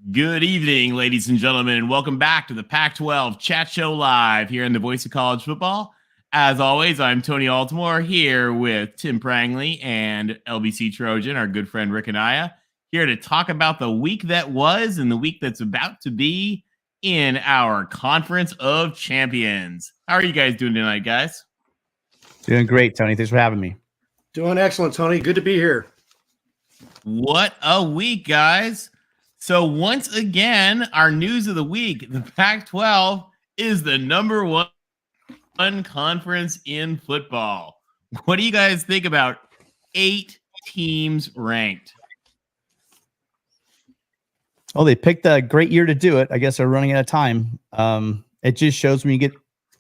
Good evening, ladies and gentlemen, and welcome back to the Pac-12 Chat Show Live here in the Voice of College Football. As always, I'm Tony Altimore here with Tim Prangley and LBC Trojan, our good friend Rick Anaya, here to talk about the week that was and the week that's about to be in our Conference of Champions. How are you guys doing tonight, guys? Doing great, Tony. Thanks for having me. Doing excellent, Tony. Good to be here. What a week, guys. So once again, our news of the week, the Pac-12 is the number one conference in football. What do you guys think about 8 teams ranked? Oh, they picked a great year to do it. I guess they're running out of time. It just shows when you get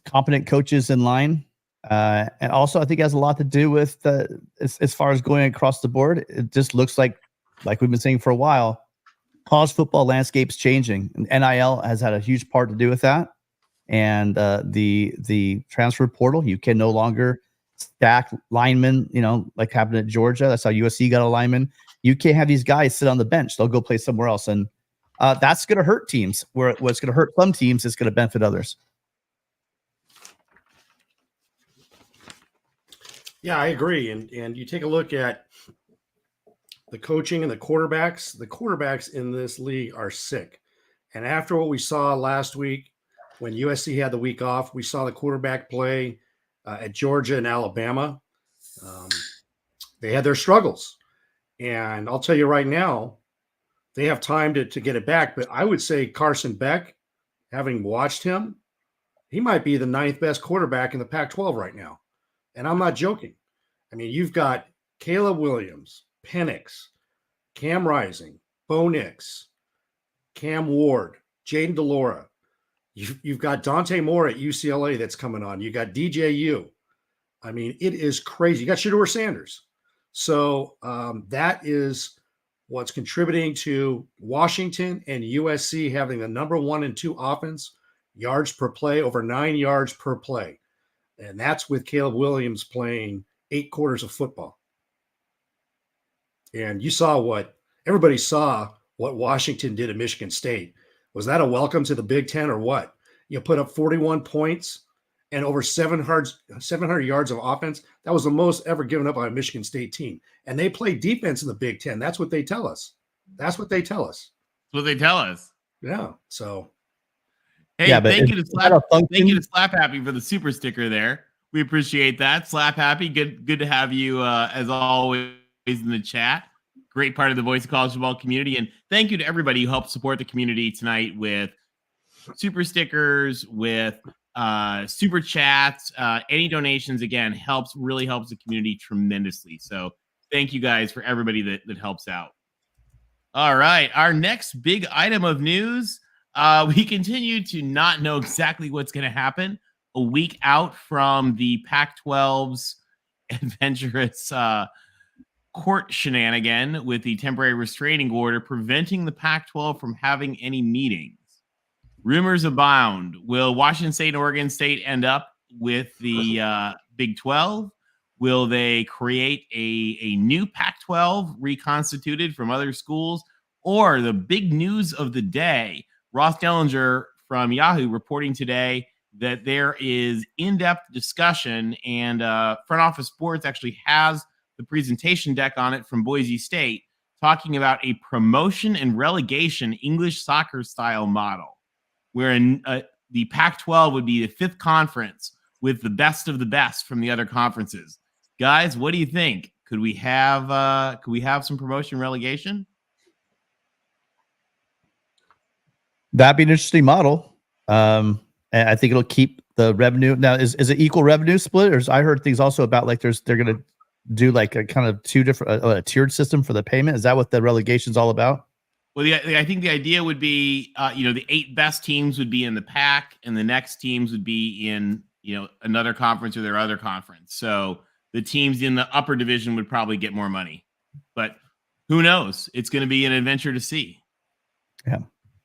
competent coaches in line. And also, I think it has a lot to do with as far as going across the board. It just looks like we've been saying for a while, college football landscape's changing. And NIL has had a huge part to do with that. And the transfer portal, you can no longer stack linemen, like happened at Georgia. That's how USC got a lineman. You can't have these guys sit on the bench. They'll go play somewhere else. And that's going to hurt teams. What's going to hurt some teams is going to benefit others. Yeah, I agree. And you take a look at the coaching and the quarterbacks in this league are sick. And after what we saw last week, when USC had the week off, we saw the quarterback play at Georgia and Alabama. They had their struggles. And I'll tell you right now, they have time to get it back. But I would say Carson Beck, having watched him, he might be the 9th best quarterback in the Pac-12 right now. And I'm not joking. I mean, you've got Caleb Williams, Penix, Cam Rising, Bo Nix, Cam Ward, Jaden DeLora. You've got Dante Moore at UCLA that's coming on. You got DJU. I mean, it is crazy. You got Shedeur Sanders. So that is what's contributing to Washington and USC having the number 1 and 2 offense, yards per play, over 9 yards per play. And that's with Caleb Williams playing 8 quarters of football. And everybody saw what Washington did at Michigan State. Was that a welcome to the Big Ten or what? You put up 41 points and over 700 yards of offense. That was the most ever given up by a Michigan State team. And they play defense in the Big Ten. That's what they tell us. That's what they tell us. Yeah. So. Hey, yeah, thank you to Slap Happy for the super sticker there. We appreciate that. Slap Happy, good to have you as always in the chat. Great part of the Voice of College Football community. And thank you to everybody who helped support the community tonight with super stickers, with super chats. Any donations, again, really helps the community tremendously. So thank you guys for everybody that helps out. All right, our next big item of news. We continue to not know exactly what's going to happen a week out from the Pac-12's adventurous court shenanigan with the temporary restraining order preventing the Pac-12 from having any meetings. Rumors abound. Will Washington State and Oregon State end up with the Big 12? Will they create a new Pac-12 reconstituted from other schools? Or the big news of the day, Ross Dellinger from Yahoo reporting today that there is in-depth discussion, and Front Office Sports actually has the presentation deck on it from Boise State talking about a promotion and relegation English soccer style model, where the Pac-12 would be the 5th conference with the best of the best from the other conferences. Guys, what do you think? Could we have some promotion relegation? That'd be an interesting model. And I think it'll keep the revenue. Now, is it equal revenue split? Or I heard things also about they're going to do like a kind of 2 different a tiered system for the payment. Is that what the relegation is all about? Well, I think the idea would be, the 8 best teams would be in the Pac, and the next teams would be in, another conference or their other conference. So the teams in the upper division would probably get more money, but who knows? It's going to be an adventure to see. Yeah.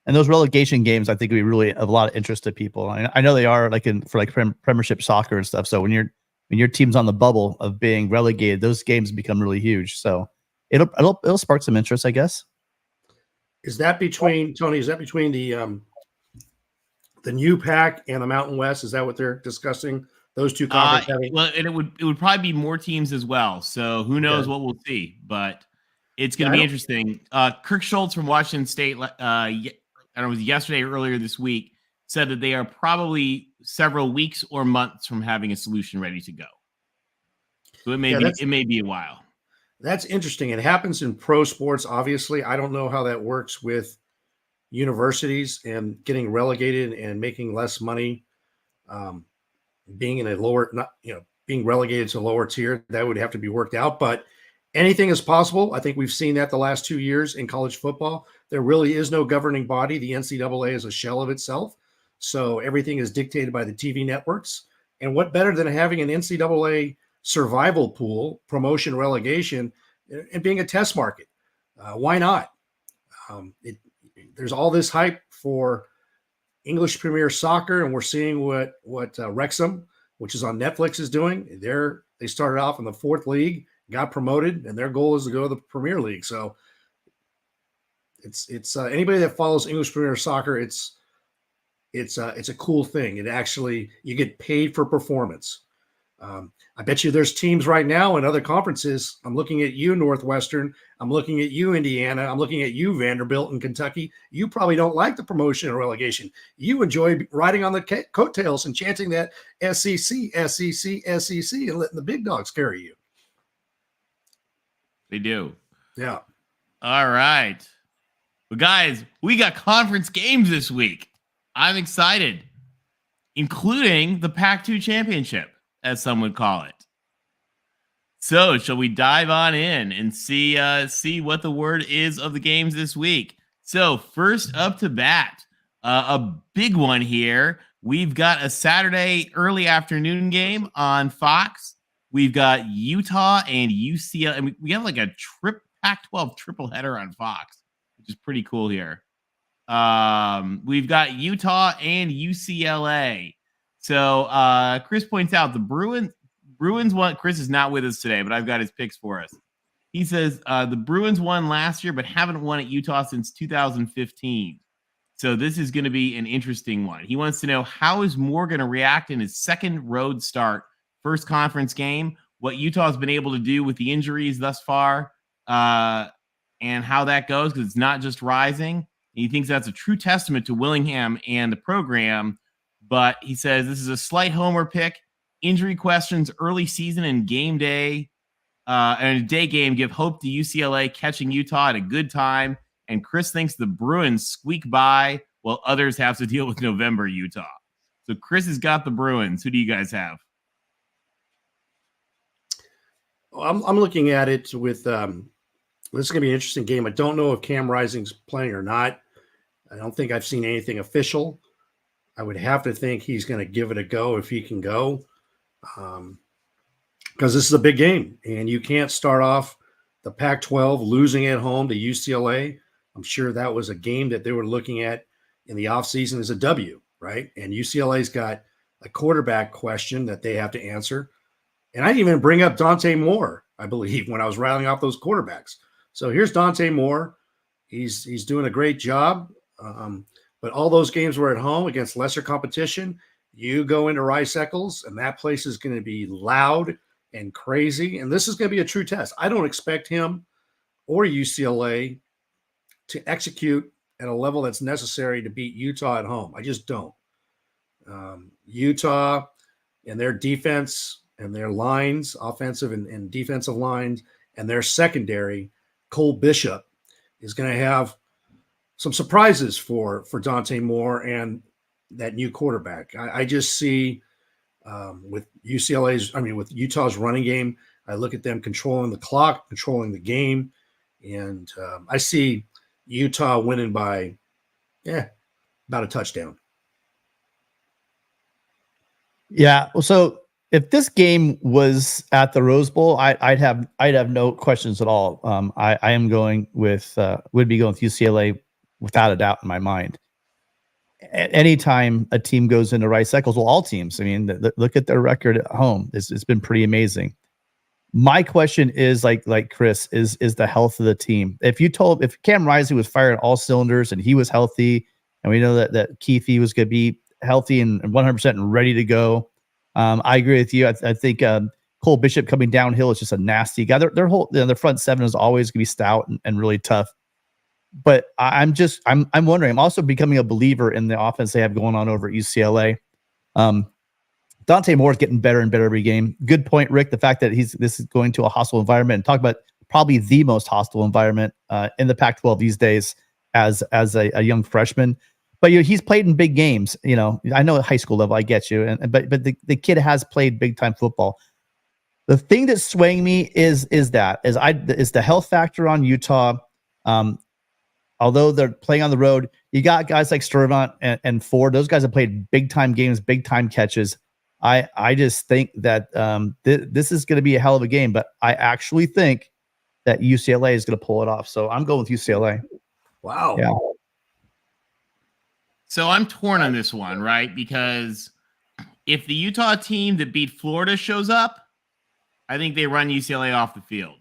And those relegation games, I think, would be really of a lot of interest to people. I know they are for Premiership soccer and stuff. So when your team's on the bubble of being relegated, those games become really huge. So it'll spark some interest, I guess. Is that between Tony? Is that between the new Pac and the Mountain West? Is that what they're discussing? Those two conferences having? Well, and it would probably be more teams as well. So who knows what we'll see, but it's going to be interesting. Kirk Schultz from Washington State, I don't know, it was yesterday or earlier this week, said that they are probably several weeks or months from having a solution ready to go. So it may be a while. That's interesting. It happens in pro sports, obviously. I don't know how that works with universities and getting relegated and making less money, being in a lower, being relegated to a lower tier. That would have to be worked out, but anything is possible. I think we've seen that the last 2 years in college football. There really is no governing body. The NCAA is a shell of itself. So everything is dictated by the TV networks. And what better than having an NCAA survival pool, promotion, relegation, and being a test market? Why not? There's all this hype for English Premier Soccer, and we're seeing what Wrexham, which is on Netflix, is doing. They started off in the 4th league, got promoted, and their goal is to go to the Premier League. So it's anybody that follows English Premier Soccer, it's a cool thing. It actually, you get paid for performance. I bet you there's teams right now in other conferences. I'm looking at you, Northwestern. I'm looking at you, Indiana. I'm looking at you, Vanderbilt and Kentucky. You probably don't like the promotion or relegation. You enjoy riding on the coattails and chanting that SEC, SEC, SEC, and letting the big dogs carry you. They do. Yeah. All right. Well, guys, we got conference games this week. I'm excited, including the Pac-12 championship, as some would call it. So shall we dive on in and see what the word is of the games this week? So first up to bat, a big one here. We've got a Saturday early afternoon game on Fox. We've got Utah and UCLA. And we have like a Pac-12 triple header on Fox, which is pretty cool here. We've got Utah and UCLA. So Chris points out the Bruins won. Chris is not with us today, but I've got his picks for us. He says the Bruins won last year, but haven't won at Utah since 2015. So this is going to be an interesting one. He wants to know, how is Moore going to react in his second road start, first conference game, what Utah's been able to do with the injuries thus far, and how that goes, because it's not just rising. He thinks that's a true testament to Willingham and the program, but he says this is a slight homer pick. Injury questions early season and game day and a day game give hope to UCLA catching Utah at a good time. And Chris thinks the Bruins squeak by while others have to deal with November Utah. So Chris has got the Bruins. Who do you guys have? I'm looking at it with this is going to be an interesting game. I don't know if Cam Rising's playing or not. I don't think I've seen anything official. I would have to think he's going to give it a go if he can go, because this is a big game, and you can't start off the Pac-12 losing at home to UCLA. I'm sure that was a game that they were looking at in the offseason as a W, right? And UCLA's got a quarterback question that they have to answer. And I didn't even bring up Dante Moore, I believe, when I was rattling off those quarterbacks. So here's Dante Moore. He's doing a great job. But all those games were at home against lesser competition. You go into Rice-Eccles, and that place is going to be loud and crazy. And this is going to be a true test. I don't expect him or UCLA to execute at a level that's necessary to beat Utah at home. I just don't. Utah and their defense and their lines, offensive and defensive lines, and their secondary, Cole Bishop, is going to have some surprises for Dante Moore and that new quarterback. I just see with Utah's running game, I look at them controlling the clock, controlling the game, and I see Utah winning by, about a touchdown. Yeah. Well, so if this game was at the Rose Bowl, I'd have no questions at all. I am going with would be going with UCLA without a doubt in my mind. Anytime a team goes into Rice-Eccles, well, all teams, I mean, look at their record at home. It's been pretty amazing. My question is like Chris is the health of the team. If Cam Rising was firing all cylinders and he was healthy, and we know that Keefe was going to be healthy and 100% and ready to go, I agree with you. I think Cole Bishop coming downhill is just a nasty guy. Their whole their front seven is always going to be stout and really tough. But I'm wondering. I'm also becoming a believer in the offense they have going on over at UCLA. Dante Moore's getting better and better every game. Good point, Rick. The fact that this is going to a hostile environment, and talk about probably the most hostile environment in the Pac-12 these days as a young freshman. But he's played in big games. I know at high school level, I get you, but the kid has played big time football. The thing that's swaying me is the health factor on Utah. Although they're playing on the road, you got guys like Stuyvesant and Ford. Those guys have played big time games, big time catches. I just think that this is going to be a hell of a game, but I actually think that UCLA is going to pull it off. So I'm going with UCLA. Wow. Yeah. So I'm torn on this one, right? Because if the Utah team that beat Florida shows up, I think they run UCLA off the field.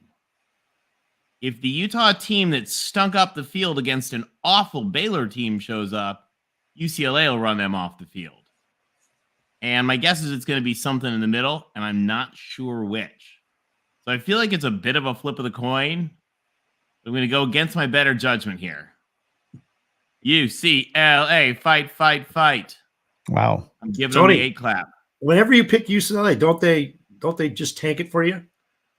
If the Utah team that stunk up the field against an awful Baylor team shows up, UCLA will run them off the field. And my guess is it's going to be something in the middle, and I'm not sure which. So I feel like it's a bit of a flip of the coin. I'm going to go against my better judgment here. UCLA, fight, fight, fight. Wow. I'm giving Tony, them the 8 clap. Whenever you pick UCLA, don't they just tank it for you?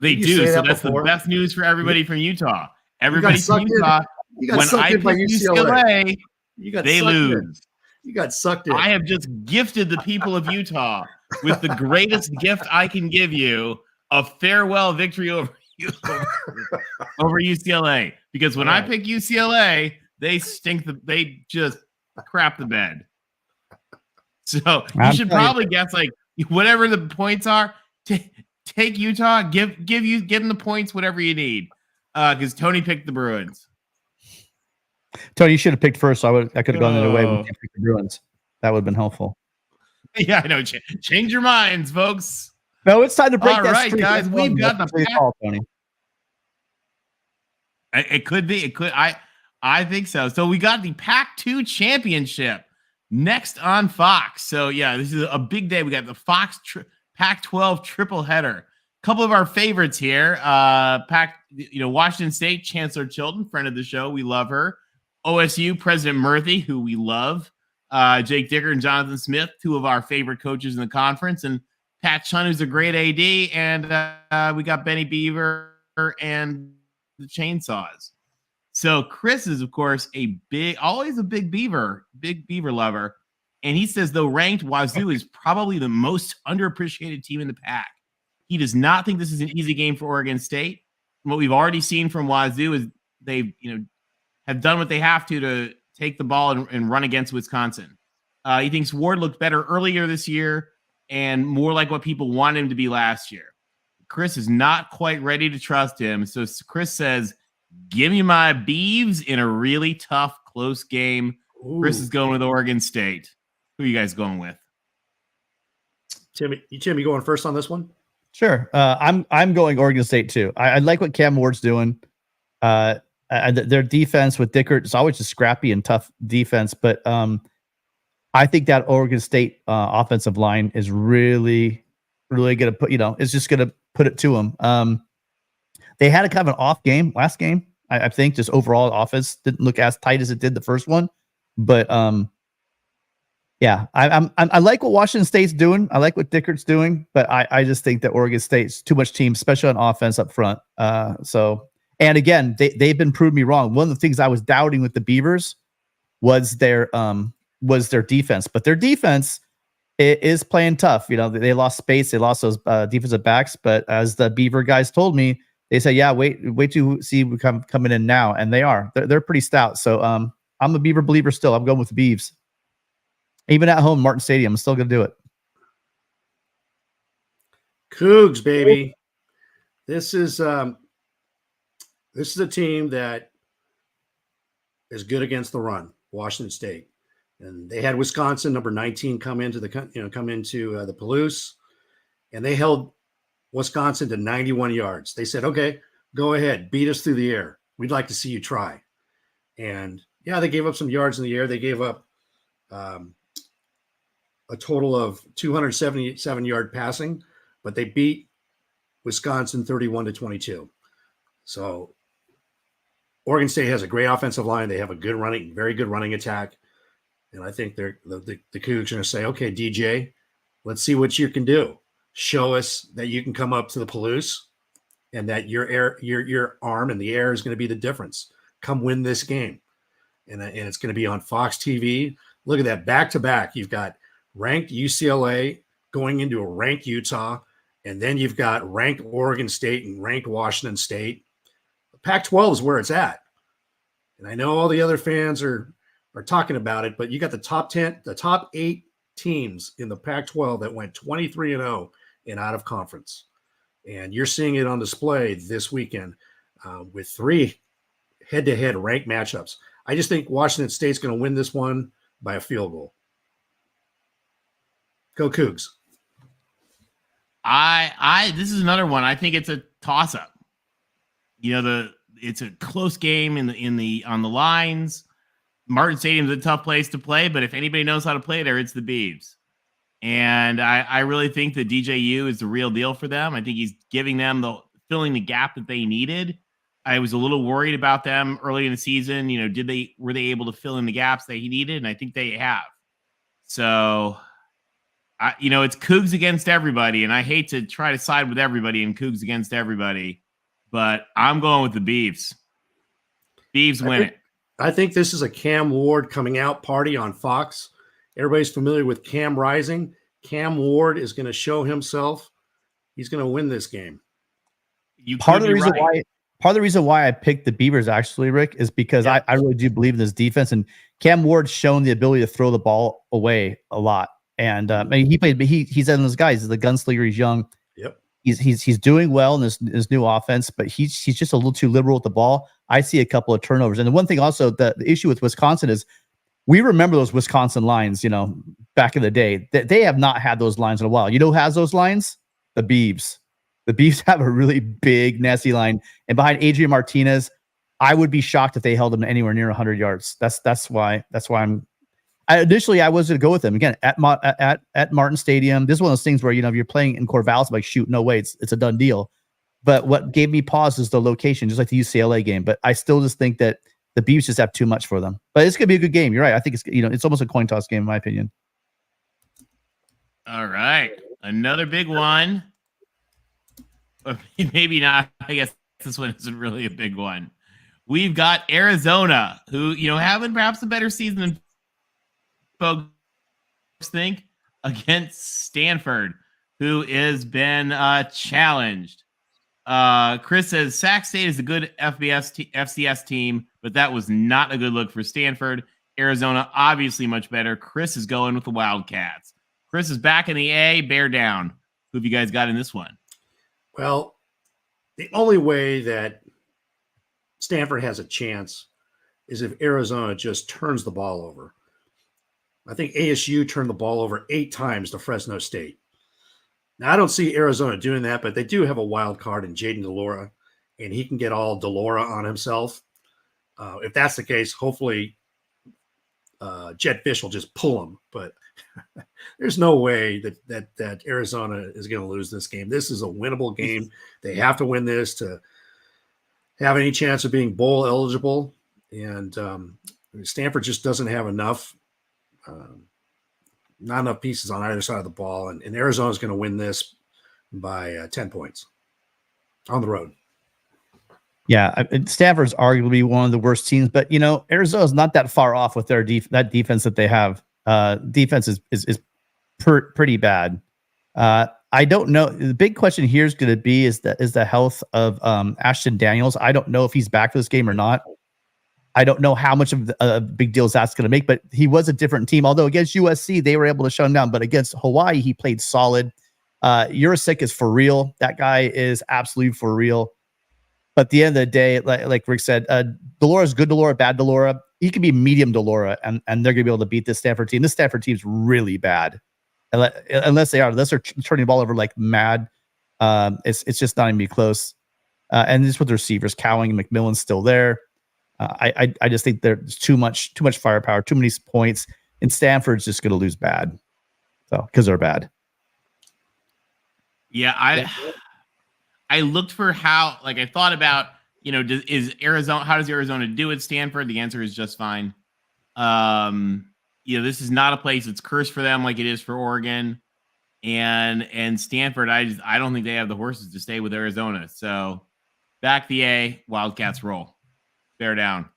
They do. So that's the best news for everybody from Utah. Everybody from Utah, when I pick UCLA, they lose. You got sucked in. I have just gifted the people of Utah with the greatest gift I can give you, a farewell victory over UCLA. Because when I pick UCLA, they they just crap the bed. So you should probably guess like whatever the points are. Take Utah, give them the points, whatever you need. Because Tony picked the Bruins. Tony, you should have picked first. So I could have gone the other way when you picked the Bruins. That would have been helpful. Yeah, I know. Change your minds, folks. No, it's time to break that streak. All right, guys, we've got the call, Tony. It could be. It could. I think so. So we got the Pac-12 championship next on Fox. So yeah, this is a big day. We got the Fox Pac-12 triple header. A couple of our favorites here. Washington State, Chancellor Chilton, friend of the show. We love her. OSU, President Murphy, who we love. Jake Dicker and Jonathan Smith, two of our favorite coaches in the conference. And Pat Chun, who's a great AD. And we got Benny Beaver and the Chainsaws. So Chris is, of course, always a big Beaver lover. And he says, though ranked, Wazoo is probably the most underappreciated team in the pack. He does not think this is an easy game for Oregon State. And what we've already seen from Wazoo is they've have done what they have to take the ball and run against Wisconsin. He thinks Ward looked better earlier this year and more like what people wanted him to be last year. Chris is not quite ready to trust him. So Chris says, give me my Beavs in a really tough, close game. Ooh. Chris is going with Oregon State. Who are you guys going with? Tim, you going first on this one? Sure. I'm going Oregon State too. I like what Cam Ward's doing. Their defense with Dickert is always just scrappy and tough defense, but I think that Oregon State offensive line is really, really going to put, it's just going to put it to them. They had a kind of an off game last game. I think just overall offense didn't look as tight as it did the first one, but yeah, I like what Washington State's doing. I like what Dickert's doing, but I just think that Oregon State's too much team, especially on offense up front. And again, they've been proving me wrong. One of the things I was doubting with the Beavers was their defense, but their defense is playing tough. They lost space, they lost those defensive backs, but as the Beaver guys told me, they said, "Yeah, wait to see we coming in now," and they are. They're pretty stout. So I'm a Beaver believer still. I'm going with the Beavs. Even at home, Martin Stadium, I'm still going to do it. Cougs, baby. This is a team that is good against the run. Washington State, and they had Wisconsin, number 19, come into the Palouse, and they held Wisconsin to 91 yards. They said, okay, go ahead, beat us through the air. We'd like to see you try. And yeah, they gave up some yards in the air. They gave up a total of 277-yard passing, but they beat Wisconsin 31-22. So Oregon State has a great offensive line. They have a very good running attack. And I think the Cougs are going to say, okay, DJ, let's see what you can do. Show us that you can come up to the Palouse and that your arm in the air is going to be the difference. Come win this game. And it's going to be on Fox TV. Look at that, back-to-back. You've got ranked UCLA going into a ranked Utah, and then you've got ranked Oregon State and ranked Washington State. The Pac-12 is where it's at. And I know all the other fans are talking about it, but you got the top 8 teams in the Pac-12 that went 23-0 and out of conference. And you're seeing it on display this weekend with 3 head-to-head ranked matchups. I just think Washington State's going to win this one by a field goal. Go Cougs. This is another one. I think it's a toss-up. It's a close game on the lines. Martin Stadium's a tough place to play, but if anybody knows how to play there, it's the Beavs. And I really think that DJU is the real deal for them. I think he's giving them filling the gap that they needed. I was a little worried about them early in the season. Were they able to fill in the gaps that he needed? And I think they have. So, it's Cougs against everybody, and I hate to try to side with everybody and Cougs against everybody, but I'm going with the Beavs. Beavs win it. I think this is a Cam Ward coming out party on Fox. Everybody's familiar with Cam Rising. Cam Ward is going to show himself. He's going to win this game. Part of the reason why I picked the Beavers, actually, Rick, is because I really do believe in this defense. And Cam Ward's shown the ability to throw the ball away a lot. And he played, but he's in those guys. He's the gunslinger. He's young. Yep. He's doing well in his new offense, but he's just a little too liberal with the ball. I see a couple of turnovers. And the one thing also, the issue with Wisconsin is we remember those Wisconsin lines, back in the day. They have not had those lines in a while. You know who has those lines? The Beavs. The Beavs have a really big, nasty line. And behind Adrian Martinez, I would be shocked if they held him anywhere near 100 yards. That's why initially I was going to go with them again at Martin Stadium. This is one of those things where, if you're playing in Corvallis, I'm like, shoot, no way, it's a done deal. But what gave me pause is the location, just like the UCLA game. But I still just think that the Beavs just have too much for them. But it's going to be a good game. You're right. I think it's almost a coin toss game, in my opinion. All right. Another big one. Maybe not. I guess this one isn't really a big one. We've got Arizona, who, having perhaps a better season than folks think, against Stanford, who has been challenged. Chris says Sac State is a good FCS team, but that was not a good look for Stanford. Arizona, obviously much better. Chris is going with the Wildcats. Chris is back in the A, bear down. Who have you guys got in this one? Well, the only way that Stanford has a chance is if Arizona just turns the ball over. I think ASU turned the ball over 8 times to Fresno State. Now, I don't see Arizona doing that, but they do have a wild card in Jaden Delora, and he can get all Delora on himself. If that's the case, hopefully Jed Fish will just pull him. But there's no way that Arizona is going to lose this game. This is a winnable game. They have to win this to have any chance of being bowl eligible. And Stanford just doesn't have enough. Not enough pieces on either side of the ball, and Arizona is going to win this by 10 points on the road. Yeah, Stanford's arguably one of the worst teams, but Arizona's not that far off with their that defense that they have. Defense is pretty bad. I don't know. The big question here is going to be is the health of Ashton Daniels. I don't know if he's back for this game or not. I don't know how much of a big deal that's going to make, but he was a different team. Although against USC, they were able to shut him down. But against Hawaii, he played solid. Urasic is for real. That guy is absolutely for real. But at the end of the day, like Rick said, Delora is good Delora, bad Delora. He could be medium Delora, and they're going to be able to beat this Stanford team. This Stanford team's really bad. Unless they're turning the ball over like mad. It's just not even be close. And this with the receivers, Cowing and McMillan's still there. I just think there's too much firepower, too many points, and Stanford's just going to lose bad. So because they're bad. Yeah, I looked for how, like, I thought about, how does Arizona do at Stanford? The answer is just fine. This is not a place that's cursed for them like it is for Oregon, and Stanford. I don't think they have the horses to stay with Arizona. So back the A, Wildcats roll. Bear down.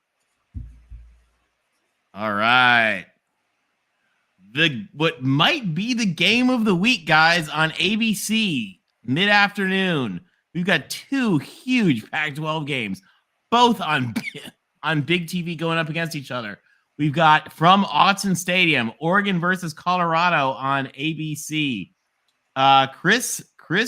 All right. What might be the game of the week, guys, on ABC mid-afternoon. We've got two huge Pac-12 games, both on big TV going up against each other. We've got from Autzen Stadium, Oregon versus Colorado on ABC. Chris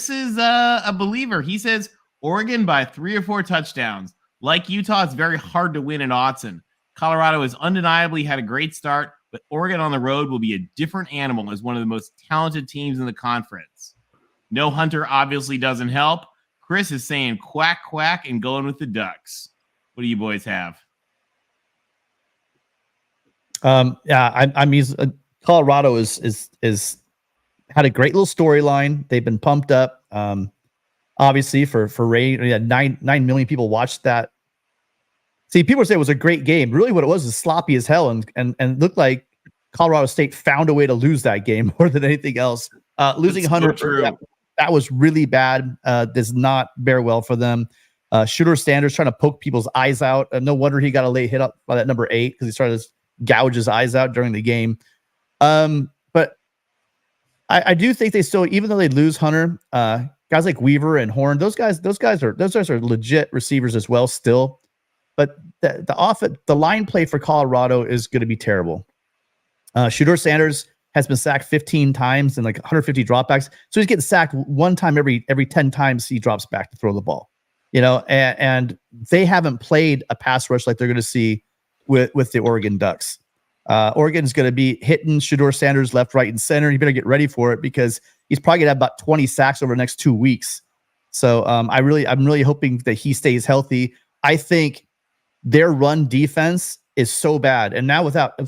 is a believer. He says Oregon by 3 or 4 touchdowns. Like Utah, it's very hard to win in Autzen. Colorado has undeniably had a great start, but Oregon on the road will be a different animal as one of the most talented teams in the conference. No Hunter obviously doesn't help. Chris is saying quack, quack, and going with the Ducks. What do you boys have? I mean, Colorado is had a great little storyline. They've been pumped up. Obviously for Ray, 9 million people watched that. See, people say it was a great game. Really, what it was is sloppy as hell, and looked like Colorado State found a way to lose that game more than anything else. Losing Hunter, that was really bad. Does not bear well for them. Shooter Sanders trying to poke people's eyes out. No wonder he got a late hit up by that number 8 because he started to gouge his eyes out during the game. But I do think they still, even though they lose Hunter, guys like Weaver and Horn, those guys are legit receivers as well still. But the line play for Colorado is going to be terrible. Shooter Sanders has been sacked 15 times and like 150 dropbacks. So he's getting sacked one time every 10 times he drops back to throw the ball. And they haven't played a pass rush like they're going to see with the Oregon Ducks. Oregon's going to be hitting Shedeur Sanders left, right, and center. You better get ready for it because he's probably going to have about 20 sacks over the next 2 weeks. So I'm really hoping that he stays healthy. I think their run defense is so bad, and now without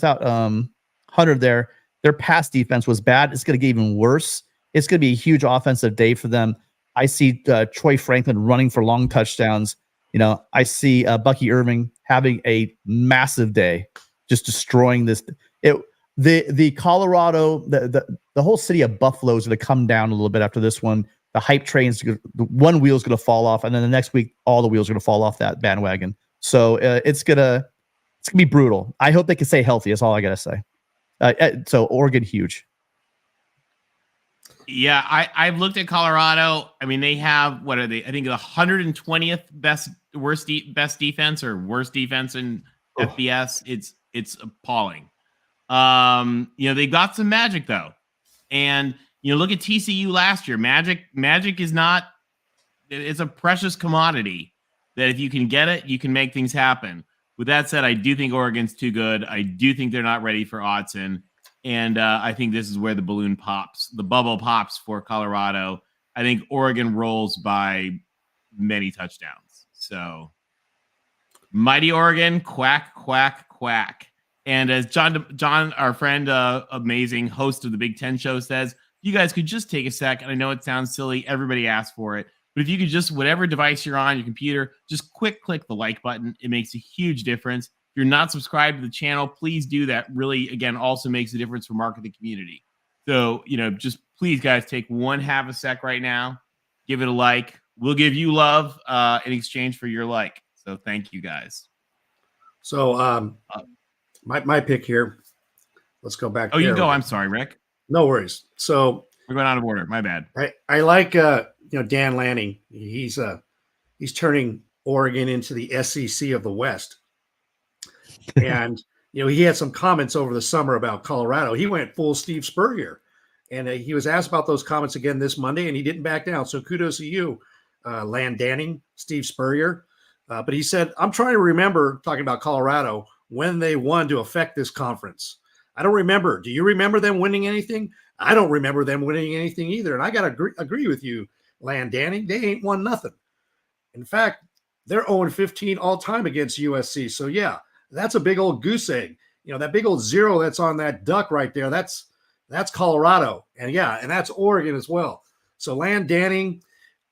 Hunter there, their pass defense was bad. It's going to get even worse. It's going to be a huge offensive day for them. I see Troy Franklin running for long touchdowns. I see Bucky Irving having a massive day, just destroying this. The Colorado, the whole city of Buffalo is going to come down a little bit after this one. The hype train's the one wheel's going to fall off, and then the next week all the wheels are going to fall off that bandwagon. So it's gonna be brutal. I hope they can stay healthy. That's all I gotta say. So Oregon, huge. Yeah, I've looked at Colorado. I mean, they have, what are they? I think the 120th best defense or worst defense in FBS. It's appalling. They got some magic though, and look at TCU last year. Magic is not. It's a precious commodity that if you can get it, you can make things happen. With that said, I do think Oregon's too good. I do think they're not ready for Autzen. And I think this is where the balloon pops, the bubble pops for Colorado. I think Oregon rolls by many touchdowns. So mighty Oregon, quack, quack, quack. And as John, our friend, amazing host of the Big Ten show says, you guys could just take a second. I know it sounds silly. Everybody asked for it. But if you could just, whatever device you're on, your computer, just quick click the like button. It makes a huge difference. If you're not subscribed to the channel, please do that. Really, again, also makes a difference for Mark and the community. So, just please, guys, take half a sec right now. Give it a like. We'll give you love in exchange for your like. So thank you, guys. So my pick here. Let's go back. Oh, you go. I'm sorry, Rick. No worries. So we're going out of order. My bad. I like Dan Lanning. He's turning Oregon into the SEC of the West. And he had some comments over the summer about Colorado. He went full Steve Spurrier, and he was asked about those comments again this Monday, and he didn't back down. So kudos to you, Landanning, Steve Spurrier. But he said, "I'm trying to remember talking about Colorado when they won to affect this conference. I don't remember. Do you remember them winning anything? I don't remember them winning anything either." And I got to agree with you, Landanning, they ain't won nothing. In fact, they're 0-15 all time against USC. So yeah, that's a big old goose egg. That big old 0 that's on that duck right there. That's Colorado, and that's Oregon as well. So Landanning,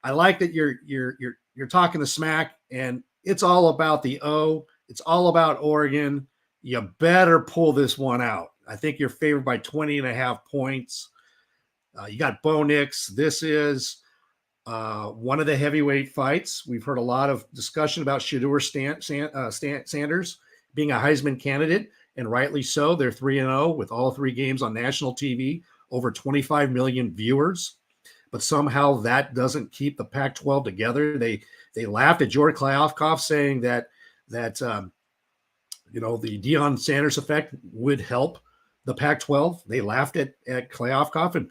I like that you're talking the smack, and it's all about the O. It's all about Oregon. You better pull this one out. I think you're favored by 20.5 points. You got Bo Nix. This is one of the heavyweight fights. We've heard a lot of discussion about Shedeur Sanders being a Heisman candidate, and rightly so. They're 3-0 with all 3 games on national TV, over 25 million viewers. But somehow that doesn't keep the Pac-12 together. They laughed at George Kliavkoff saying that the Deion Sanders effect would help the Pac-12. They laughed at Kliavkoff, and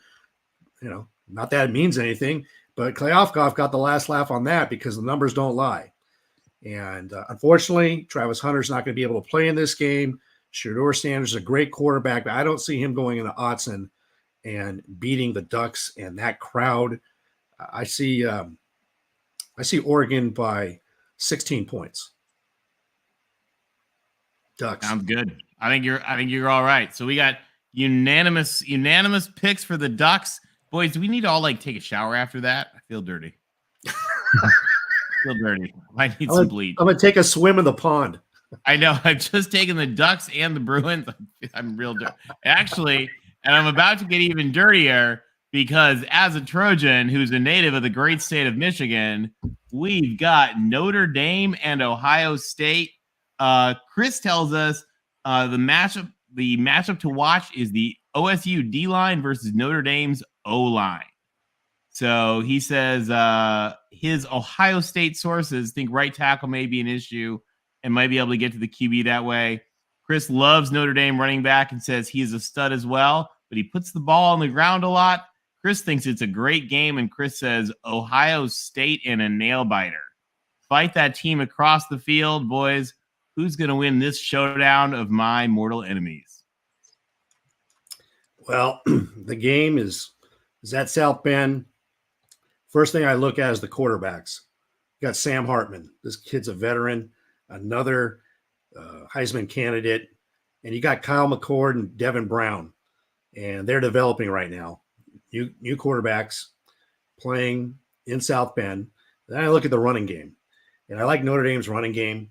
not that it means anything, but Kliavkoff got the last laugh on that because the numbers don't lie. And unfortunately, Travis Hunter's not going to be able to play in this game. Shedeur Sanders is a great quarterback, but I don't see him going into Autzen and beating the Ducks and that crowd. I see Oregon by 16 points. Ducks. Sounds good. I think you're all right. So we got unanimous picks for the Ducks. Boys, do we need to all take a shower after that? I feel dirty. I need some bleach. I'm gonna take a swim in the pond. I know. I've just taken the Ducks and the Bruins. I'm real dirty. Actually, and I'm about to get even dirtier because as a Trojan who's a native of the great state of Michigan, we've got Notre Dame and Ohio State. Chris tells us the matchup to watch is the OSU D-line versus Notre Dame's O-line. So he says his Ohio State sources think right tackle may be an issue and might be able to get to the QB that way. Chris loves Notre Dame running back and says he's a stud as well, but he puts the ball on the ground a lot. Chris thinks it's a great game, and Chris says Ohio State in a nail-biter. Fight that team across the field, boys. Who's going to win this showdown of my mortal enemies? Well, the game is at South Bend. First thing I look at is the quarterbacks. You got Sam Hartman. This kid's a veteran, another Heisman candidate. And you got Kyle McCord and Devin Brown. And they're developing right now. New quarterbacks playing in South Bend. Then I look at the running game. And I like Notre Dame's running game.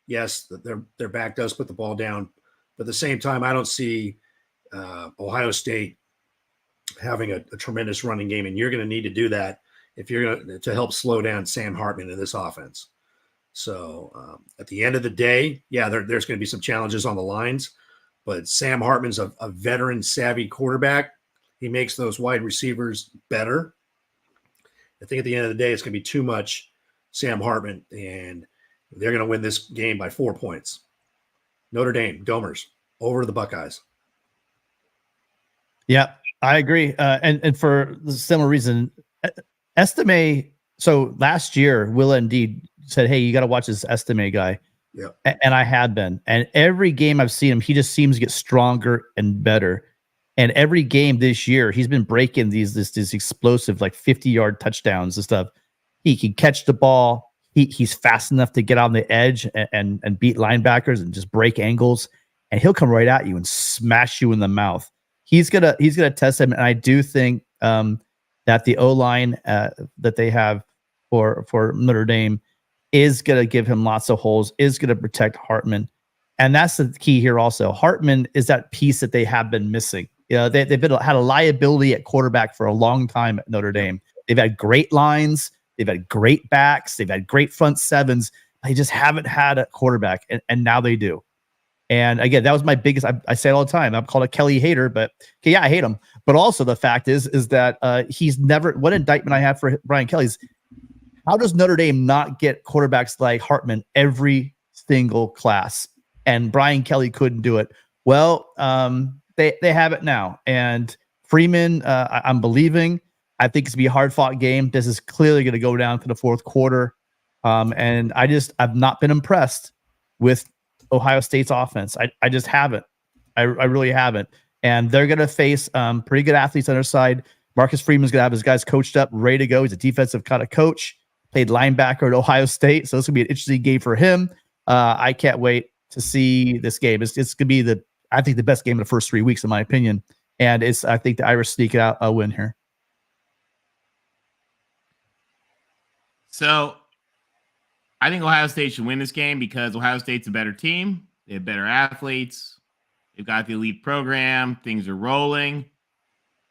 Yes, their back does put the ball down. But at the same time, I don't see Ohio State having a tremendous running game. And you're going to need to do that if you're going to help slow down Sam Hartman in this offense. So at the end of the day, there's going to be some challenges on the lines, but Sam Hartman's a veteran savvy quarterback. He makes those wide receivers better. I think at the end of the day, it's going to be too much Sam Hartman, and they're going to win this game by 4 points. Notre Dame, Gomers, over the Buckeyes. Yeah, I agree. And for the similar reason, Estime. So last year, Will Indeed said, "Hey, you got to watch this Estime guy." Yeah, and I had been. And every game I've seen him, he just seems to get stronger and better. And every game this year, he's been breaking these explosive 50-yard touchdowns and stuff. He can catch the ball. He's fast enough to get on the edge and beat linebackers and just break angles. And he'll come right at you and smash you in the mouth. He's gonna test him. And I do think that the O-line that they have for Notre Dame is going to give him lots of holes, is going to protect Hartman. And that's the key here also. Hartman is that piece that they have been missing. They've had a liability at quarterback for a long time at Notre Dame. They've had great lines. They've had great backs. They've had great front sevens. They just haven't had a quarterback, and now they do. And again, that was my biggest. I say it all the time. I'm called a Kelly hater, but okay, yeah, I hate him. But also the fact is that he's never. What indictment I have for Brian Kelly's. How does Notre Dame not get quarterbacks like Hartman every single class? And Brian Kelly couldn't do it. Well, they have it now. And Freeman, I'm believing. I think it's going to be a hard-fought game. This is clearly going to go down to the fourth quarter. And I've not been impressed with Ohio State's offense. I just haven't. I really haven't. And they're going to face pretty good athletes on their side. Marcus Freeman's going to have his guys coached up, ready to go. He's a defensive kind of coach, played linebacker at Ohio State. So this will be an interesting game for him. I can't wait to see this game. It's going to be I think the best game of the first 3 weeks, in my opinion. And I think the Irish sneak out a win here. So I think Ohio State should win this game because Ohio State's a better team. They have better athletes. They've got the elite program. Things are rolling.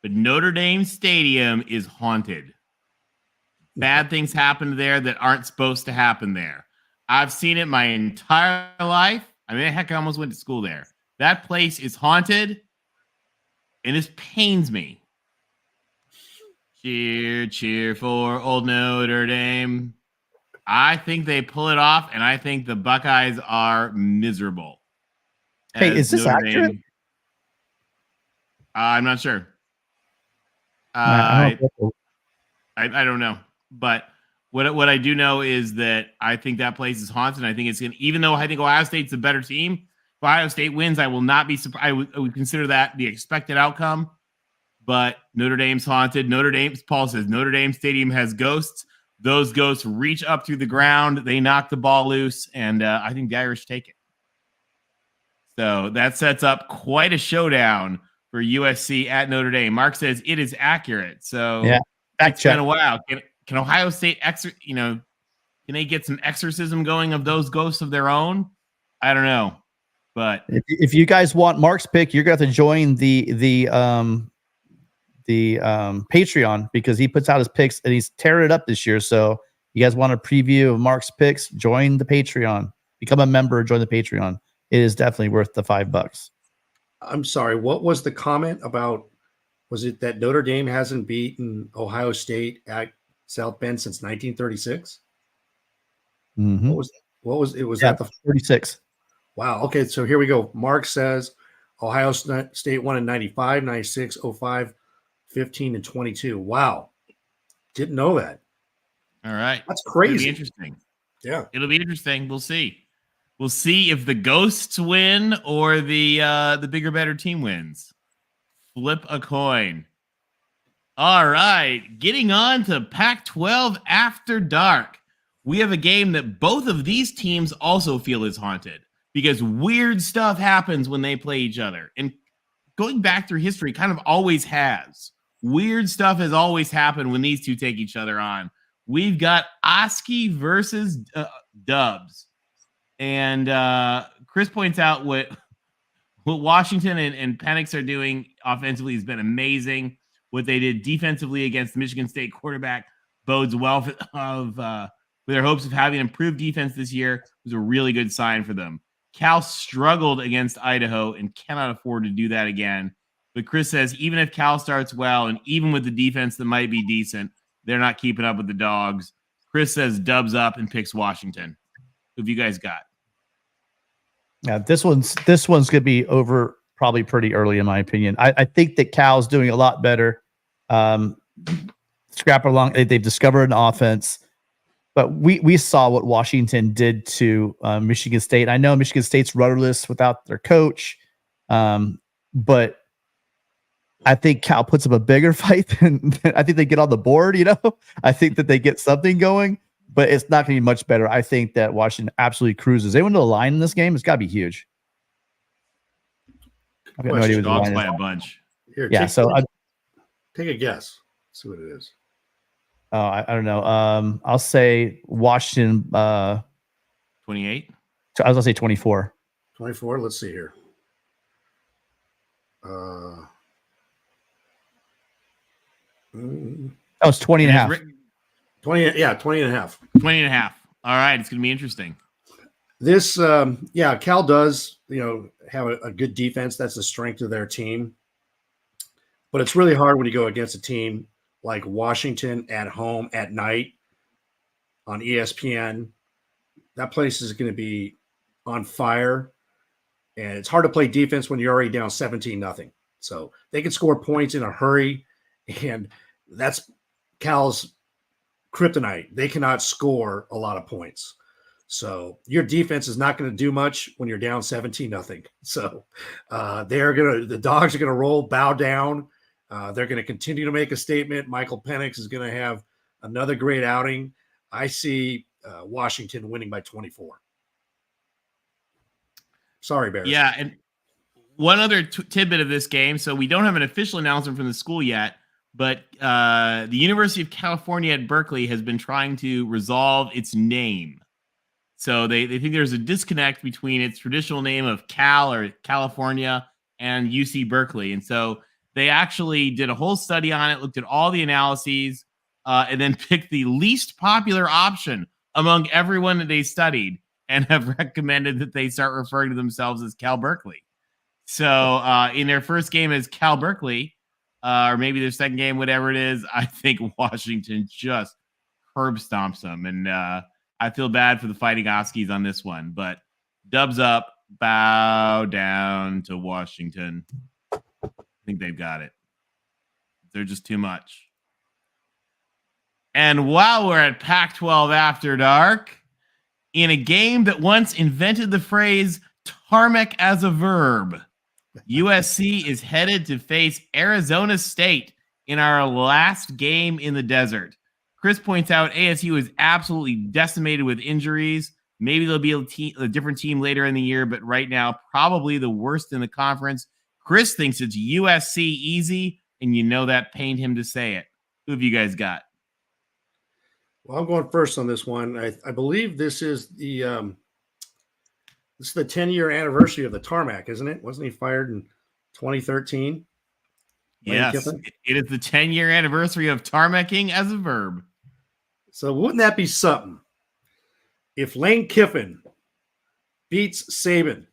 But Notre Dame Stadium is haunted. Bad things happen there that aren't supposed to happen there. I've seen it my entire life. I mean, heck, I almost went to school there. That place is haunted, and this pains me. Cheer, cheer for old Notre Dame. I think they pull it off, and I think the Buckeyes are miserable. Hey, is this Notre accurate? Dame, I'm not sure. I I don't know, but what I do know is that I think that place is haunted. I think it's going to, even though I think Ohio State's a better team, if Ohio State wins, I will not be surprised. I would consider that the expected outcome, but Notre Dame's haunted. Paul says Notre Dame Stadium has ghosts. Those ghosts reach up through the ground. They knock the ball loose, and I think the Irish take it. So that sets up quite a showdown for USC at Notre Dame. Mark says it is accurate. So yeah, it's been a while. Can Ohio State can they get some exorcism going of those ghosts of their own? I don't know. But if you guys want Mark's pick, you're going to have to join the Patreon, because he puts out his picks and he's tearing it up this year. So you guys want a preview of Mark's picks, join the Patreon, become a member, join the Patreon. It is definitely worth the $5. I'm sorry. What was the comment about? Was it that Notre Dame hasn't beaten Ohio State at South Bend since 1936? Mm-hmm. What was it? Was that the 36? Wow. Okay. So here we go. Mark says Ohio State won in 95, 96, 05, 15, and 22. Wow. Didn't know that. All right. That's crazy. It'll be interesting. Yeah. It'll be interesting. We'll see. We'll see if the ghosts win or the bigger, better team wins. Flip a coin. All right. Getting on to Pac-12 After Dark. We have a game that both of these teams also feel is haunted because weird stuff happens when they play each other. And going back through history, kind of always has. Weird stuff has always happened when these two take each other on. We've got Oski versus Dubs. And Chris points out what Washington and Penix are doing offensively has been amazing. What they did defensively against the Michigan State quarterback bodes well for their hopes of having improved defense this year. It was a really good sign for them. Cal struggled against Idaho and cannot afford to do that again. But Chris says even if Cal starts well and even with the defense that might be decent, they're not keeping up with the Dogs. Chris says Dubs up and picks Washington. Who have you guys got? Yeah, this one's going to be over probably pretty early, in my opinion. I think that Cal's doing a lot better. Scrap along, they've discovered an offense, but we saw what Washington did to Michigan State. I know Michigan State's rudderless without their coach, but I think Cal puts up a bigger fight than I think they get on the board. I think that they get something going. But it's not going to be much better. I think that Washington absolutely cruises. Anyone know the line in this game? It's got to be huge. I've got no idea what the Dogs line by is. a bunch. Here, Yeah, take a guess. See what it is. I don't know. I'll say Washington. 28. I was going to say 24. 24. Let's see here. Oh, it's 20 and a half. 20 and a half. 20 and a half. All right. It's going to be interesting. This, Cal does, have a good defense. That's the strength of their team. But it's really hard when you go against a team like Washington at home at night on ESPN. That place is going to be on fire. And it's hard to play defense when you're already down 17-0. So they can score points in a hurry. And that's Cal's kryptonite. They cannot score a lot of points. So your defense is not going to do much when you're down 17-0. So the Dogs are going to roll, bow down. They're going to continue to make a statement. Michael Penix is going to have another great outing. I see Washington winning by 24. Sorry, Bears. Yeah, and one other tidbit of this game. So we don't have an official announcement from the school yet, but the University of California at Berkeley has been trying to resolve its name. So they think there's a disconnect between its traditional name of Cal or California and UC Berkeley. And so they actually did a whole study on it, looked at all the analyses, and then picked the least popular option among everyone that they studied and have recommended that they start referring to themselves as Cal Berkeley. So in their first game as Cal Berkeley, or maybe their second game, whatever it is, I think Washington just curb stomps them. And I feel bad for the Fighting Oskies on this one, but dubs up, bow down to Washington. I think they've got it. They're just too much. And while we're at Pac-12 After Dark, in a game that once invented the phrase tarmac as a verb, USC is headed to face Arizona State in our last game in the desert. Chris points out ASU is absolutely decimated with injuries. Maybe there'll be a different team later in the year, but right now, probably the worst in the conference. Chris thinks it's USC easy, and you know that pained him to say it. Who have you guys got? Well, I'm going first on this one. I believe this is the 10-year anniversary of the tarmac, isn't it? Wasn't he fired in 2013? Yes, it is the 10-year anniversary of tarmacking as a verb. So wouldn't that be something if Lane Kiffin beats Saban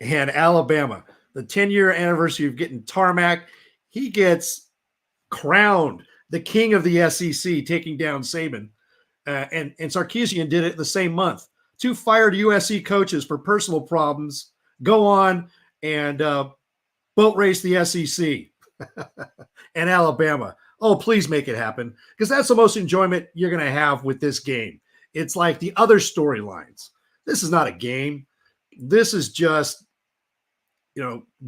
and Alabama, the 10-year anniversary of getting tarmac, he gets crowned the king of the SEC, taking down Saban. And Sarkisian did it in the same month. 2 fired USC coaches for personal problems go on and boat race the SEC and Alabama. Oh, please make it happen, because that's the most enjoyment you're going to have with this game. It's like the other storylines. This is not a game. This is just,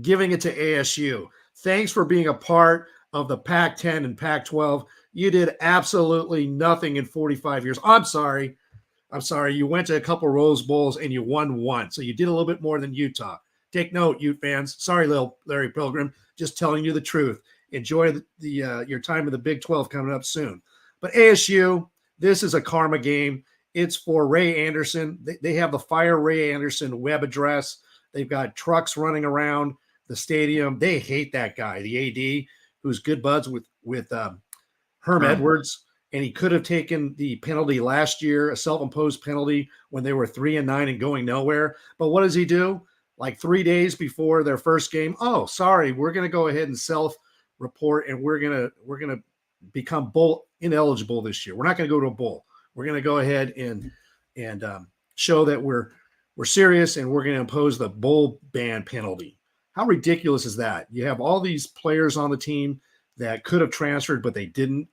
giving it to ASU. Thanks for being a part of the Pac-10 and Pac-12. You did absolutely nothing in 45 years. I'm sorry. You went to a couple Rose Bowls and you won one. So you did a little bit more than Utah. Take note, Ute fans. Sorry, little Larry Pilgrim. Just telling you the truth. Enjoy your time in the Big 12 coming up soon. But ASU, this is a karma game. It's for Ray Anderson. They have the Fire Ray Anderson web address. They've got trucks running around the stadium. They hate that guy, the AD, who's good buds with Herm Edwards. And he could have taken the penalty last year, a self-imposed penalty when they were 3-9 and going nowhere. But what does he do? Like 3 days before their first game, oh, sorry, we're going to go ahead and self-report, and we're gonna become bowl ineligible this year. We're not going to go to a bowl. We're going to go ahead and show that we're serious, and we're going to impose the bowl ban penalty. How ridiculous is that? You have all these players on the team that could have transferred, but they didn't.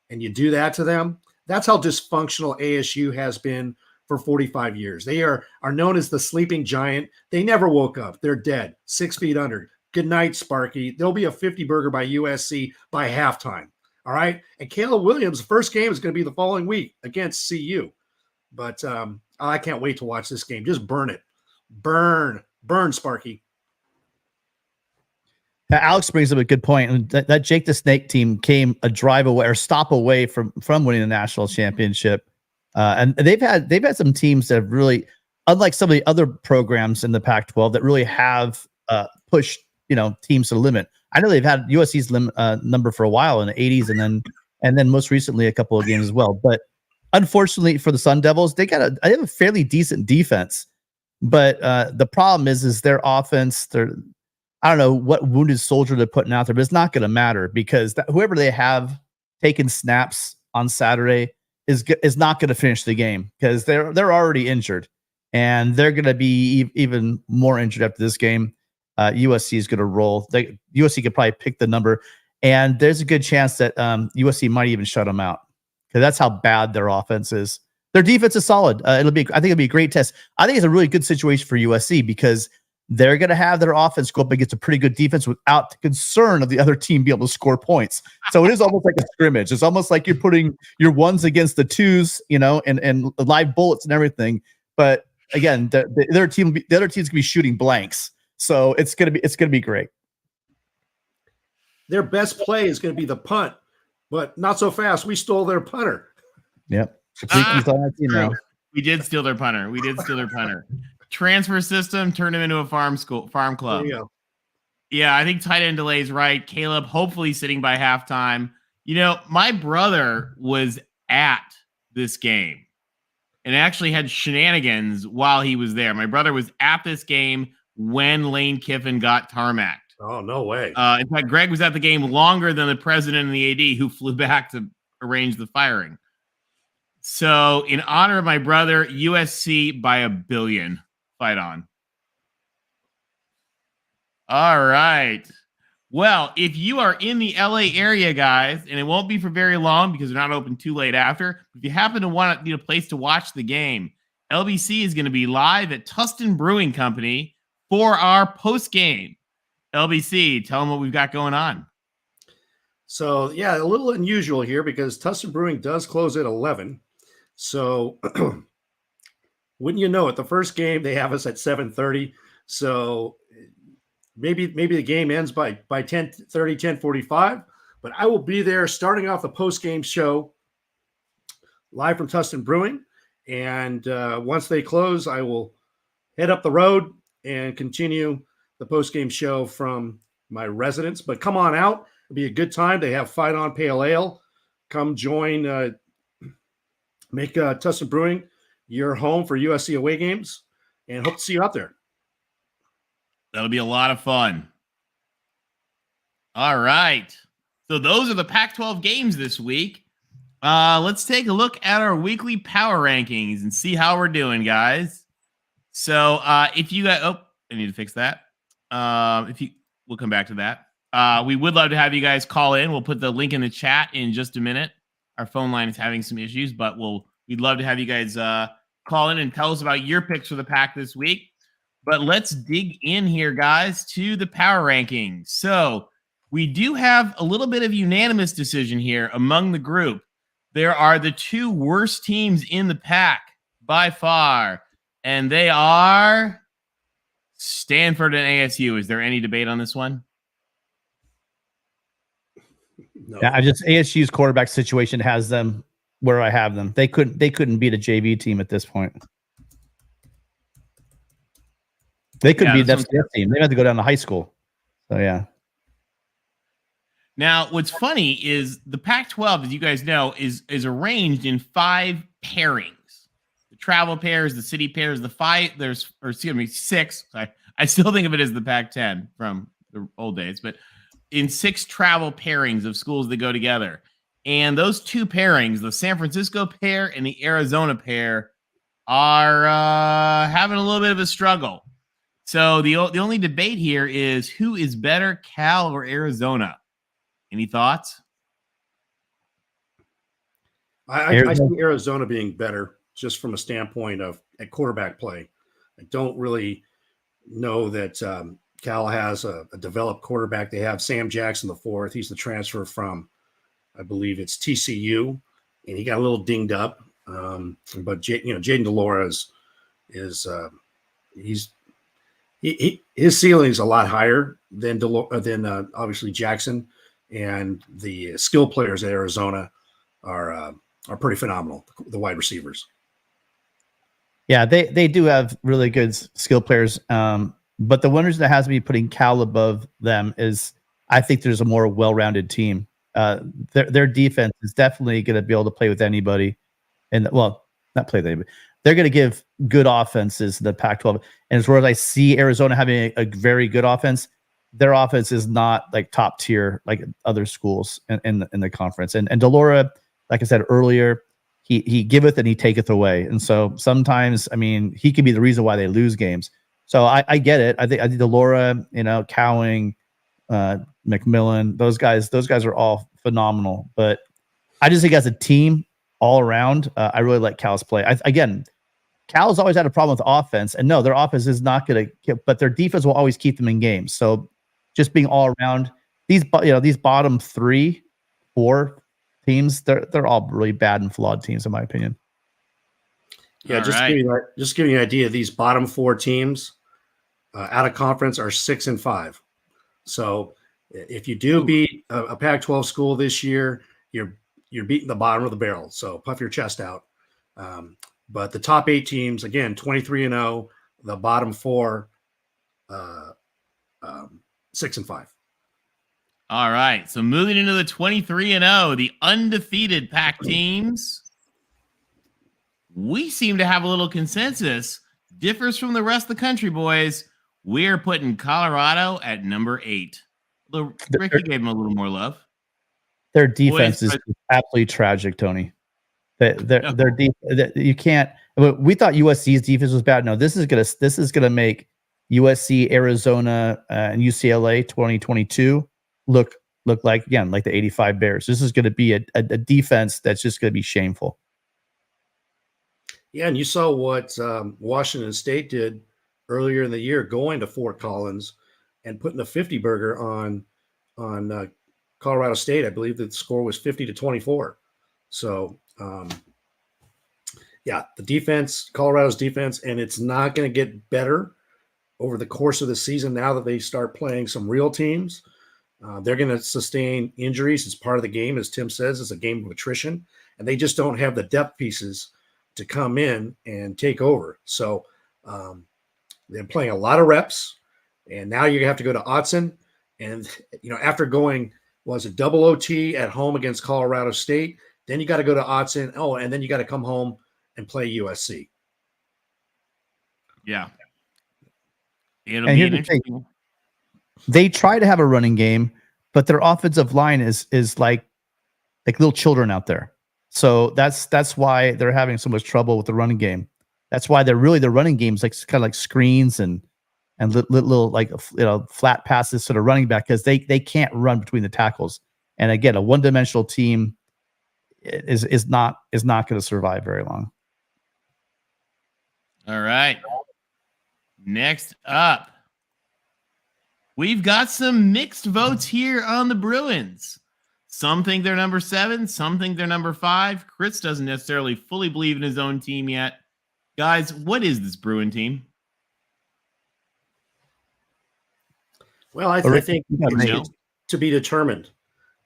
And you do that to them. That's how dysfunctional ASU has been for 45 years. They are known as the sleeping giant. They never woke up. They're dead, 6 feet under. Good night, Sparky. There'll be a 50 burger by USC by halftime. All right. And Caleb Williams' first game is going to be the following week against CU. But I can't wait to watch this game. Just burn it. Burn, Sparky. Now, Alex brings up a good point. That Jake the Snake team came a drive away or stop away from winning the national championship. And they've had some teams that have really, unlike some of the other programs in the Pac-12, that really have pushed teams to the limit. I know they've had USC's number for a while in the 80s, and then most recently a couple of games as well. But unfortunately for the Sun Devils, they have a fairly decent defense. But the problem is their offense. I don't know what wounded soldier they're putting out there, but it's not going to matter, because whoever they have taking snaps on Saturday is not going to finish the game, because they're already injured, and they're going to be even more injured after this game. USC is going to roll. USC could probably pick the number, and there's a good chance that USC might even shut them out, because that's how bad their offense is. Their defense is solid. I think it'll be a great test. I think it's a really good situation for USC, because they're going to have their offense go up against a pretty good defense without the concern of the other team being able to score points. So it is almost like a scrimmage. It's almost like you're putting your ones against the twos, and live bullets and everything. But again, the other team's going to be shooting blanks. So it's going to be great. Their best play is going to be the punt, but not so fast. We stole their punter. Yep. Now. We did steal their punter. Transfer system turned him into a farm club. There you go. Yeah, I think tight end delay is right. Caleb hopefully sitting by halftime. My brother was at this game and actually had shenanigans while he was there. My brother was at this game when Lane Kiffin got tarmacked. Oh, no way. In fact, Greg was at the game longer than the president and the AD who flew back to arrange the firing. So in honor of my brother, USC by 1 billion. Fight on. All right. Well, if you are in the LA area, guys, and it won't be for very long because they're not open too late after, if you happen to need a place to watch the game, LBC is going to be live at Tustin Brewing Company for our post game. LBC, tell them what we've got going on. So, yeah, a little unusual here because Tustin Brewing does close at 11. So, wouldn't you know it, the first game they have us at 7:30. So maybe the game ends by 10:30, 10:45. But I will be there starting off the post-game show live from Tustin Brewing. And once they close, I will head up the road and continue the post-game show from my residence. But come on out. It'll be a good time. They have Fight On Pale Ale. Come join, make Tustin Brewing your home for USC away games, and hope to see you out there. That'll be a lot of fun. All right. So those are the Pac-12 games this week. Let's take a look at our weekly power rankings and see how we're doing, guys. So if you got, I need to fix that. We'll come back to that. We would love to have you guys call in. We'll put the link in the chat in just a minute. Our phone line is having some issues, but we'd love to have you guys call in and tell us about your picks for the Pac this week. But let's dig in here, guys, to the power rankings. So we do have a little bit of unanimous decision here among the group. There are the two worst teams in the Pac by far, and they are Stanford and ASU. Is there any debate on this one? No. Yeah, ASU's quarterback situation has them where I have them. They couldn't beat a JV team at this point. They couldn't beat that team. They had to go down to high school. So yeah. Now, what's funny is the Pac-12, as you guys know, is arranged in 5 pairings. The travel pairs, the city pairs, six. I still think of it as the Pac-10 from the old days, but in 6 travel pairings of schools that go together. And those 2 pairings, the San Francisco pair and the Arizona pair, are having a little bit of a struggle. So the only debate here is who is better, Cal or Arizona? Any thoughts? I see Arizona being better just from a standpoint of at quarterback play. I don't really know that Cal has a developed quarterback. They have Sam Jackson IV. He's the transfer from, I believe it's TCU, and he got a little dinged up. But Jaden Delora his ceiling is a lot higher than obviously Jackson, and the skill players at Arizona are pretty phenomenal. The wide receivers. Yeah, they do have really good skill players. But the one reason that has me putting Cal above them is I think there's a more well-rounded team. Their defense is definitely going to be able to play with anybody, and not play with anybody. They're going to give good offenses to the Pac-12. And as far as I see Arizona having a very good offense, their offense is not like top tier like other schools in the conference. And Delora, like I said earlier, he giveth and he taketh away. And so sometimes, he could be the reason why they lose games. So I get it. I think Delora, Cowing, McMillan, those guys are all phenomenal. But I just think as a team all around, I really like Cal's play. Cal's always had a problem with offense, and no, their offense is not going to, but their defense will always keep them in games. So just being all around, these bottom 3, 4 teams, they're all really bad and flawed teams, in my opinion. Yeah, just give you an idea. These bottom 4 teams out of conference are 6-5. So if you do beat a Pac-12 school this year, you're beating the bottom of the barrel. So puff your chest out. But the top 8 teams, again, 23-0. The bottom 4, 6-5. All right. So moving into the 23-0, the undefeated Pac teams. We seem to have a little consensus. Differs from the rest of the country, boys. We're putting Colorado at number 8. Ricky gave them a little more love. Their defense is absolutely tragic, Tony. Their you can't. We thought USC's defense was bad. No, this is gonna make USC, Arizona, and UCLA 2022 look like, again, like the 85 Bears. This is going to be a defense that's just going to be shameful. Yeah, and you saw what Washington State did earlier in the year, going to Fort Collins and putting a 50 burger on Colorado State. I believe the score was 50-24. So, yeah, the defense, Colorado's defense, and it's not going to get better over the course of the season now that they start playing some real teams. They're going to sustain injuries. It's part of the game, as Tim says. It's a game of attrition, and they just don't have the depth pieces to come in and take over. So they're playing a lot of reps, and now you have to go to Autzen. And, after going, a double OT at home against Colorado State, then you got to go to Autzen. Oh, and then you got to come home and play USC. Yeah. And here's the thing. They try to have a running game, but their offensive line is like little children out there. So that's why they're having so much trouble with the running game. That's why the running games like kind of like screens and little like flat passes to the running back, because they can't run between the tackles. And again, a one-dimensional team is not going to survive very long. All right. Next up, we've got some mixed votes here on the Bruins. Some think they're number 7. Some think they're number 5. Chris doesn't necessarily fully believe in his own team yet. Guys, what is this Bruin team? Well, I think it's to be determined.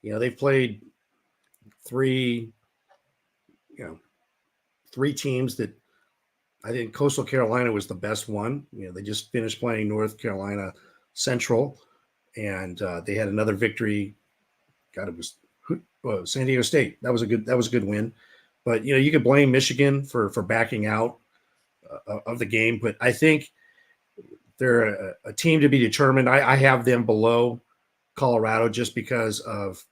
They've played 3 teams that I think Coastal Carolina was the best one. They just finished playing North Carolina Central, and they had another victory. God, it was San Diego State. That was a good win. But you could blame Michigan for backing out of the game. But I think they're a team to be determined. I have them below Colorado just because of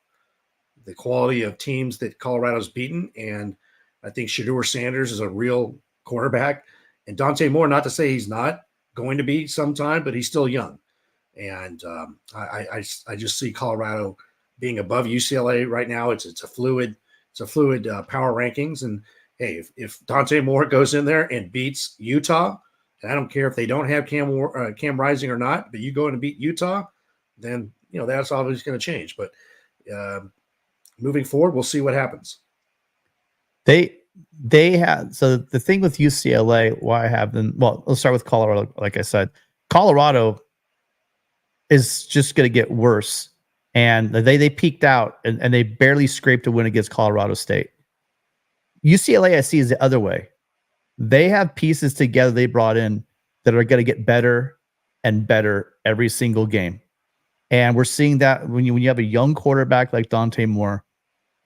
the quality of teams that Colorado's beaten, and I think Shedeur Sanders is a real quarterback, and Dante Moore. Not to say he's not going to be sometime, but he's still young. And I just see Colorado being above UCLA right now. It's a fluid power rankings. And hey, if Dante Moore goes in there and beats Utah, and I don't care if they don't have Cam Rising or not, but you go in and beat Utah, then that's always going to change. But moving forward, we'll see what happens. They had, so the thing with UCLA, why I have them, well, let's start with Colorado. Like I said, Colorado is just going to get worse. And they peaked out and they barely scraped a win against Colorado State. UCLA, I see, is the other way. They have pieces together they brought in that are going to get better and better every single game. And we're seeing that when you have a young quarterback like Dante Moore,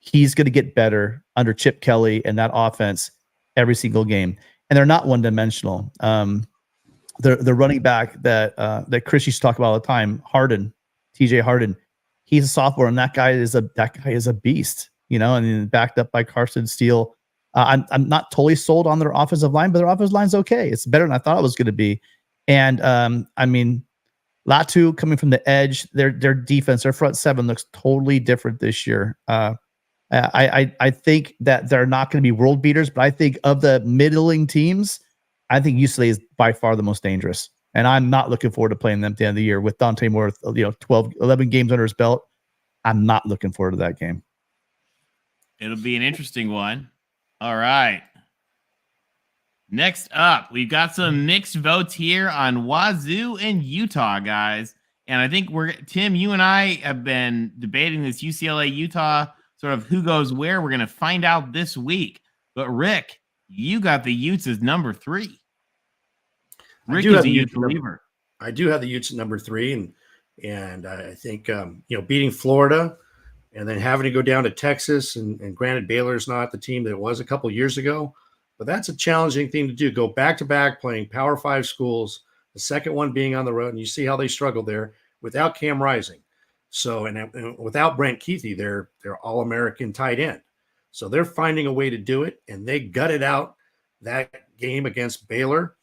he's going to get better under Chip Kelly and that offense every single game. And they're not one-dimensional. The running back that Chris used to talk about all the time, TJ Harden, he's a sophomore, and that guy is a beast, and then backed up by Carson Steele. I'm not totally sold on their offensive line, but their offensive line's okay. It's better than I thought it was going to be. And Latu coming from the edge, their defense, their front 7 looks totally different this year. I think that they're not going to be world beaters, but I think of the middling teams, I think UCLA is by far the most dangerous. And I'm not looking forward to playing them at the end of the year with Dante Moore, 11 games under his belt. I'm not looking forward to that game. It'll be an interesting one. All right. Next up, we've got some mixed votes here on Wazoo and Utah, guys. And I think Tim, you and I have been debating this UCLA-Utah sort of who goes where. We're going to find out this week. But Rick, you got the Utes as number 3. Rick is a Utes believer. I do have the Utes at number 3, and I think beating Florida and then having to go down to Texas, and granted Baylor's not the team that it was a couple years ago, but that's a challenging thing to do. Go back to back playing Power 5 schools, the second one being on the road, and you see how they struggled there without Cam Rising. So and without Brent Keithy, they're All-American tight end. So they're finding a way to do it, and they gutted out that game against Baylor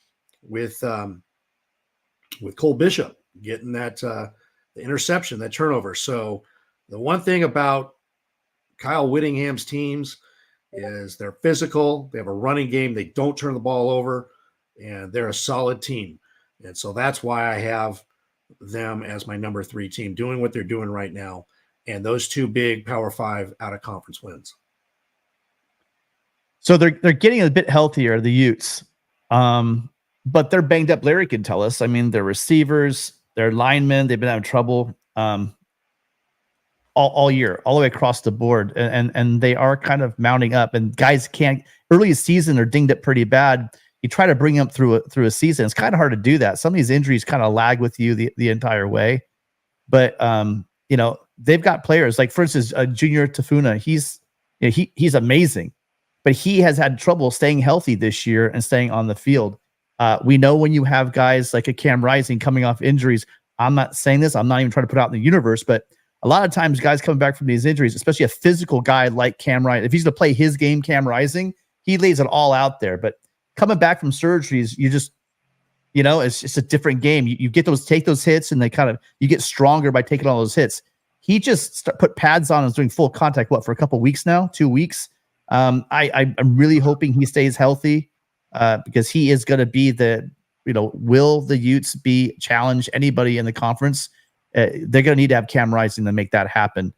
with Cole Bishop getting that the interception, that turnover. So the one thing about Kyle Whittingham's teams is they're physical. They have a running game. They don't turn the ball over, and they're a solid team. And so that's why I have them as my number 3 team, doing what they're doing right now, and those 2 big Power 5 out of conference wins. So they're getting a bit healthier, the Utes, but they're banged up. Larry can tell us. I mean, their receivers, their linemen, they've been having trouble all year, all the way across the board, and they are kind of mounting up. And guys can't early season are dinged up pretty bad. You try to bring them through a season. It's kind of hard to do that. Some of these injuries kind of lag with you the entire way. But they've got players like, for instance, Junior Tafuna. He's amazing, but he has had trouble staying healthy this year and staying on the field. We know when you have guys like a Cam Rising coming off injuries. I'm not saying this. I'm not even trying to put it out in the universe, but a lot of times guys coming back from these injuries, especially a physical guy like Cam Rising, if he's going to play his game, Cam Rising, he lays it all out there. But coming back from surgeries, you just, it's just a different game. You take those hits, and you get stronger by taking all those hits. He just put pads on and is doing full contact, for a couple of weeks now, 2 weeks. I'm really hoping he stays healthy because he is going to be will the Utes challenge anybody in the conference? They're going to need to have Cam Rising to make that happen.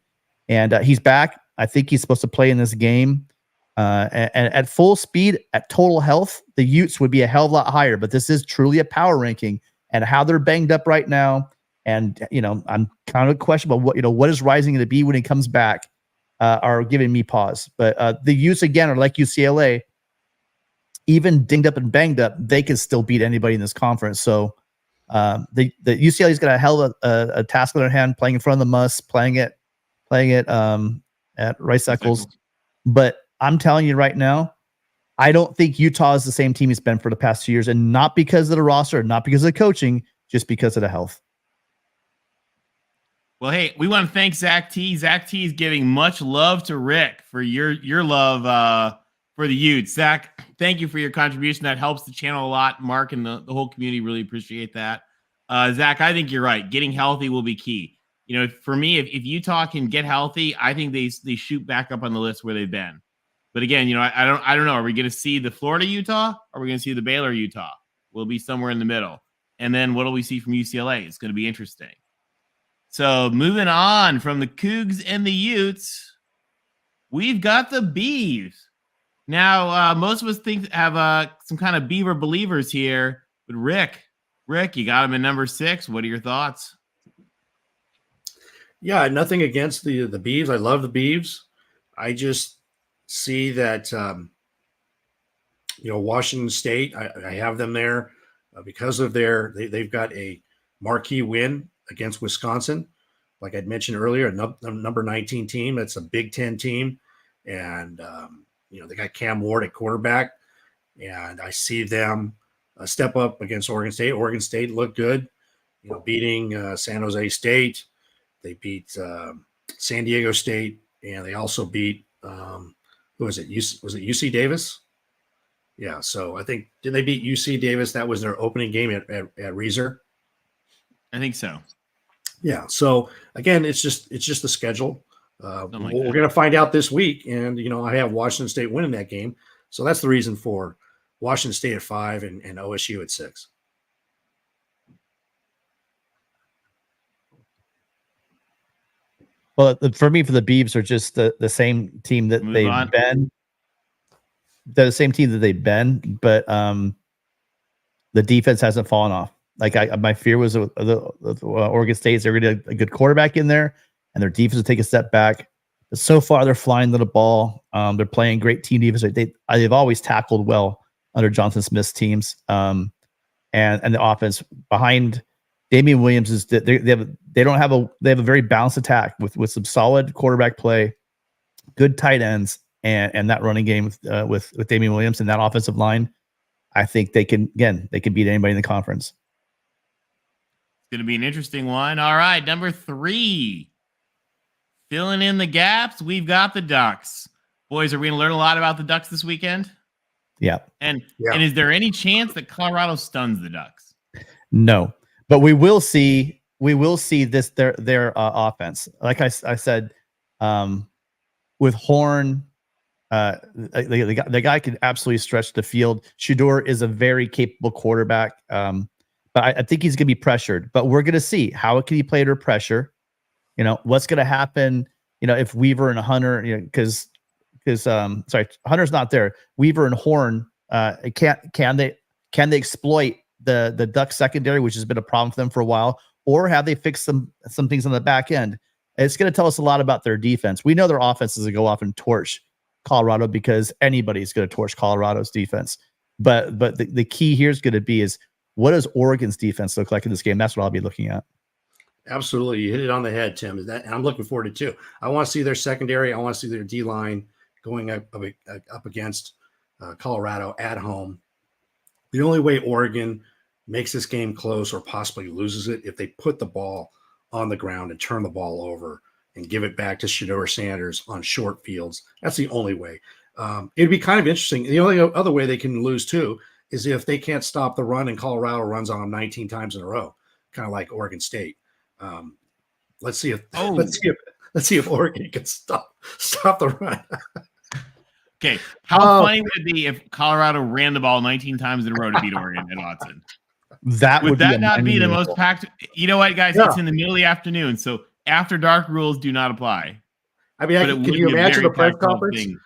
And he's back. I think he's supposed to play in this game. And at full speed, at total health, the Utes would be a hell of a lot higher. But this is truly a power ranking, and how they're banged up right now. And I'm kind of questionable what is Rising going to be when he comes back. Are giving me pause. But the Utes again are like UCLA. Even dinged up and banged up, they can still beat anybody in this conference. So the UCLA's got a hell of a task on their hand, playing in front of the Muss, playing it at Rice Eccles. But I'm telling you right now, I don't think Utah is the same team it's been for the past 2 years, and not because of the roster, not because of the coaching, just because of the health. Well, hey, we want to thank Zach T. Zach T is giving much love to Rick for your love for the Utes. Zach, thank you for your contribution. That helps the channel a lot. Mark and the whole community really appreciate that. Zach, I think you're right. Getting healthy will be key. For me, if Utah can get healthy, I think they shoot back up on the list where they've been. But again, I don't know. Are we going to see the Florida Utah? Or are we going to see the Baylor Utah? We'll be somewhere in the middle. And then what do we see from UCLA? It's going to be interesting. So moving on from the Cougs and the Utes, we've got the Beavs. Now, most of us have some kind of Beaver believers here. But Rick, you got him at number 6. What are your thoughts? Yeah, nothing against the Beavs. I love the Beavs. I just see that, Washington State, I have them there because of they've got a marquee win against Wisconsin. Like I'd mentioned earlier, a number 19 team. It's a Big Ten team. And, they got Cam Ward at quarterback. And I see them step up against Oregon State. Oregon State looked good, beating San Jose State. They beat San Diego State, and they also beat who was it? Was it UC Davis? Yeah. So I think did they beat UC Davis? That was their opening game at Reeser. I think so. Yeah. So again, it's just the schedule. We're going to find out this week, and I have Washington State winning that game. So that's the reason for Washington State at 5, and OSU at 6. Well, for me, for the Beavs are just the same team that Move they've on. been. They're the same team that they've been, but the defense hasn't fallen off. Like my fear was Oregon State, they're going to get a good quarterback in there, and their defense will take a step back. But so far, they're flying to the ball. They're playing great team defense. They've always tackled well under Jonathan Smith's teams, and the offense behind Damian Williams is that they have a very balanced attack with some solid quarterback play, good tight ends, and that running game with Damian Williams and that offensive line. I think they can beat anybody in the conference. It's going to be an interesting one. All right, number 3. Filling in the gaps, we've got the Ducks. Boys, are we going to learn a lot about the Ducks this weekend? Yeah. And is there any chance that Colorado stuns the Ducks? No, but we will see this their offense. Like I said, with Horn. The guy can absolutely stretch the field. Shedeur is a very capable quarterback, but I think he's going to be pressured. But we're going to see how can he play under pressure. What's going to happen. If Weaver and Hunter, because Hunter's not there. Weaver and Horn, can they exploit the Ducks secondary, which has been a problem for them for a while, or have they fixed some things on the back end? It's going to tell us a lot about their defense. We know their offense is to go off and torch Colorado because anybody's going to torch Colorado's defense. But the key here is going to be is what does Oregon's defense look like in this game? That's what I'll be looking at. Absolutely. You hit it on the head, Tim. And I'm looking forward to it too. I want to see their secondary. I want to see their D-line going up against Colorado at home. The only way Oregon makes this game close or possibly loses it if they put the ball on the ground and turn the ball over and give it back to Shedeur Sanders on short fields. That's the only way. It'd be kind of interesting. The only other way they can lose too is if they can't stop the run and Colorado runs on them 19 times in a row, kind of like Oregon State. Let's see if Oregon can stop the run. Okay, how funny would it be if Colorado ran the ball 19 times in a row to beat Oregon at Autzen? Would that not be the most packed? You know what, guys? Yeah. It's in the middle of the afternoon, so after dark rules do not apply. I mean, can you imagine the press conference? Can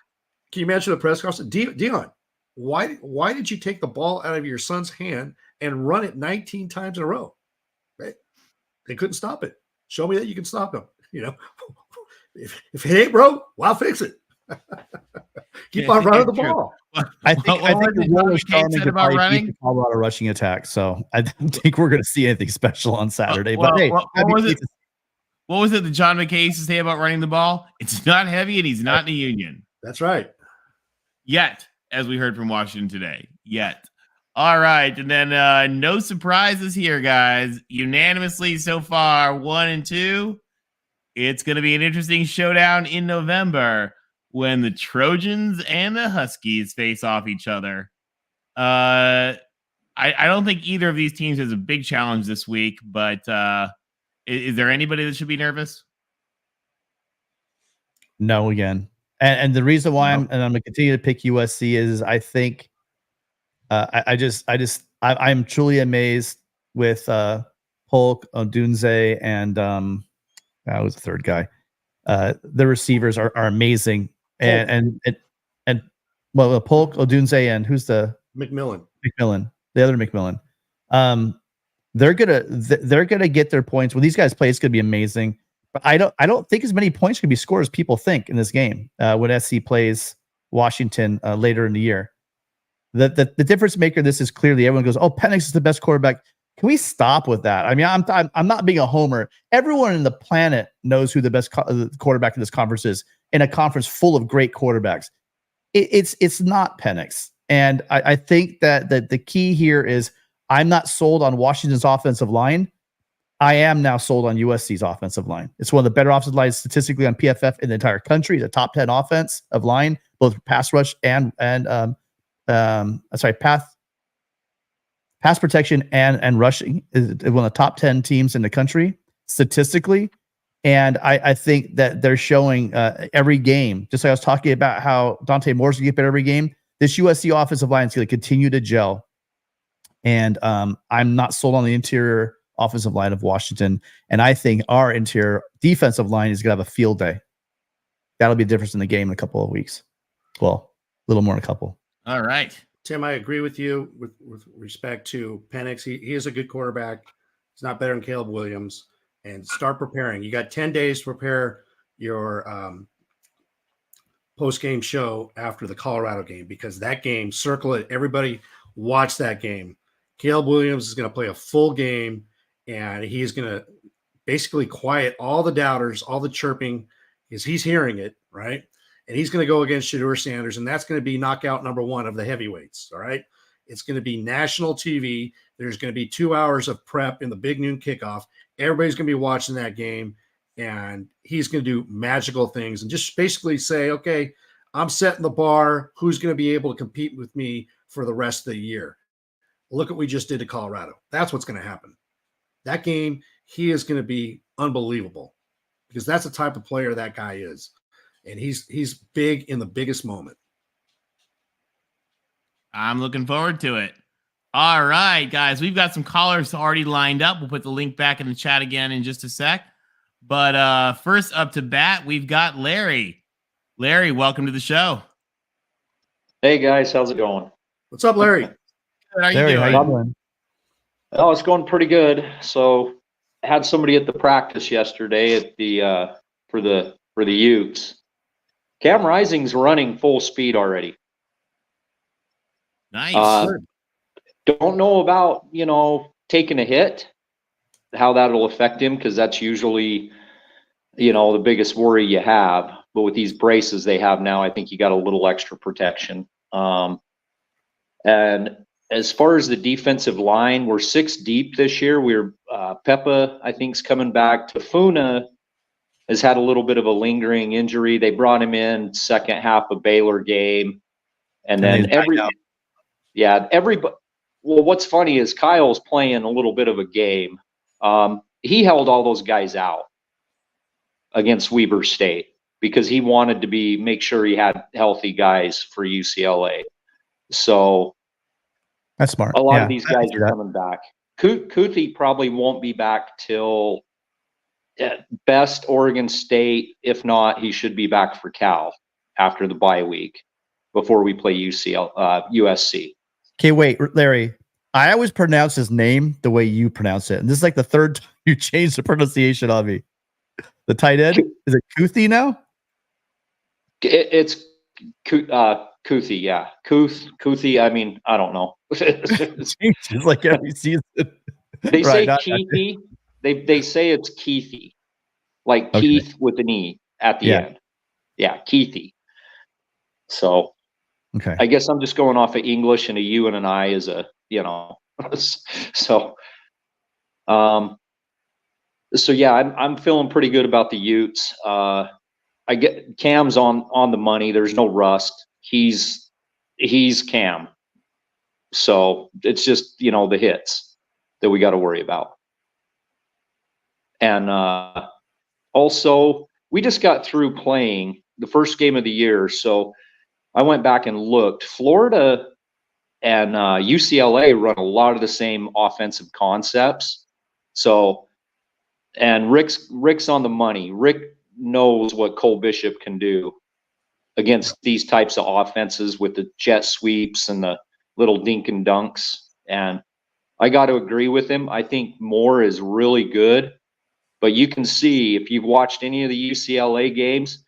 you imagine the press conference? Dion, why did you take the ball out of your son's hand and run it 19 times in a row? Right? They couldn't stop it. Show me that you can stop him. If it ain't broke, well, I'll fix it. Keep on running the ball. I think the Rollers said about running the Colorado rushing attack. So I don't think we're going to see anything special on Saturday. But hey, what was it that John McKay used to say about running the ball? It's not heavy and he's not in a union. That's right. Yet, as we heard from Washington today. Yet. All right. And then no surprises here, guys. Unanimously so far, 1 and 2. It's going to be an interesting showdown in November when the Trojans and the Huskies face off each other. I don't think either of these teams has a big challenge this week, but is there anybody that should be nervous? No, again. And the reason why I'm going to continue to pick USC is I think I'm truly amazed with Polk, Odunze, and that was the third guy. The receivers are amazing. And Polk, Odunze, and who's the McMillan, the other McMillan. They're gonna get their points. When these guys play, it's gonna be amazing. But I don't think as many points can be scored as people think in this game when SC plays Washington later in the year. The difference maker this is clearly everyone goes, oh, Penix is the best quarterback. Can we stop with that? I mean, I'm not being a homer. Everyone in the planet knows who the best quarterback in this conference is. In a conference full of great quarterbacks, it's not Penix. And I think that the key here is I'm not sold on Washington's offensive line. I am now sold on USC's offensive line. It's one of the better offensive lines statistically on PFF in the entire country. The top 10 offense of line, both pass rush and pass protection and rushing is one of the top 10 teams in the country statistically. And I think that they're showing every game, just like I was talking about how Dante Moore's going to get better every game. this USC offensive line is going to continue to gel. And I'm not sold on the interior offensive line of Washington. And I think our interior defensive line is going to have a field day. That'll be the difference in the game in a couple of weeks. Well, a little more than a couple. All right. Tim, I agree with you with respect to Penix. He is a good quarterback. He's not better than Caleb Williams. And start preparing. You got 10 days to prepare your post-game show after the Colorado game, because that game, circle it. Everybody watch that game. Caleb Williams is going to play a full game, and he's going to basically quiet all the doubters, all the chirping, because he's hearing it, right? And he's going to go against Shedeur Sanders, and that's going to be knockout number one of the heavyweights, all right? It's going to be national TV. There's going to be 2 hours of prep in the big noon kickoff. Everybody's going to be watching that game, and he's going to do magical things and just basically say, okay, I'm setting the bar. Who's going to be able to compete with me for the rest of the year? Look what we just did to Colorado. That's what's going to happen. That game, he is going to be unbelievable, because that's the type of player that guy is. And he's big in the biggest moment. I'm looking forward to it. All right, guys, we've got some callers already lined up. We'll put the link back in the chat again in just a sec. But first up to bat, we've got Larry. Larry, welcome to the show. Hey, guys. How's it going? What's up, Larry? How are you Larry, doing? how you doing? Oh, it's going pretty good. So I had somebody at the practice yesterday at the for the Utes. Cam Rising's running full speed already. Nice. Don't know about, taking a hit, how that'll affect him, because that's usually, the biggest worry you have. But with these braces they have now, I think you got a little extra protection. And as far as the defensive line, we're 6 deep this year. We're Peppa, I think, is coming back. Tafuna has had a little bit of a lingering injury. They brought him in second half of Baylor game. And then everybody. Well, what's funny is Kyle's playing a little bit of a game. He held all those guys out against Weber State because he wanted to make sure he had healthy guys for UCLA. So that's smart. A lot of these guys are coming back. Kuthi probably won't be back till at best Oregon State. If not, he should be back for Cal after the bye week before we play USC. Okay, wait, Larry. I always pronounce his name the way you pronounce it. And this is like the third time you changed the pronunciation on me. The tight end? Is it Kuthi now? It's Kuthi, yeah. Kuthi, I mean, I don't know. It's like every season. They say Keithy. They say it's Keithy. Like Keith with an E at the end. Yeah, Keithy. So okay. I guess I'm just going off of English, and a U and an I is a, so yeah, I'm feeling pretty good about the Utes. I get Cam's on the money. There's no rust. He's Cam. So it's just, the hits that we got to worry about. And also we just got through playing the first game of the year. So I went back and looked. Florida and UCLA run a lot of the same offensive concepts. So, and Rick's on the money. Rick knows what Cole Bishop can do against these types of offenses with the jet sweeps and the little dink and dunks. And I got to agree with him. I think Moore is really good, but you can see if you've watched any of the UCLA games,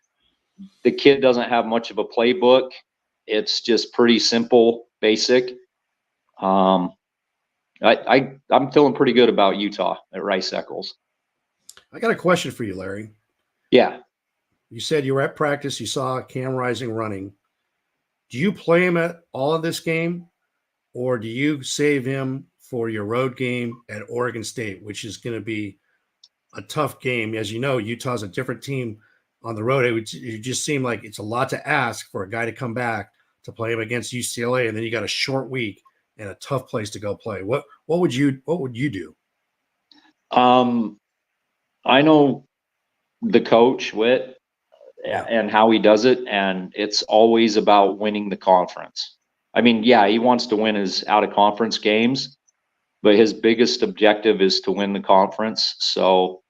the kid doesn't have much of a playbook. It's just pretty simple, basic. I'm feeling pretty good about Utah at Rice Eccles. I got a question for you, Larry. Yeah. You said you were at practice. You saw Cam Rising running. Do you play him at all of this game, or do you save him for your road game at Oregon State, which is going to be a tough game? As you know, Utah's a different team on the road. It just seemed like it's a lot to ask for a guy to come back to play him against UCLA, and then you got a short week and a tough place to go play. What would you do? I know the coach Witt and how he does it, and it's always about winning the conference. I mean, yeah, he wants to win his out of conference games, but his biggest objective is to win the conference. So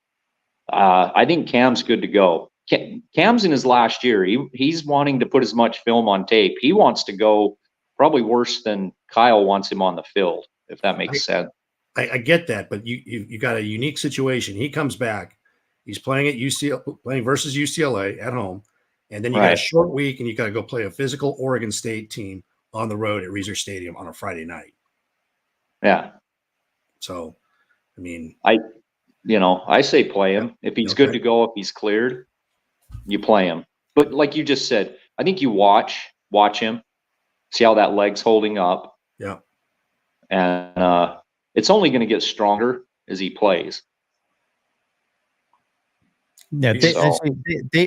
I think Cam's good to go. Cam's in his last year. He's wanting to put as much film on tape. He wants to go probably worse than Kyle wants him on the field, if that makes sense. I get that, but you got a unique situation. He comes back. He's playing at UCLA, playing versus UCLA at home, and then you got a short week, and you got to go play a physical Oregon State team on the road at Reser Stadium on a Friday night. Yeah. So, I mean, I say play him. If he's good to go, if he's cleared, you play him. But like you just said, I think you watch him, see how that leg's holding up. Yeah. And it's only going to get stronger as he plays. Yeah,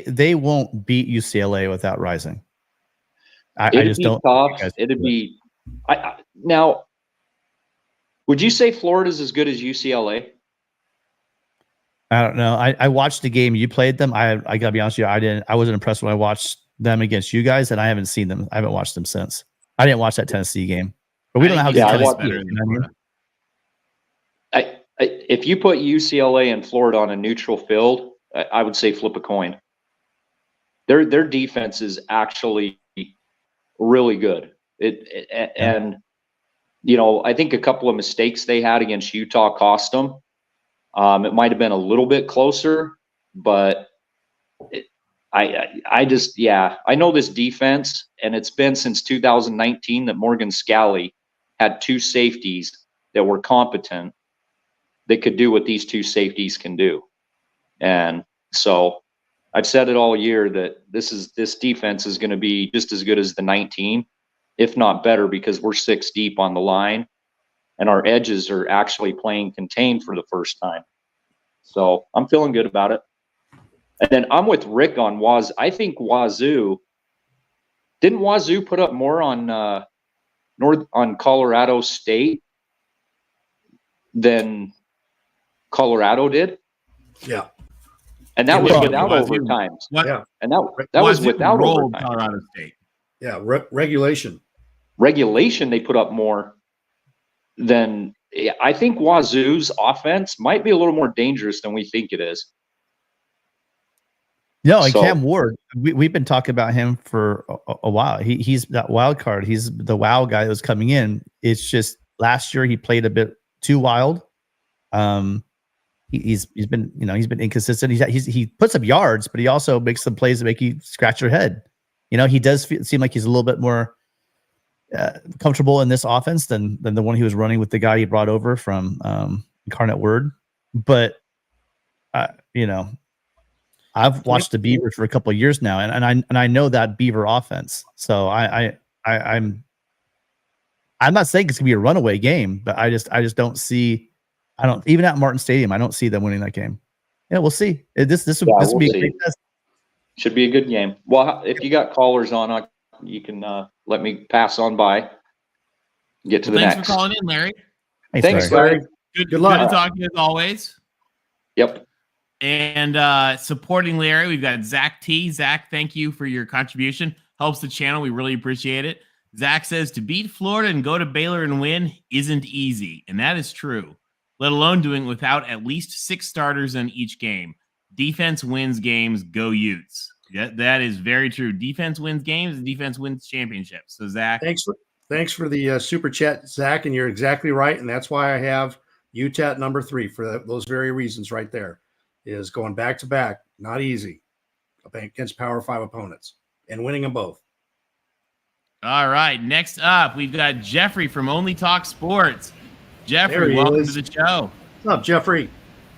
they won't beat UCLA without Rising. I just don't. It'd be now. Would you say Florida's as good as UCLA? I don't know. I watched the game. You played them. I gotta be honest with you. I wasn't impressed when I watched them against you guys, and I haven't seen them. I haven't watched them since. I didn't watch that Tennessee game, but we don't know how good Tennessee is. You know what I mean? If you put UCLA and Florida on a neutral field, I would say flip a coin. Their defense is actually really good. And I think a couple of mistakes they had against Utah cost them. It might have been a little bit closer, but I know this defense, and it's been since 2019 that Morgan Scalley had two safeties that were competent that could do what these two safeties can do. And so I've said it all year that this defense is going to be just as good as the 19, if not better, because we're 6 deep on the line and our edges are actually playing contained for the first time. So I'm feeling good about it. And then I'm with Rick on I think Wazoo. Didn't Wazoo put up more on Colorado State than Colorado did? Yeah. And that was without overtimes. Yeah. And that was without overtime. Colorado State. Yeah, regulation. Regulation, they put up more than I think Wazoo's offense might be a little more dangerous than we think it is. No, and Cam Ward, we've been talking about him for a while. He's that wild card. He's the wow guy that was coming in. It's just last year he played a bit too wild. He's been inconsistent. He puts up yards, but he also makes some plays that make you scratch your head. He does seem like he's a little bit more comfortable in this offense than the one he was running with the guy he brought over from Incarnate Word. But I've watched the Beavers for a couple of years now, and I know that Beaver offense. So I'm not saying it's gonna be a runaway game, but I just don't see. I don't even at Martin Stadium. I don't see them winning that game. Yeah, we'll see. This will be a great test. Should be a good game. Well, if you got callers on, you can let me pass on by. Get to the next. Thanks for calling in, Larry. Thanks, Larry. Good luck. Good to talk to you as always. Yep. And supporting Larry, we've got Zach T. Zach, thank you for your contribution. Helps the channel. We really appreciate it. Zach says to beat Florida and go to Baylor and win isn't easy. And that is true, let alone doing without at least 6 starters in each game. Defense wins games, go Utes. That is very true. Defense wins games, and defense wins championships. So, Zach. Thanks for the super chat, Zach, and you're exactly right. And that's why I have Utah at number 3 for those very reasons right there. Is going back-to-back, not easy against Power 5 opponents and winning them both. All right, next up, we've got Jeffrey from Only Talk Sports. Jeffrey, welcome to the show. What's up, Jeffrey?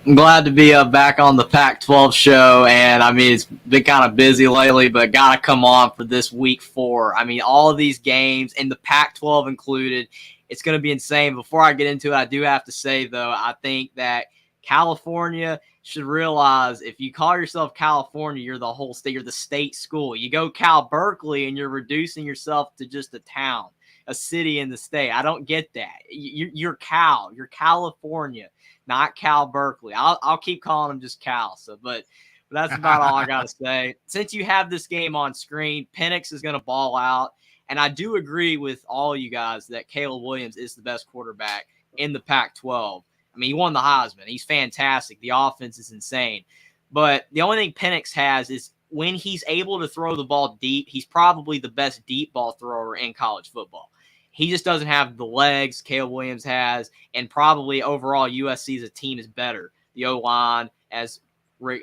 I'm glad to be back on the Pac-12 show, and it's been kind of busy lately, but gotta come on for this week 4. All of these games, and the Pac-12 included, it's going to be insane. Before I get into it, I do have to say, though, I think that California should realize if you call yourself California, you're the whole state, you're the state school. You go Cal Berkeley, and you're reducing yourself to just a town, a city in the state. I don't get that. You're Cal. You're California, not Cal Berkeley. I'll keep calling them just Cal. But that's about all I got to say. Since you have this game on screen, Penix is going to ball out. And I do agree with all you guys that Caleb Williams is the best quarterback in the Pac-12. I mean, he won the Heisman. He's fantastic. The offense is insane. But the only thing Penix has is when he's able to throw the ball deep, he's probably the best deep ball thrower in college football. He just doesn't have the legs Caleb Williams has, and probably overall USC as a team is better. The O-line, as Rick,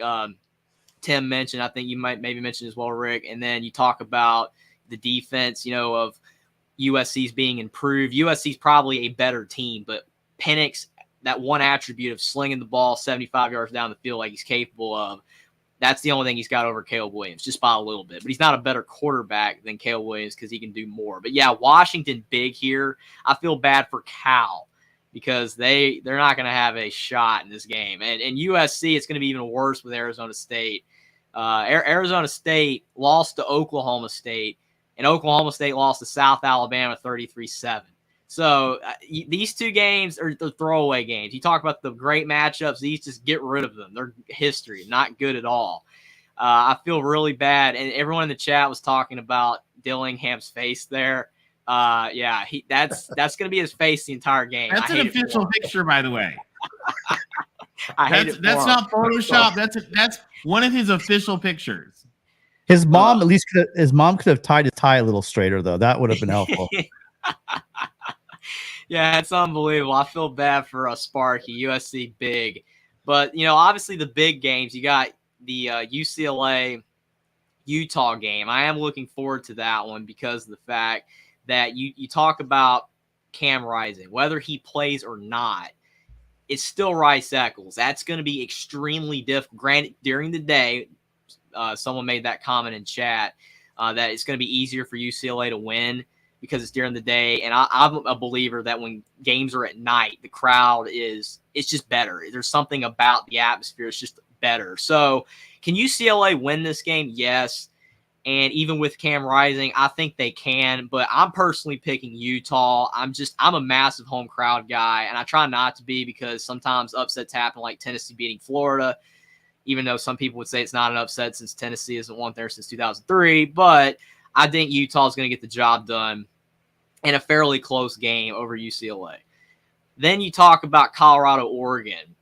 Tim mentioned, I think you might maybe mention as well, Rick, and then you talk about the defense, of USC's being improved. USC's probably a better team, but Penix, that one attribute of slinging the ball 75 yards down the field like he's capable of, that's the only thing he's got over Caleb Williams, just by a little bit. But he's not a better quarterback than Caleb Williams because he can do more. But, yeah, Washington big here. I feel bad for Cal because they're not going to have a shot in this game. And USC, it's going to be even worse with Arizona State. Arizona State lost to Oklahoma State, and Oklahoma State lost to South Alabama 33-7. So these two games are the throwaway games. You talk about the great matchups. These just get rid of them. They're history, not good at all. I feel really bad. And everyone in the chat was talking about Dillingham's face there. Yeah, that's going to be his face the entire game. That's an official picture, by the way. That's not Photoshop. That's one of his official pictures. His mom could have tied his tie a little straighter though. That would have been helpful. Yeah, it's unbelievable. I feel bad for Sparky, USC big. But, obviously the big games, you got the UCLA-Utah game. I am looking forward to that one because of the fact that you talk about Cam Rising, whether he plays or not, it's still Rice Eccles. That's going to be extremely difficult. Granted, during the day, someone made that comment in chat that it's going to be easier for UCLA to win because it's during the day. And I'm a believer that when games are at night, the crowd it's just better. There's something about the atmosphere. It's just better. So can UCLA win this game? Yes. And even with Cam Rising, I think they can, but I'm personally picking Utah. I'm a massive home crowd guy, and I try not to be because sometimes upsets happen like Tennessee beating Florida, even though some people would say it's not an upset since Tennessee hasn't won there since 2003. But I think Utah is going to get the job done in a fairly close game over UCLA. Then you talk about Colorado-Oregon.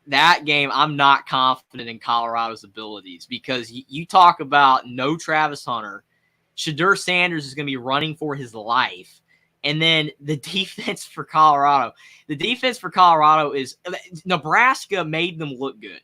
That game, I'm not confident in Colorado's abilities because you talk about no Travis Hunter. Shadur Sanders is going to be running for his life. And then the defense for Colorado. The defense for Colorado is Nebraska made them look good.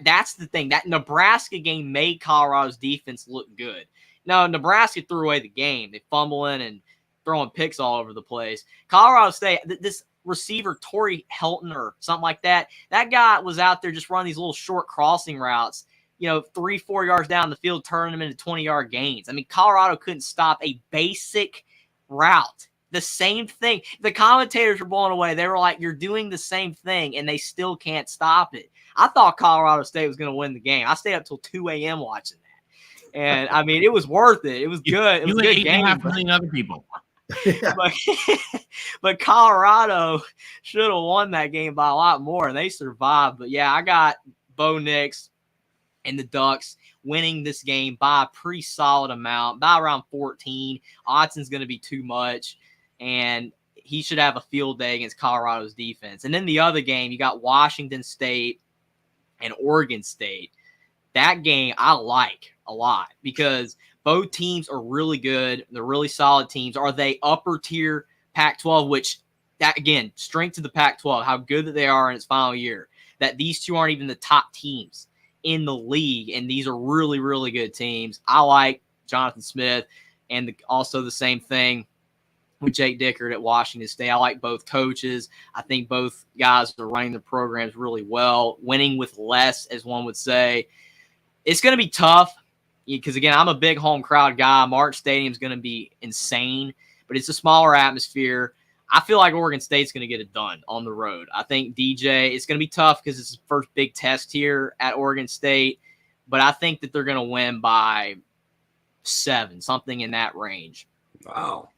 That's the thing. That Nebraska game made Colorado's defense look good. Now, Nebraska threw away the game. They fumbling and throwing picks all over the place. Colorado State, this receiver, Torrey Helton or something like that, that guy was out there just running these little short crossing routes, 3-4 yards down the field, turning them into 20-yard gains. I mean, Colorado couldn't stop a basic route. The same thing. The commentators were blown away. They were like, you're doing the same thing, and they still can't stop it. I thought Colorado State was going to win the game. I stayed up till 2 a.m. watching that. And, I mean, it was worth it. It was good. It was a good game. 8.5 million other people. But Colorado should have won that game by a lot more, and they survived. But, yeah, I got Bo Nix and the Ducks winning this game by a pretty solid amount, by around 14. Odson's going to be too much, and he should have a field day against Colorado's defense. And then the other game, you got Washington State and Oregon State. That game I like a lot because both teams are really good. They're really solid teams. Are they upper tier Pac-12, which that, again, strength to the Pac-12, how good that they are in its final year, that these two aren't even the top teams in the league, and these are really, really good teams. I like Jonathan Smith, and also the same thing with Jake Dickert at Washington State. I like both coaches. I think both guys are running the programs really well, winning with less, as one would say. It's going to be tough because, again, I'm a big home crowd guy. Mark Stadium is going to be insane, but it's a smaller atmosphere. I feel like Oregon State's going to get it done on the road. I think DJ, it's going to be tough because it's his first big test here at Oregon State, but I think that they're going to win by 7, something in that range. Wow.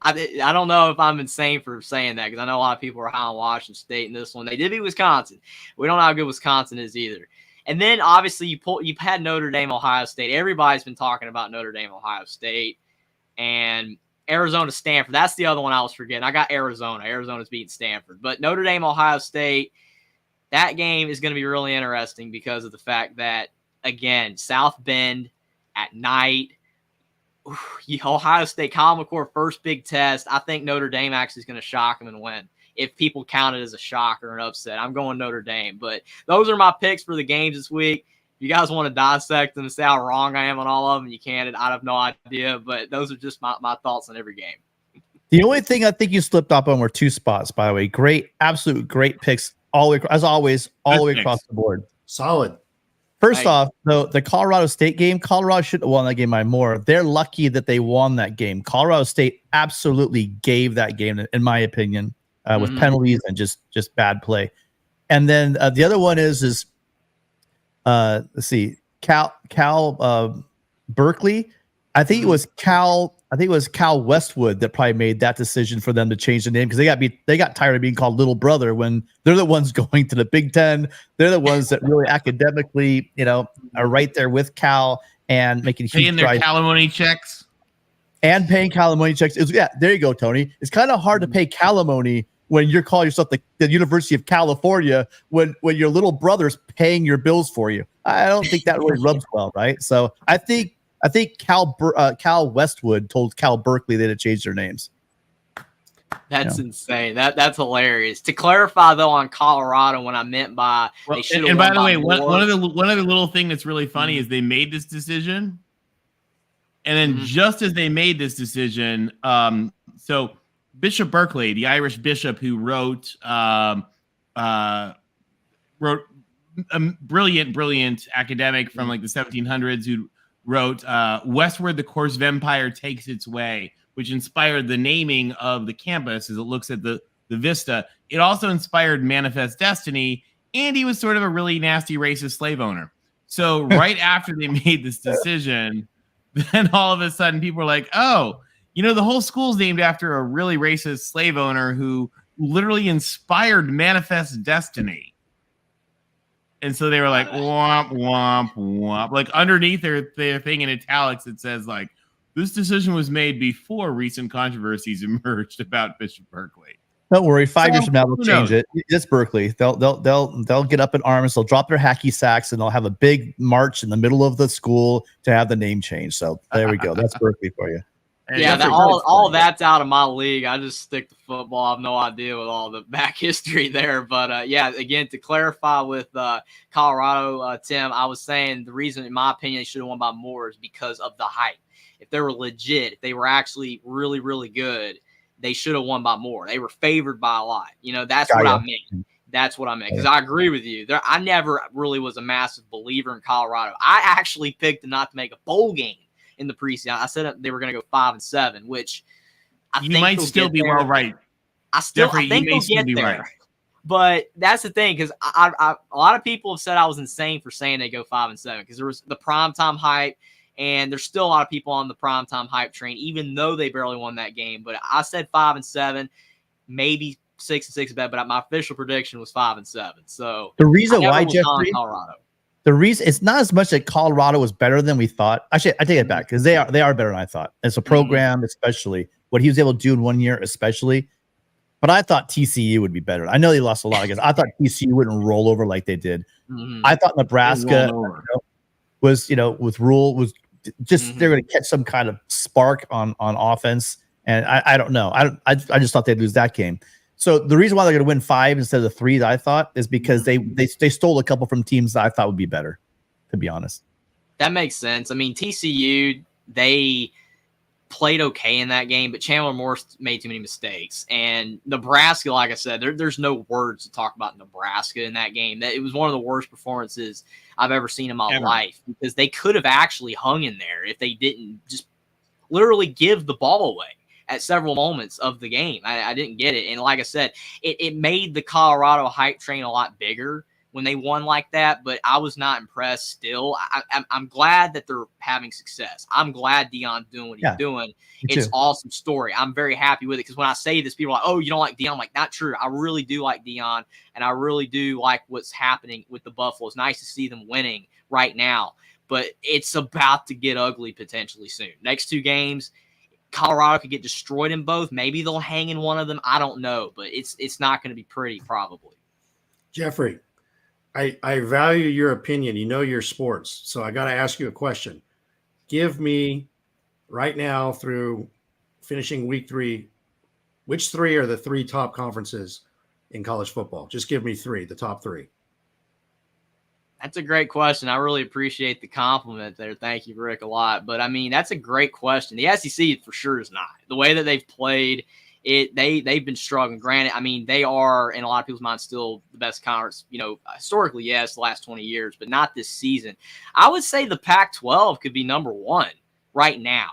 I don't know if I'm insane for saying that because I know a lot of people are high on Washington State in this one. They did beat Wisconsin. We don't know how good Wisconsin is either. And then obviously you've had Notre Dame, Ohio State. Everybody's been talking about Notre Dame, Ohio State, and Arizona, Stanford. That's the other one I was forgetting. I got Arizona. Arizona's beating Stanford. But Notre Dame, Ohio State, that game is going to be really interesting because of the fact that, again, South Bend at night. Ohio State, Kyle McCord, first big test. I think Notre Dame actually is going to shock them and win. If people count it as a shock or an upset, I'm going Notre Dame. But those are my picks for the games this week. If you guys want to dissect them and say how wrong I am on all of them, you can. I have no idea. But those are just my thoughts on every game. The only thing I think you slipped up on were 2 spots, by the way. Great, absolute great picks all the way, as always, all the way across the board. Solid. First off, the Colorado State game, Colorado should have won that game by more. They're lucky that they won that game. Colorado State absolutely gave that game, in my opinion, with penalties and just bad play. And then the other one is let's see, Cal Berkeley. I think it was Cal Westwood that probably made that decision for them to change the name because they got tired of being called Little Brother when they're the ones going to the Big Ten. They're the ones that really academically, are right there with Cal and making huge paying their alimony checks. And paying alimony checks. There you go, Tony. It's kind of hard to pay alimony when you're calling yourself the University of California when your little brother's paying your bills for you. I don't think that really rubs well, right? So I think Cal Westwood told Cal Berkeley they had to change their names. That's insane. That's hilarious. To clarify though on Colorado, what I meant by they should have. And by the way, one of the little thing that's really funny is they made this decision, and then just as they made this decision, so Bishop Berkeley, the Irish bishop who wrote a brilliant academic from like the 1700s who wrote Westward the Course of Empire Takes Its Way, which inspired the naming of the campus as it looks at the vista. It also inspired Manifest Destiny, and he was sort of a really nasty racist slave owner. So right after they made this decision, then all of a sudden people were like, oh, the whole school's named after a really racist slave owner who literally inspired Manifest Destiny. And so they were like, womp, womp, womp. Like underneath their thing in italics, it says like, this decision was made before recent controversies emerged about Bishop Berkeley. Don't worry. 5 years from now, they'll change it. It's Berkeley. They'll get up in arms. They'll drop their hacky sacks and they'll have a big march in the middle of the school to have the name changed. So there we go. That's Berkeley for you. Yeah, all that's out of my league. I just stick to football. I have no idea with all the back history there. But, again, to clarify with Colorado, Tim, I was saying the reason, in my opinion, they should have won by more is because of the hype. If they were legit, if they were actually really, really good, they should have won by more. They were favored by a lot. That's what I meant. That's what I meant. Because I agree with you. I never really was a massive believer in Colorado. I actually picked not to make a bowl game in the preseason. I said they were going to go 5-7, which I think might still be well right. I think they'll get there. Right. But that's the thing, because a lot of people have said I was insane for saying they go 5-7 because there was the primetime hype, and there's still a lot of people on the primetime hype train, even though they barely won that game. But I said 5-7, maybe 6-6 bet, but my official prediction was 5-7. So the reason why, Jeffrey, Colorado. The reason it's not as much that Colorado was better than we thought. Actually, I take it back because they are better than I thought. As a program, especially what he was able to do in 1 year, especially. But I thought TCU would be better. I know they lost a lot of guys. I thought TCU wouldn't roll over like they did. I thought Nebraska was, with Rule was just they're going to catch some kind of spark on offense. And I don't know. I just thought they'd lose that game. So the reason why they're going to win 5 instead of the 3 that I thought is because they stole a couple from teams that I thought would be better, to be honest. That makes sense. I mean, TCU, they played okay in that game, but Chandler Morris made too many mistakes. And Nebraska, like I said, there's no words to talk about Nebraska in that game. It was one of the worst performances I've ever seen in my life because they could have actually hung in there if they didn't just literally give the ball away at several moments of the game. I didn't get it. And like I said, it made the Colorado hype train a lot bigger when they won like that, but I was not impressed still. I'm glad that they're having success. I'm glad Deion's doing what he's doing. It's an awesome story. I'm very happy with it because when I say this, people are like, oh, you don't like Deion? I'm like, not true. I really do like Deion, and I really do like what's happening with the Buffalo. It's nice to see them winning right now, but it's about to get ugly potentially soon. Next 2 games, Colorado could get destroyed in both. Maybe they'll hang in one of them. I don't know, but it's not going to be pretty probably. Jeffrey, I value your opinion. You know your sports. So I got to ask you a question. Give me right now through finishing week 3, which 3 are the 3 top conferences in college football? Just give me 3, the top 3. That's a great question. I really appreciate the compliment there. Thank you, Rick, a lot. But, I mean, that's a great question. The SEC for sure is not. The way that they've played – they've been struggling. Granted, I mean, they are, in a lot of people's minds, still the best conference, historically, yes, the last 20 years, but not this season. I would say the Pac-12 could be number 1 right now.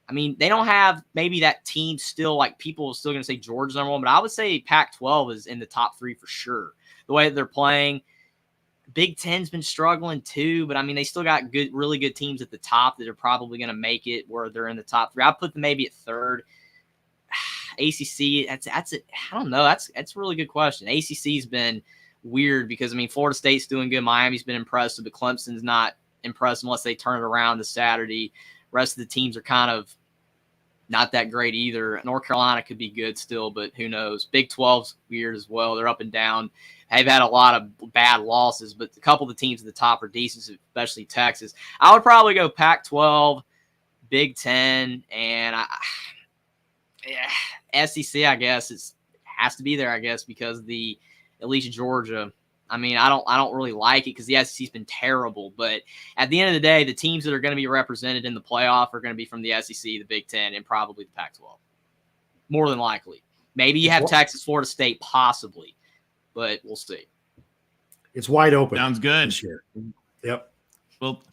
I mean, they don't have maybe that team still, like people are still going to say Georgia's number 1, but I would say Pac-12 is in the top 3 for sure. The way that they're playing, Big Ten's been struggling too, but I mean, they still got really good teams at the top that are probably going to make it where they're in the top 3. I'd put them maybe at 3rd. ACC, that's it. I don't know. That's a really good question. ACC's been weird because I mean Florida State's doing good, Miami's been impressive, but Clemson's not impressed unless they turn it around this Saturday. Rest of the teams are kind of not that great either. North Carolina could be good still, but who knows? Big 12's weird as well. They're up and down. They've had a lot of bad losses, but a couple of the teams at the top are decent, especially Texas. I would probably go Pac-12, Big 10, and SEC, I guess it has to be there, I guess, because at least Georgia. I mean, I don't really like it because the SEC's been terrible. But at the end of the day, the teams that are going to be represented in the playoff are going to be from the SEC, the Big Ten, and probably the Pac-12. More than likely. Maybe you have Texas, Florida State, possibly, but we'll see. It's wide open. Sounds good. This year. Yep. Well,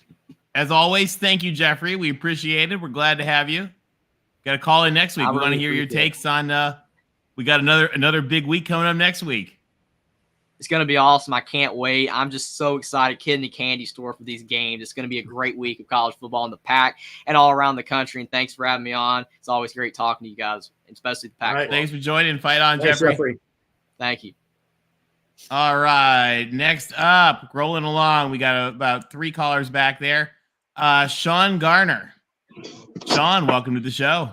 as always, thank you, Jeffrey. We appreciate it. We're glad to have you. Got to call in next week. We want to hear your takes on. We got another big week coming up next week. It's going to be awesome. I can't wait. I'm just so excited. Kid in the candy store for these games. It's going to be a great week of college football in the Pac and all around the country. And thanks for having me on. It's always great talking to you guys, especially the Pac. Right. Thanks for joining. Fight on, Thanks, Jeffrey. Thank you. All right. Next up, rolling along. We got about 3 callers back there. Sean Garner. Sean, welcome to the show.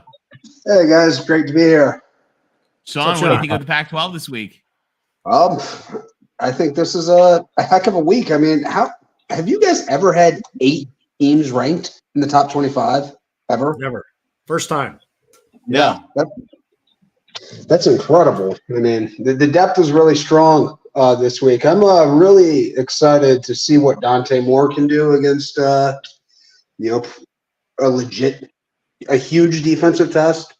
Hey guys, great to be here. Sean, what do you think of the Pac-12 this week? I think this is a heck of a week. I mean, have you guys ever had 8 teams ranked in the top 25 ever? Never. First time. Yeah. That's incredible. I mean, the depth is really strong this week. I'm really excited to see what Dante Moore can do against a huge defensive test,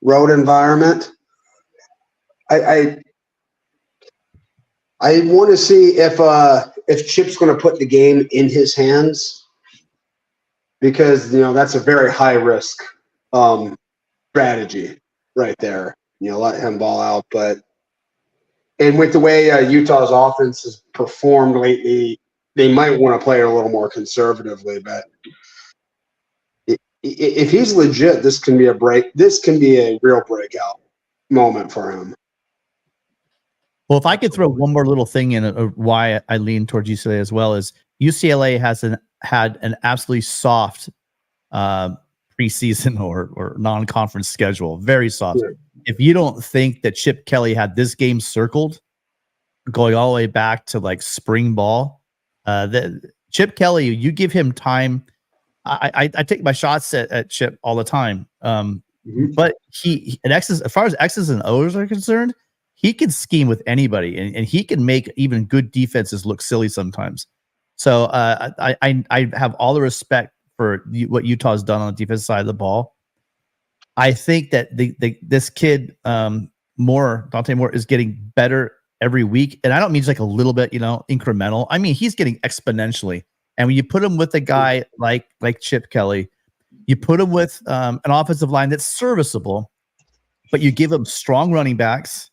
road environment. I want to see if Chip's going to put the game in his hands, because that's a very high risk strategy right there. Let him ball out, and with the way Utah's offense has performed lately, they might want to play it a little more conservatively, but. If he's legit, this can be a real breakout moment for him. Well, if I could throw one more little thing in why I lean towards UCLA as well, is UCLA had an absolutely soft preseason or non-conference schedule, very soft. Yeah. If you don't think that Chip Kelly had this game circled, going all the way back to like spring ball, Chip Kelly, you give him time. I take my shots at Chip all the time. But as far as X's and O's are concerned, he can scheme with anybody, and he can make even good defenses look silly sometimes. So I have all the respect for what Utah's done on the defensive side of the ball. I think that this kid Dante Moore is getting better every week, and I don't mean just like a little bit, incremental. I mean he's getting exponentially. And when you put him with a guy like Chip Kelly, you put him with an offensive line that's serviceable, but you give him strong running backs,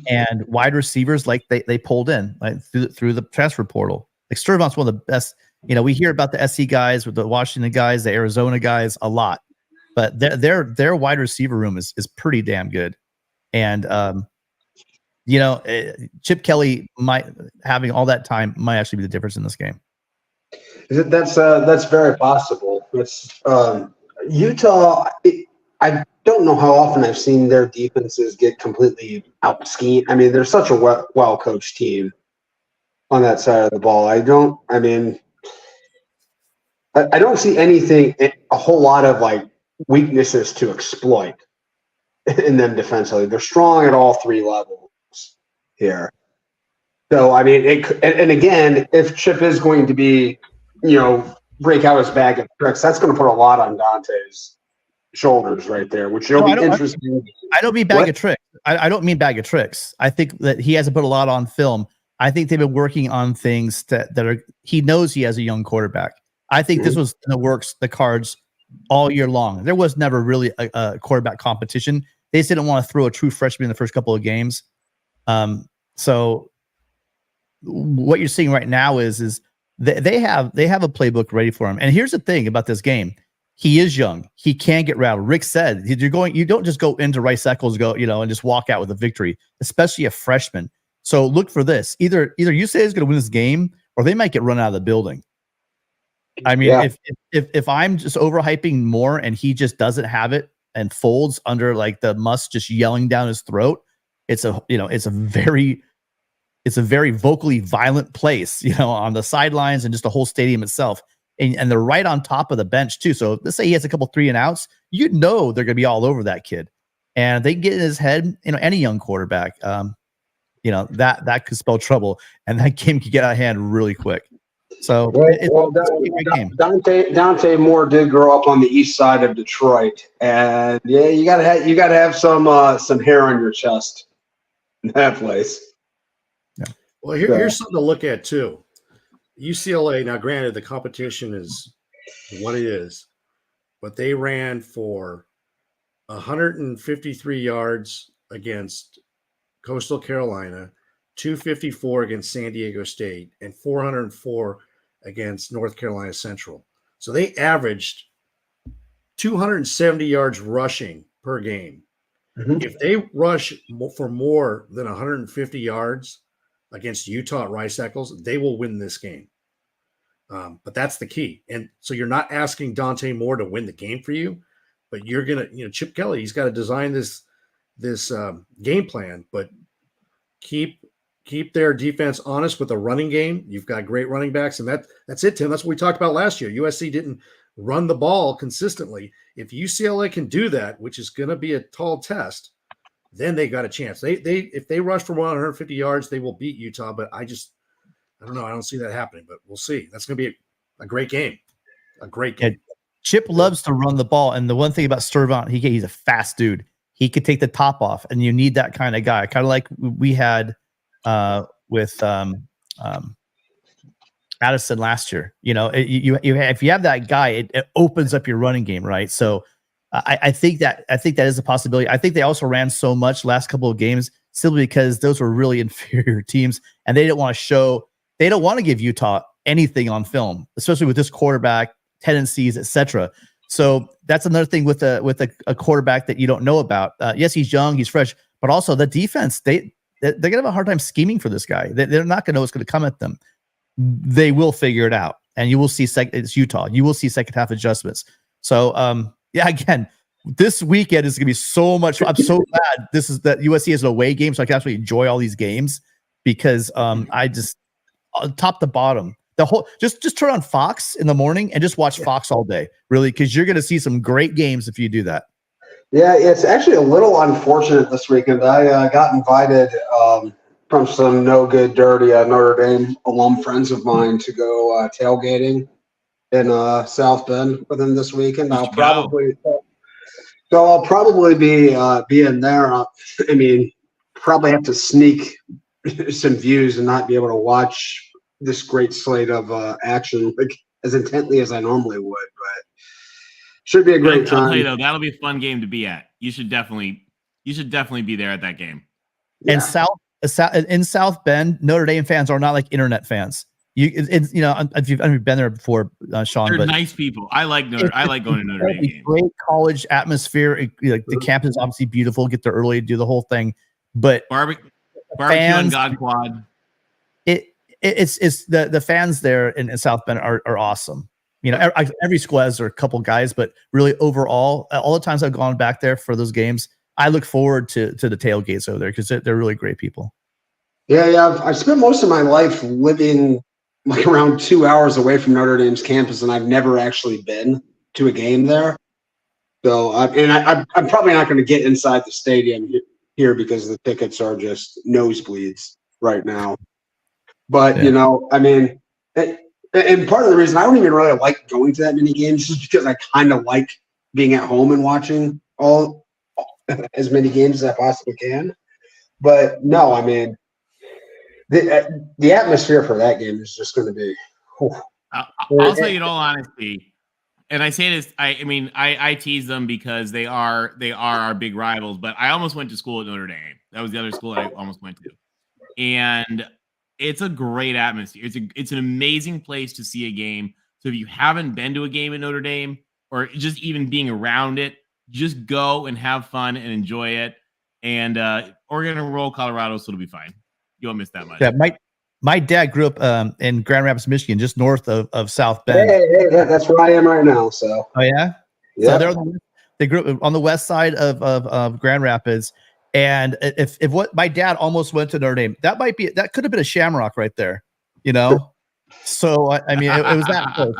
and wide receivers like they pulled in like through the transfer portal. Like Sturvant's one of the best. We hear about the SC guys, with the Washington guys, the Arizona guys a lot, but their wide receiver room is pretty damn good. And Chip Kelly having all that time might actually be the difference in this game. That's very possible. It's Utah. I don't know how often I've seen their defenses get completely out-schemed. I mean, they're such a well-coached team on that side of the ball. I don't see anything, a whole lot of like weaknesses to exploit in them defensively. They're strong at all three levels here. So, I mean, and again, if Chip is going to be, break out his bag of tricks, that's going to put a lot on Dante's shoulders right there, which will be interesting. I don't mean bag of tricks. I don't mean bag of tricks. I think that he hasn't put a lot on film. I think they've been working on things that are, he knows he has a young quarterback. I think this was in the works, the cards all year long. There was never really a quarterback competition. They just didn't want to throw a true freshman in the first couple of games. So what you're seeing right now is they have a playbook ready for him. And here's the thing about this game. He is young. He can get rattled. Rick said, you don't just go into Rice Eccles, and just walk out with a victory, especially a freshman. So look for this. Either UCLA is going to win this game, or they might get run out of the building. I mean, if I'm just overhyping more and he just doesn't have it and folds under like the Muss just yelling down his throat, it's a very vocally violent place, on the sidelines and just the whole stadium itself. And they're right on top of the bench too. So let's say he has a couple 3-and-outs, they're going to be all over that kid, and they can get in his head. Any young quarterback, that could spell trouble, and that game could get out of hand really quick. So Dante Moore did grow up on the east side of Detroit, and you gotta have some hair on your chest in that place. Yeah. Well, here's something to look at too. UCLA, now granted, the competition is what it is, but they ran for 153 yards against Coastal Carolina, 254 against San Diego State, and 404 against North Carolina Central. So they averaged 270 yards rushing per game. If they rush for more than 150 yards against Utah at Rice Eccles, they will win this game. But that's the key. And so you're not asking Dante Moore to win the game for you, but you're going to, Chip Kelly, he's got to design this game plan, but keep their defense honest with the running game. You've got great running backs, and that's it, Tim. That's what we talked about last year. USC didn't run the ball consistently. If UCLA can do that, which is going to be a tall test, then they got a chance. If they rush for 150 yards, they will beat Utah. But I don't know. I don't see that happening. But we'll see. That's going to be a great game. A great game. Yeah, Chip loves to run the ball, and the one thing about Sturvant, he's a fast dude. He could take the top off, and you need that kind of guy, kind of like we had with Addison last year. If you have that guy, it opens up your running game, right? So I think that is a possibility. I think they also ran so much last couple of games simply because those were really inferior teams, and they don't want to give Utah anything on film, especially with this quarterback tendencies, etc. So that's another thing with a quarterback that you don't know about. Yes, he's young, he's fresh, but also the defense, they're gonna have a hard time scheming for this guy. They're not gonna know what's gonna come at them. They will figure it out, and you will see. It's Utah. You will see second half adjustments. So, again, this weekend is gonna be so much. I'm so glad that USC is an away game, so I can actually enjoy all these games because I just top to bottom. The whole just turn on Fox in the morning and just watch Fox all day, really, because you're going to see some great games if you do that. Yeah, it's actually a little unfortunate this weekend. I got invited from some no good, dirty Notre Dame alum friends of mine to go tailgating in South Bend with them this weekend. I'll probably be in there. I mean, probably have to sneak some views and not be able to watch this great slate of action like as intently as I normally would, but should be a great time. I'll tell you though, that'll be a fun game to be at. You should definitely be there at that game. And in South Bend, Notre Dame fans are not like internet fans. If you've been there before, Sean, they're but – nice people. I like going to Notre Dame games. Great college atmosphere. The campus is obviously beautiful. Get there early, do the whole thing. But barbecue fans, on God Quad. It's the fans there in South Bend are awesome. Every school has a couple guys, but really overall, all the times I've gone back there for those games, I look forward to the tailgates over there because they're really great people. Yeah. I've spent most of my life living like around 2 hours away from Notre Dame's campus, and I've never actually been to a game there. So, I'm probably not going to get inside the stadium here because the tickets are just nosebleeds right now. But, and part of the reason I don't even really like going to that many games is because I kind of like being at home and watching as many games as I possibly can. But no, I mean, the atmosphere for that game is just going to be. I'll tell you in all honesty, and I say this. I tease them because they are our big rivals. But I almost went to school at Notre Dame. That was the other school I almost went to, and it's a great atmosphere. It's an amazing place to see a game. So if you haven't been to a game at Notre Dame, or just even being around it, just go and have fun and enjoy it. And Oregon will roll Colorado, so it'll be fine. You won't miss that much. Yeah, my dad grew up in Grand Rapids, Michigan, just north of South Bend. Hey, that's where I am right now. So. Oh yeah. Yeah. So they grew up on the west side of Grand Rapids, and if what my dad almost went to Notre Dame, that could have been a Shamrock right there, So I mean, it was that close.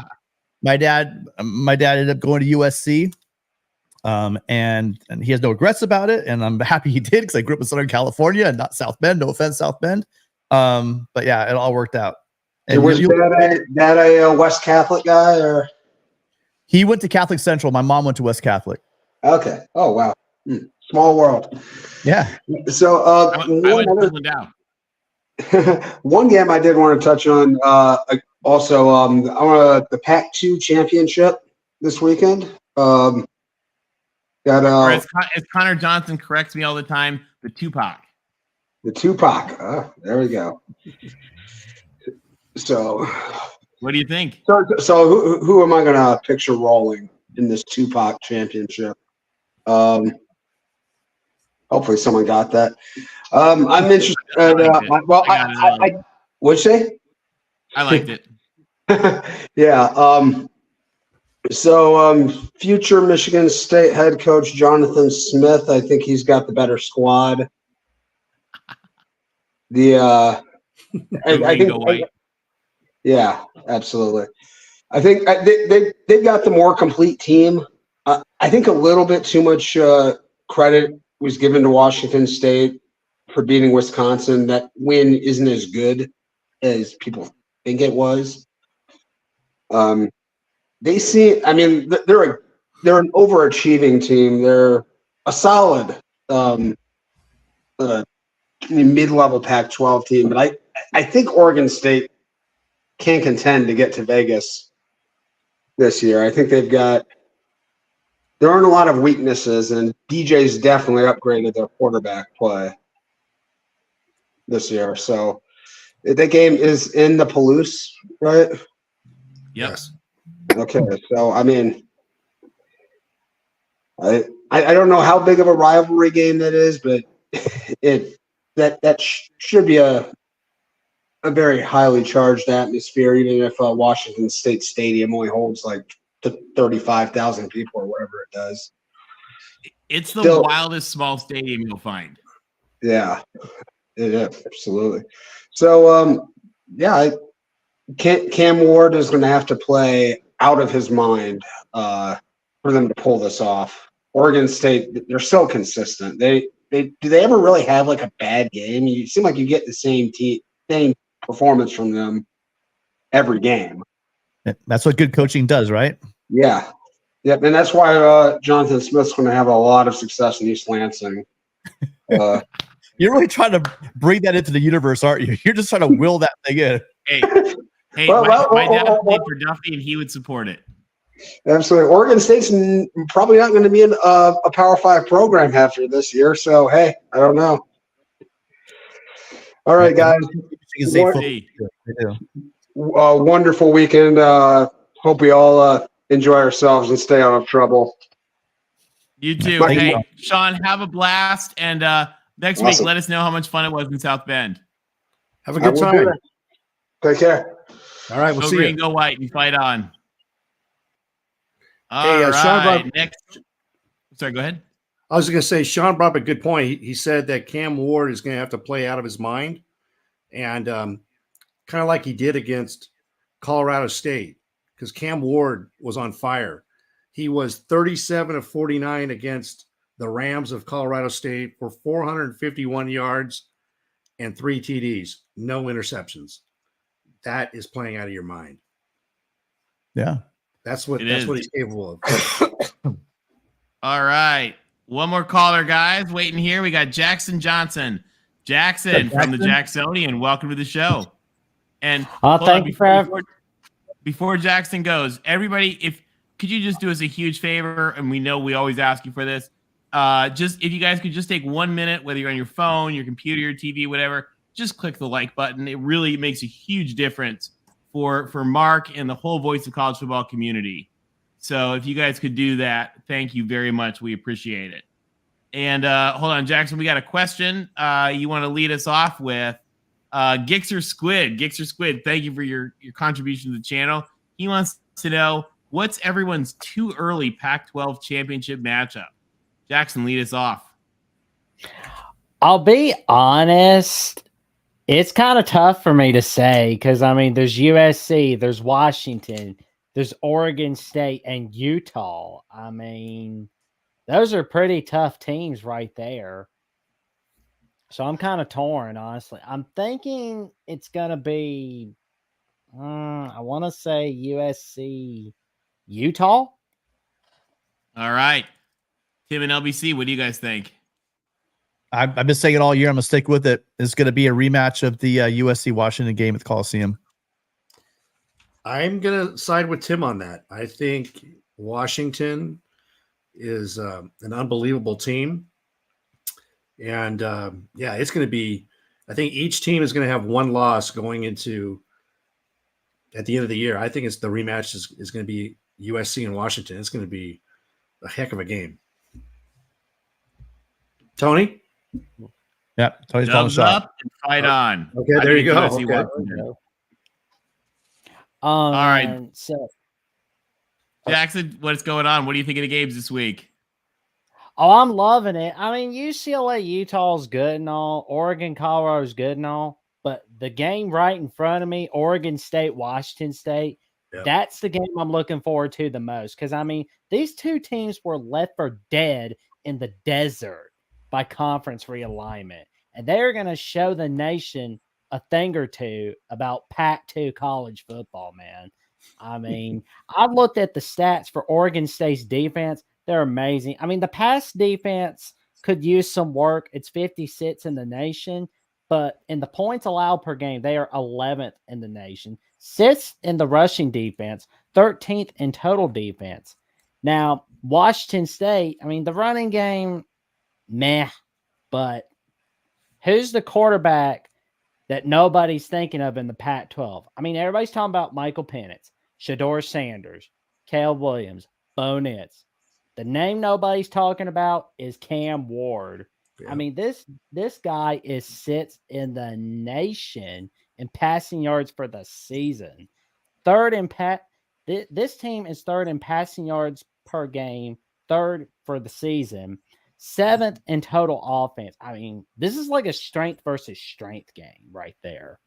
My dad ended up going to USC. And he has no regrets about it, and I'm happy he did because I grew up in Southern California and not South Bend. No offense, South Bend. But yeah, it all worked out. And was dad a West Catholic guy, or he went to Catholic Central? My mom went to West Catholic. Okay. Oh wow, small world. Yeah. So one game I did want to touch on. Also, I want the Pac-12 championship this weekend. As Connor Johnson corrects me all the time, the Tupac. The Tupac. There we go. So, what do you think? So who am I going to picture rolling in this Tupac championship? Hopefully someone got that. I'm interested. What'd you say? I liked it. Yeah. So, future Michigan State head coach Jonathan Smith, I think he's got the better squad. I think, yeah, absolutely. I think they've got the more complete team. I think a little bit too much credit was given to Washington State for beating Wisconsin. That win isn't as good as people think it was. They're an overachieving team. They're a solid mid-level Pac-12 team, but I think Oregon State can contend to get to Vegas this year. I think there aren't a lot of weaknesses, and DJ's definitely upgraded their quarterback play this year. So that game is in the Palouse, right? Yes. Okay, so I mean, I don't know how big of a rivalry game that is, but should be a very highly charged atmosphere, even if Washington State Stadium only holds like 35,000 people or whatever it does. It's the wildest small stadium you'll find. Yeah, absolutely. So, Cam Ward is going to have to play out of his mind for them to pull this off. Oregon State, they're so consistent. Do they ever really have like a bad game? You seem like you get the same performance from them every game. That's what good coaching does, right? Yeah. Yep. And that's why Jonathan Smith's going to have a lot of success in East Lansing. You're really trying to bring that into the universe, aren't you? You're just trying to will that thing in. Hey, my dad played for Duffy, and he would support it. Absolutely. Oregon State's probably not going to be in a Power 5 program after this year. So, hey, I don't know. All right, guys. You can say What- football. See. They do. Wonderful weekend. Hope we all enjoy ourselves and stay out of trouble. You too. Thank Hey, you. Sean, have a blast. And next week, Awesome. let us know how much fun it was in South Bend. Have a I good will do time. that. Take care. All right, we'll Go see green, you. go white, and fight on. All Hey, Sean right. brought- Next. Sorry, go ahead. I was going to say, Sean brought up a good point. He said that Cam Ward is going to have to play out of his mind, and kind of like he did against Colorado State, because Cam Ward was on fire. He was 37 of 49 against the Rams of Colorado State for 451 yards and 3 TDs, no interceptions. That is playing out of your mind. Yeah. That's what It that's is. what he's capable of. All right. One more caller, guys. Waiting here. We got Jackson Johnson. Jackson from the Jacksonian. Welcome to the show. And hold on, thank you for having. before Jackson goes, everybody, could you just do us a huge favor? And we know we always ask you for this. Just if you guys could just take 1 minute, whether you're on your phone, your computer, your TV, whatever, just click the like button. It really makes a huge difference for Mark and the whole Voice of College Football community. So if you guys could do that, thank you very much. We appreciate it. And hold on, Jackson, we got a question you want to lead us off with. Gixxer Squid, thank you for your contribution to the channel. He wants to know, what's everyone's too early Pac-12 championship matchup? Jackson, lead us off. I'll be honest, it's kind of tough for me to say because, I mean, there's USC, there's Washington, there's Oregon State, and Utah. I mean, those are pretty tough teams right there. So I'm kind of torn, honestly. I'm thinking it's going to be, I want to say USC, Utah. All right. Tim and LBC, what do you guys think? I've been saying it all year. I'm going to stick with it. It's going to be a rematch of the USC Washington game at the Coliseum. I'm going to side with Tim on that. I think Washington is an unbelievable team. And yeah, it's going to be, I think each team is going to have one loss going into at the end of the year. I think it's the rematch is going to be USC and Washington. It's going to be a heck of a game. Tony? Yep. Tony's calling the Thumbs shot. up and fight on. Okay, I there you think go. USC Okay. Washington. All right. So, Jackson, what's going on? What do you think of the games this week? oh, I'm loving it. I mean, UCLA, Utah's good and all. Oregon, Colorado's good and all. But the game right in front of me, Oregon State, Washington State, Yep. that's the game I'm looking forward to the most. Because, I mean, these two teams were left for dead in the desert by conference realignment. And they're going to show the nation a thing or two about Pac-12 college football, man. I mean, I've looked at the stats for Oregon State's defense. They're amazing. I mean, the pass defense could use some work. It's 56th in the nation, but in the points allowed per game, they are 11th in the nation, 6th in the rushing defense, 13th in total defense. Now, Washington State, I mean, the running game, meh, but who's the quarterback that nobody's thinking of in the Pac-12? I mean, everybody's talking about Michael Penix, Shedeur Sanders, Caleb Williams, Bo Nix. The name nobody's talking about is Cam Ward. Yeah. I mean, this guy sits in the nation in passing yards for the season. Third in this team is third in passing yards per game, third for the season, 7th in total offense. I mean, this is like a strength versus strength game right there.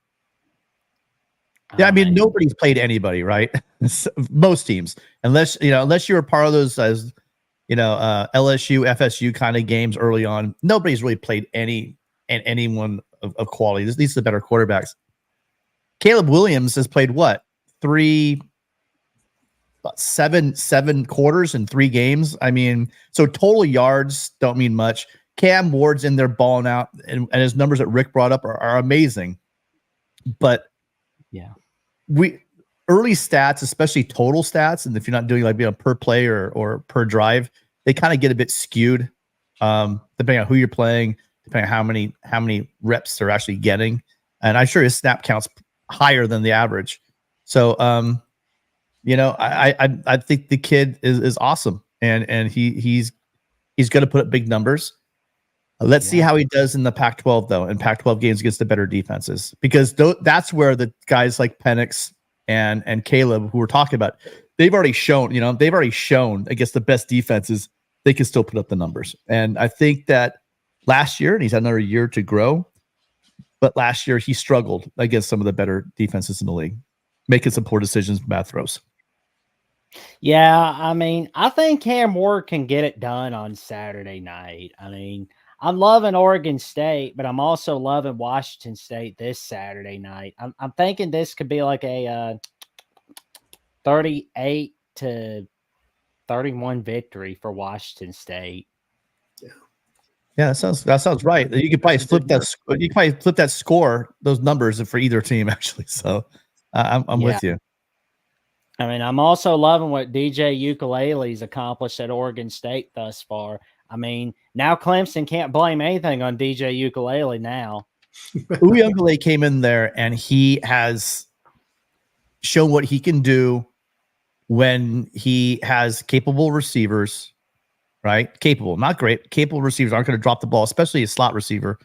Yeah, I mean, nobody's played anybody, right? Most teams, unless you were part of those as LSU, FSU kind of games early on. Nobody's really played anyone of quality. These are the better quarterbacks. Caleb Williams has played what? Seven quarters in 3 games. I mean, so total yards don't mean much. Cam Ward's in there balling out, and his numbers that Rick brought up are amazing. But yeah, early stats, especially total stats, and if you're not doing like per play or per drive, they kind of get a bit skewed, depending on who you're playing, depending on how many reps they're actually getting. And I'm sure his snap count's higher than the average. So, I think the kid is awesome, and he's going to put up big numbers. Let's see how he does in the Pac-12 though, in Pac-12 games against the better defenses, because that's where the guys like Penix and Caleb, who we're talking about, they've already shown against the best defenses, they can still put up the numbers. And I think that last year, and he's had another year to grow, but last year he struggled against some of the better defenses in the league, making some poor decisions, bad throws. Yeah, I mean, I think Cam Ward can get it done on Saturday night. I mean, I'm loving Oregon State, but I'm also loving Washington State this Saturday night. I'm thinking this could be like a 38-31 victory for Washington State. Yeah, that sounds right. You could probably flip that. You could probably flip that score, those numbers for either team actually. So I'm with you. I mean, I'm also loving what DJ Ukulele's accomplished at Oregon State thus far. I mean, now Clemson can't blame anything on DJ Ukulele now. Ukulele came in there and he has shown what he can do when he has capable receivers, right? Capable, not great. Capable receivers aren't going to drop the ball, especially a slot receiver.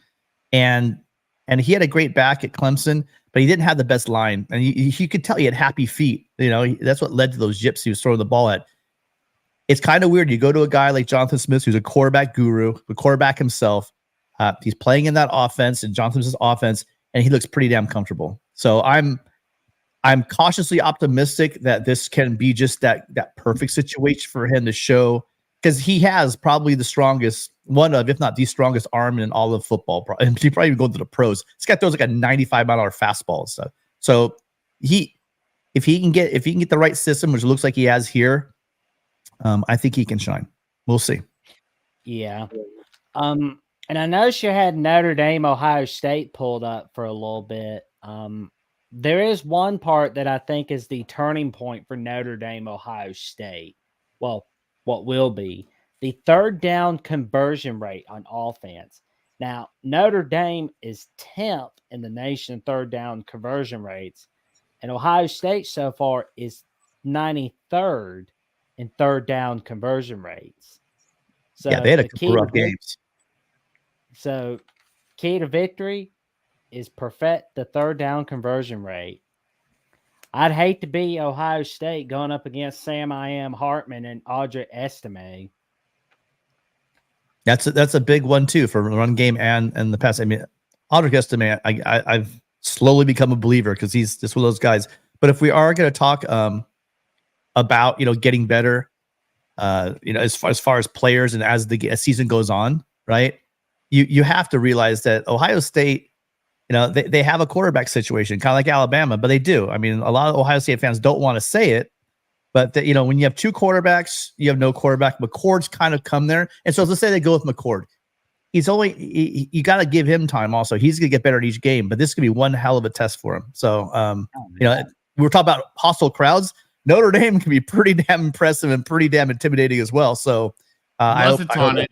And he had a great back at Clemson, but he didn't have the best line. And you could tell he had happy feet. That's what led to those yips he was throwing the ball at. It's kind of weird. You go to a guy like Jonathan Smith, who's a quarterback guru, the quarterback himself. He's playing in that offense, and Jonathan Smith's offense, and he looks pretty damn comfortable. So I'm cautiously optimistic that this can be just that perfect situation for him to show, because he has probably the strongest, one of, if not the strongest arm in all of football. And he probably even go to the pros. This guy throws like a 95-mile-an-hour fastball and stuff. So if he can get the right system, which looks like he has here, I think he can shine. We'll see. Yeah. And I noticed you had Notre Dame, Ohio State pulled up for a little bit. There is one part that I think is the turning point for Notre Dame, Ohio State. Well, what will be the third down conversion rate on offense. Now, Notre Dame is 10th in the nation in third down conversion rates, and Ohio State so far is 93rd in third down conversion rates. So yeah, they had a couple rough games. So key to victory is perfect the third down conversion rate. I'd hate to be Ohio State going up against Sam I.M. Hartman and Audrey Estime. That's a big one too for the run game and the pass. I mean, Audrey Estime, I've slowly become a believer because he's just one of those guys. But if we are going to talk about getting better, as far as players and as the season goes on, right? You have to realize that Ohio State, they have a quarterback situation, kind of like Alabama, but they do. I mean, a lot of Ohio State fans don't want to say it, but when you have two quarterbacks, you have no quarterback. McCord's kind of come there, and so let's say they go with McCord. You got to give him time. Also, he's going to get better at each game, but this could be one hell of a test for him. So, we're talking about hostile crowds. Notre Dame can be pretty damn impressive and pretty damn intimidating as well. So, I hope it's ready.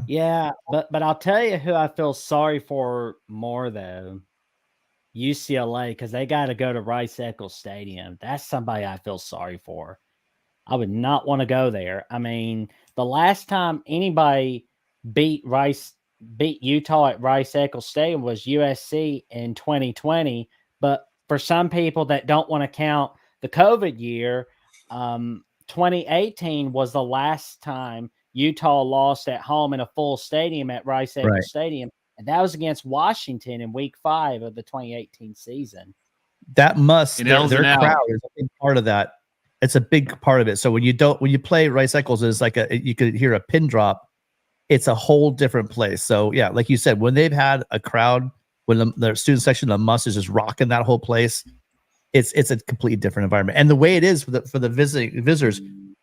Yeah, but I'll tell you who I feel sorry for more though, UCLA, because they got to go to Rice-Eccles Stadium. That's somebody I feel sorry for. I would not want to go there. I mean, the last time anybody beat Utah at Rice-Eccles Stadium was USC in 2020. But for some people that don't want to count the COVID year, 2018 was the last time Utah lost at home in a full stadium at Rice-Eccles Stadium, and that was against Washington in Week 5 of the 2018 season. That their crowd is a big part of that. It's a big part of it. So when you play Rice-Eccles, it's like you could hear a pin drop. It's a whole different place. So yeah, like you said, when they've had a crowd, when the student section of the Muss is just rocking that whole place, it's a completely different environment. And the way it is for the visitors.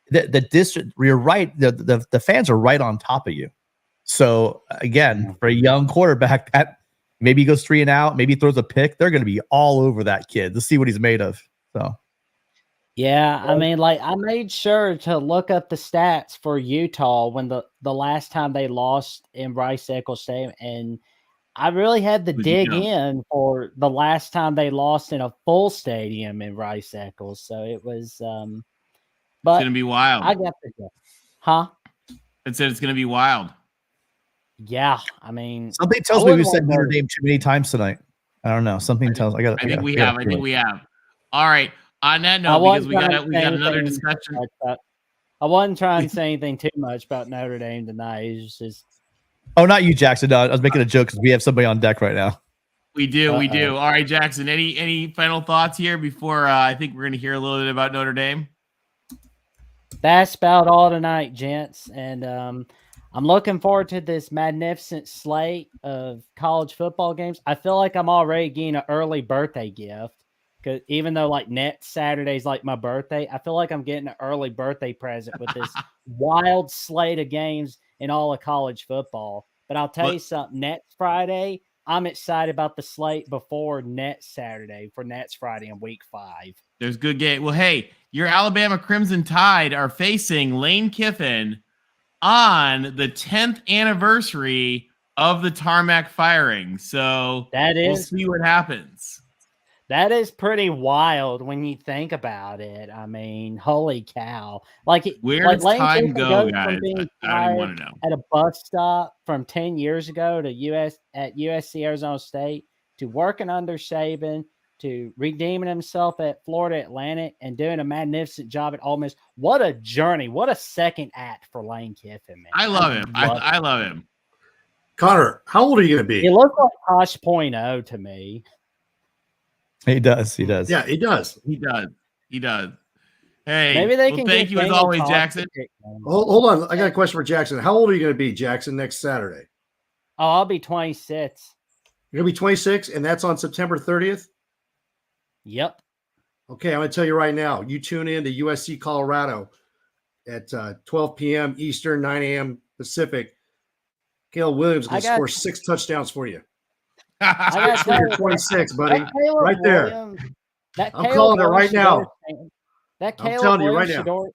The district, you're right. The fans are right on top of you. So again, for a young quarterback, that maybe he goes 3 and out, maybe he throws a pick, they're going to be all over that kid to see what he's made of. So, Yeah, I mean, like I made sure to look up the stats for Utah when the last time they lost in Rice-Eccles Stadium, and I really had to Who'd you dig know? in for the last time they lost in a full stadium in Rice-Eccles. So it was, It's going but to be wild. I got the guess. Huh? It said it's going to be wild. Yeah, I mean, Something I tells me we wouldn't said want to Notre go- Dame too many times tonight. I don't know. Something tells. I think we have. All right. On that I note, because wasn't we trying got to we say got another anything discussion. much about- I wasn't trying to say anything too much about Notre Dame tonight. It's just Oh, not you, Jackson. No, I was making a joke because we have somebody on deck right now. We do. Uh-oh. All right, Jackson. Any final thoughts here before I think we're going to hear a little bit about Notre Dame? that's about all tonight, gents. And I'm looking forward to this magnificent slate of college football games. I feel like I'm already getting an early birthday gift because even though like next Saturday's like my birthday, I feel like I'm getting an early birthday present with this wild slate of games in all of college football. But I'll tell you something, next Friday, I'm excited about the slate before next Saturday for next Friday in week 5. There's good game. Well, hey, your Alabama Crimson Tide are facing Lane Kiffin on the 10th anniversary of the tarmac firing. So we'll see what happens. That is pretty wild when you think about it. I mean, holy cow. Like where's Lane time Kiffin go, goes guys? from being I don't even want to know. at a bus stop from 10 years ago to USC Arizona State to working under Saban to redeeming himself at Florida Atlantic and doing a magnificent job at Ole Miss. What a journey. What a second act for Lane Kiffin, man. I love him. I love him. Connor, how old are you going to be? He looks like Tosh .0 to me. He does. He does. Yeah, he does. He does. He does. Hey, Maybe they can thank you as always, Jackson. Hold on. I got a question for Jackson. How old are you going to be, Jackson, next Saturday? Oh, I'll be 26. You're going to be 26, and that's on September 30th? Yep. Okay, I'm going to tell you right now. You tune in to USC Colorado at 12 p.m. Eastern, 9 a.m. Pacific. Caleb Williams is going to score 6 touchdowns for you. You're 26, buddy. Right there. I'm calling it right now. That I'm telling you right now.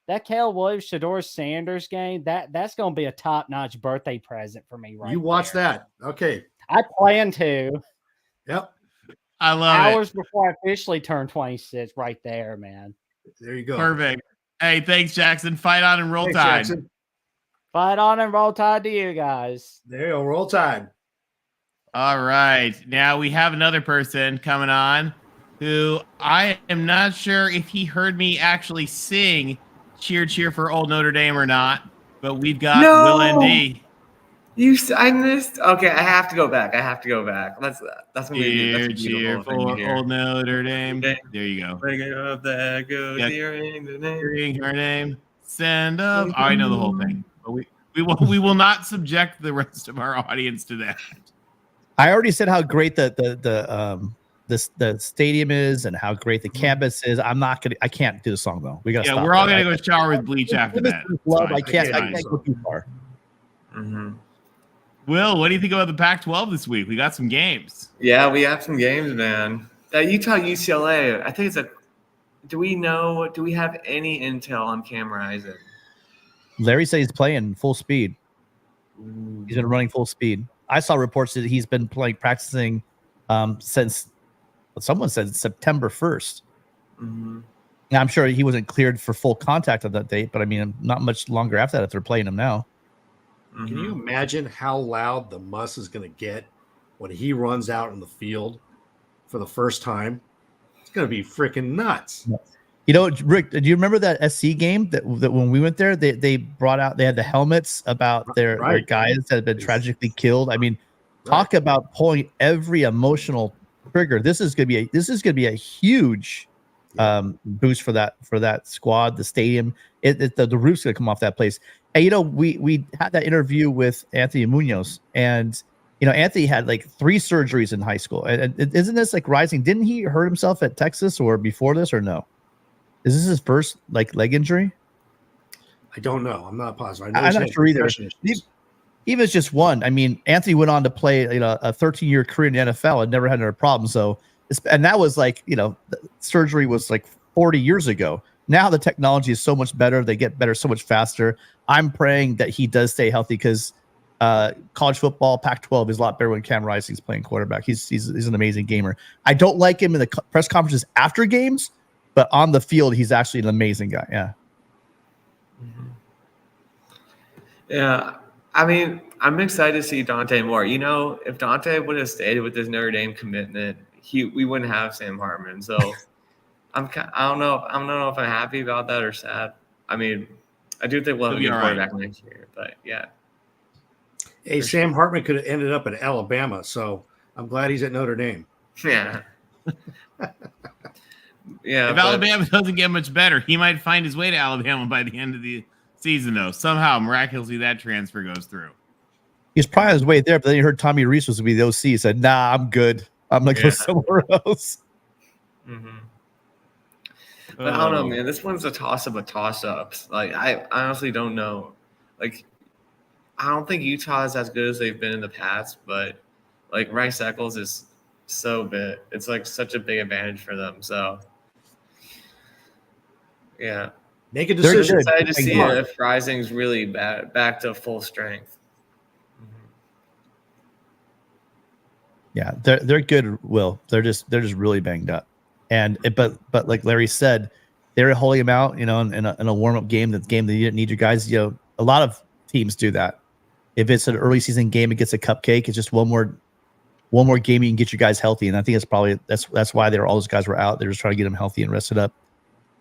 That Caleb Williams Shedeur Sanders game, that's going to be a top-notch birthday present for me right You watch that. Okay. I plan to. Yep. I love Hours before I officially turn 26 right there, man. There you go. Perfect. Hey, thanks, Jackson. Fight on and roll Thanks, tide. Jackson. Fight on and roll tide to you guys. There you go. Roll tide. All right. Now we have another person coming on who I am not sure if he heard me actually sing Cheer, Cheer for Old Notre Dame or not, but we've got Will ND. I missed. Okay, I have to go back. That's what Cheer for Old Notre Dame. There you go. There goes Hearing her name. Send up. Oh, I know the whole thing, but we will not subject the rest of our audience to that. I already said how great the stadium is and how great the campus is. I can't do the song though. We got to stop. We're all gonna go shower with bleach after that. I can't go too far. Mm-hmm. Will, what do you think about the Pac-12 this week? We got some games. Yeah, we have some games, man. Utah UCLA. I think it's a. Do we have any intel on Cam Rising? Larry said he's playing full speed. He's been running full speed. I saw reports that he's been practicing since someone said September 1st. Mm-hmm. Now, I'm sure he wasn't cleared for full contact on that date, but I mean, not much longer after that if they're playing him now. Mm-hmm. Can you imagine how loud the muss is going to get when he runs out in the field for the first time? It's going to be freaking nuts. You know, Rick, do you remember that SC game that when we went there, they brought out, they had the helmets about their guys that had been tragically killed. I mean, talk about pulling every emotional trigger. This is going to be a huge boost for that squad, the stadium. The roof's going to come off that place. And, you know, we had that interview with Anthony Munoz, and, you know, Anthony had like 3 surgeries in high school. And isn't this like Rising? Didn't he hurt himself at Texas or before this, or no? Is this his first like leg injury? I don't know. I'm not positive. I'm not sure either. Even it's just one. I mean, Anthony went on to play, you know, a 13-year career in the NFL and never had another problem. So, and that was like, you know, surgery was like 40 years ago. Now the technology is so much better. They get better so much faster. I'm praying that he does stay healthy because college football, Pac-12 is a lot better when Cam Rising's playing quarterback. He's an amazing gamer. I don't like him in the press conferences after games, but on the field, he's actually an amazing guy. Yeah. Yeah. I mean, I'm excited to see Dante more. You know, if Dante would have stayed with his Notre Dame commitment, we wouldn't have Sam Hartman. So I don't know if I'm happy about that or sad. I mean, I do think we'll have a good quarterback next year, but yeah. Hey, Sam Hartman could have ended up at Alabama, so I'm glad he's at Notre Dame. Yeah. Yeah. If Alabama doesn't get much better, he might find his way to Alabama by the end of the season, though. Somehow, miraculously, that transfer goes through. He's probably on his way there, but then he heard Tommy Rees was to be the OC. He said, "Nah, I'm good. I'm gonna go somewhere else." Mm-hmm. But I don't know, man. This one's a toss-up of toss-ups. Like, I honestly don't know. Like, I don't think Utah is as good as they've been in the past, but like Rice Eccles is so big. It's like such a big advantage for them. So, yeah. Make a decision. I'm excited to see if Rising's really back to full strength. Yeah, they're good. Will they're just really banged up, but like Larry said, they're holding him out. You know, in a warm up game, that you didn't need your guys. You know, a lot of teams do that. If it's an early season game, it gets a cupcake. It's just one more game you can get your guys healthy, and I think it's probably that's why all those guys were out. They're just trying to get them healthy and rested up.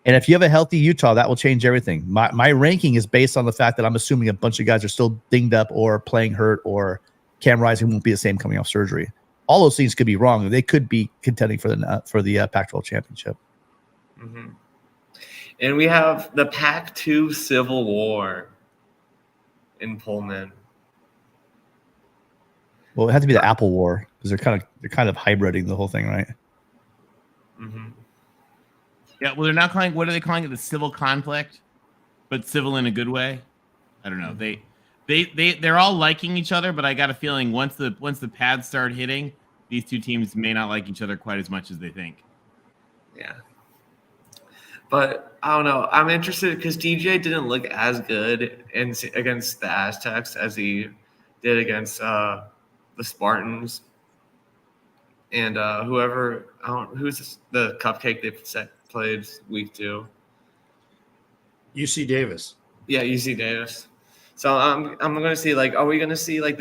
And if you have a healthy Utah, that will change everything. My ranking is based on the fact that I'm assuming a bunch of guys are still dinged up or playing hurt, or Cam Rising won't be the same coming off surgery. All those things could be wrong. They could be contending for the Pac-12 championship. Mm-hmm. And we have the Pac-2 Civil War in Pullman. Well, it had to be the Apple War because they're kind of hybriding the whole thing, right? Mm-hmm. Yeah, well, they're not calling. What are they calling it? The civil conflict, but civil in a good way. I don't know. They're all liking each other, but I got a feeling once the pads start hitting, these two teams may not like each other quite as much as they think. Yeah. But I don't know. I'm interested because DJ didn't look as good against the Aztecs as he did against the Spartans. And who's the cupcake they played week 2? UC Davis. Yeah, UC Davis. So I'm going to see, like, are we going to see, like,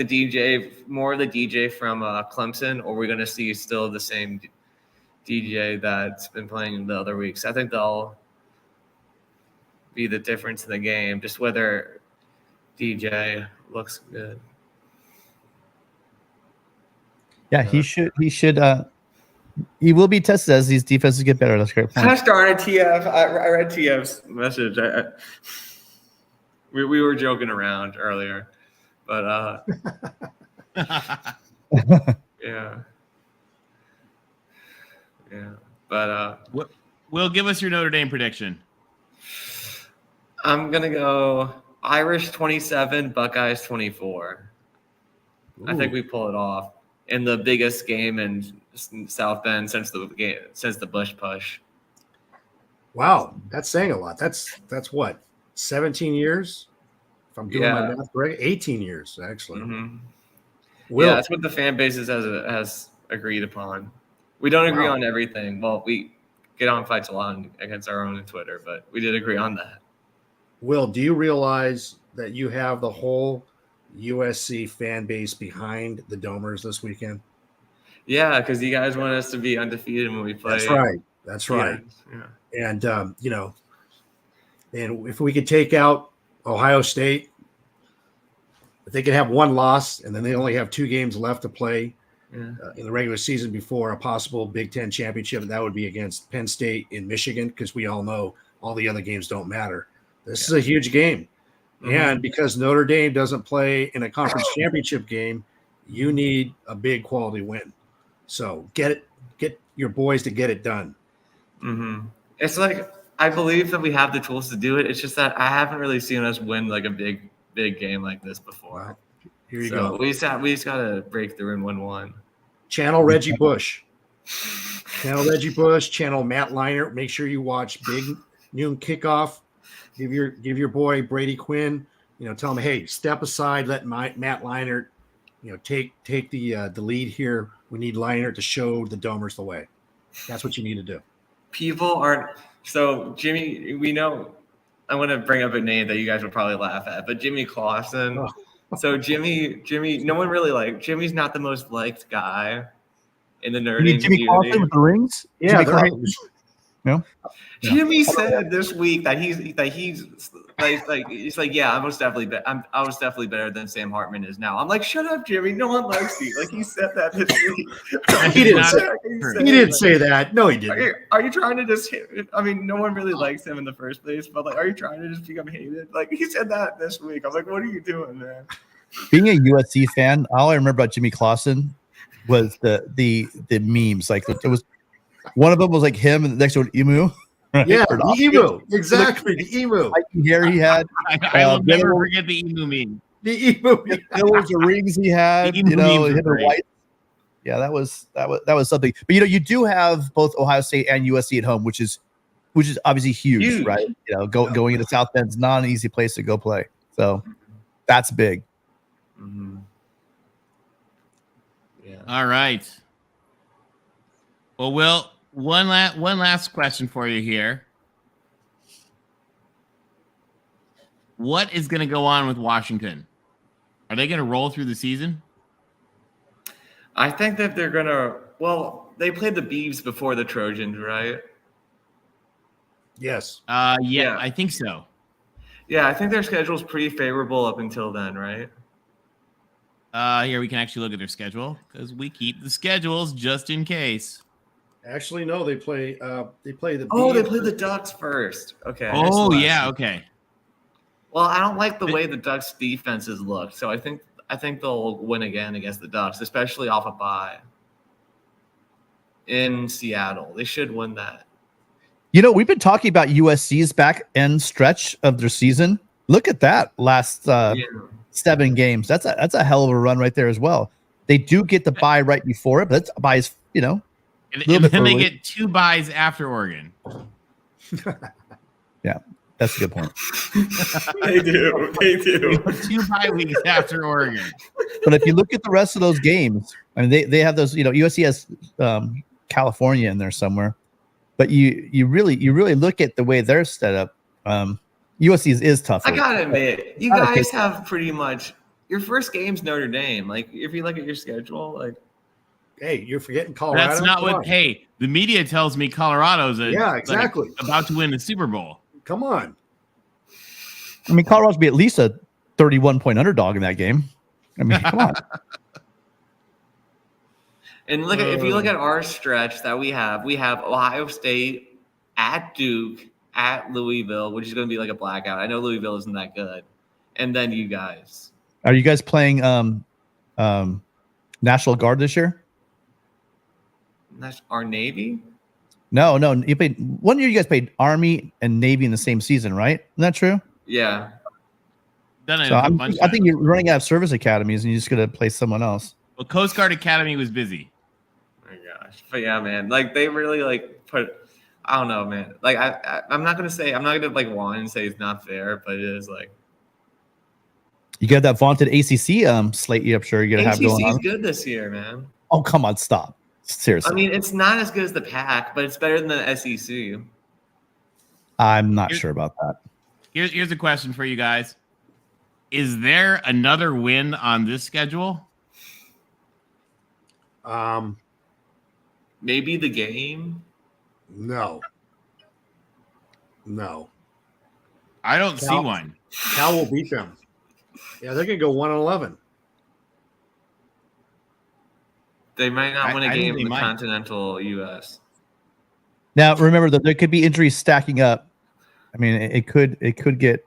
more of the DJ from Clemson, or are we going to see still the same DJ that's been playing the other weeks? I think they'll be the difference in the game, just whether DJ looks good. Yeah, he will be tested as these defenses get better. That's a great point. I started TF. I read TF's message. We were joking around earlier, but yeah. But Will, give us your Notre Dame prediction. I'm gonna go Irish 27, Buckeyes 24. Ooh. I think we pull it off in the biggest game in South Bend since the Bush push. Wow, that's saying a lot. That's what, 17 years? If I'm doing my math correct, 18 years actually. Mm-hmm. Yeah, that's what the fan base has agreed upon. We don't agree on everything. Well, we get on fights a lot against our own on Twitter, but we did agree on that. Will, do you realize that you have the whole USC fan base behind the Domers this weekend? Yeah, because you guys want us to be undefeated when we play. That's right. Yeah. And and if we could take out Ohio State, if they could have one loss and then they only have 2 games left to play in the regular season before a possible Big Ten championship, that would be against Penn State in Michigan, because we all know all the other games don't matter. This is a huge game. Mm-hmm. And because Notre Dame doesn't play in a conference championship game, you need a big quality win. So get your boys to get it done. Mm-hmm. It's like, I believe that we have the tools to do it. It's just that I haven't really seen us win like a big game like this before. Wow. Here you go. We just got to break through and win one. Channel Reggie Bush. Channel Reggie Bush, channel Matt Leinart. Make sure you watch Big Noon Kickoff. Give your boy Brady Quinn, tell him, hey, step aside, let Matt Leinart, take the lead here. We need Leinart to show the Domers the way. That's what you need to do. People aren't so Jimmy. We know. I want to bring up a name that you guys would probably laugh at, but Jimmy Clausen. Oh. So Jimmy. No one really Jimmy's not the most liked guy in the You nerding mean Jimmy community. Clausen with the rings? Yeah, Jimmy they're- Clausen? No. Jimmy said this week that he's like, yeah, I was definitely better than Sam Hartman is now. I'm like, shut up, Jimmy. No one likes you. Like he said that this week. He didn't say that. No, he Are didn't. you, are you trying to just? I mean, no one really likes him in the first place, but like, are you trying to just become hated? Like he said that this week. I'm like, what are you doing, man? Being a USC fan, all I remember about Jimmy Clausen was the memes. Like it was one of them was like him, and the next one Emu. Right? Yeah, Or the emu. Exactly, the emu. Like hair he had. I will never there forget the emu meme. The emu. There was the rings he had. The emu memes him are in great. white. Yeah, that was something. But you do have both Ohio State and USC at home, which is obviously huge. Right? Going into South Bend's not an easy place to go play. So that's big. Mm-hmm. Yeah. All right. Well, Will, one last question for you here. What is going to go on with Washington? Are they going to roll through the season? I think that they're gonna. Well, they played the Beavs before the Trojans, right? Yes. Yeah, I think so. Yeah, I think their schedule's pretty favorable up until then, right? Here we can actually look at their schedule because we keep the schedules just in case. Actually, no. They play the. Oh, they Beavs. played the Ducks first. Okay. I missed the Oh last yeah, one. okay. Well, I don't like the way the Ducks defenses look, so I think they'll win again against the Ducks, especially off a bye in Seattle. They should win that. We've been talking about USC's back end stretch of their season. Look at that last 7 games. That's a hell of a run right there as well. They do get the bye right before it, but that's bye is And little bit then they early. get 2 byes after Oregon. Yeah, that's a good point. They do. 2 bye weeks after Oregon. But if you look at the rest of those games, I mean, they have those. USC has California in there somewhere, but you really look at the way they're set up. USC is tougher. I gotta admit, you guys have pretty much your first game's Notre Dame. Like, if you look at your schedule, like, Hey, you're forgetting Colorado. That's not Come what. on. Hey, the media tells me Colorado's exactly. about to win the Super Bowl. Come on. I mean, Colorado's be at least a 31-point underdog in that game. I mean, come on. and look at if you look at our stretch that we have Ohio State at Duke at Louisville, which is going to be like a blackout. I know Louisville isn't that good, and then you guys. Are you guys playing National Guard this year? That's our Navy. No. You played 1 year. You guys played Army and Navy in the same season, right? Isn't that true? Yeah. Done it So a bunch of I think times. you're running out of service academies, and you're just going to play someone else. Well, Coast Guard Academy was busy. Oh my gosh. But yeah, man. Like they really like put. I don't know, man. Like I'm not gonna like whine and say it's not fair, but it is like You got that vaunted ACC slate. I'm sure you're going to have going ACC's on. good this year, man. Oh, come on, stop. Seriously, I mean, it's not as good as the Pac, but it's better than the SEC. I'm not sure about that. Here's a question for you guys. Is there another win on this schedule? Maybe the game. No. I don't see one. Cal will beat them. Yeah, they're gonna go 1-11. They might not win a I think game they in the might. continental U.S. Now, remember that there could be injuries stacking up. I mean, it could get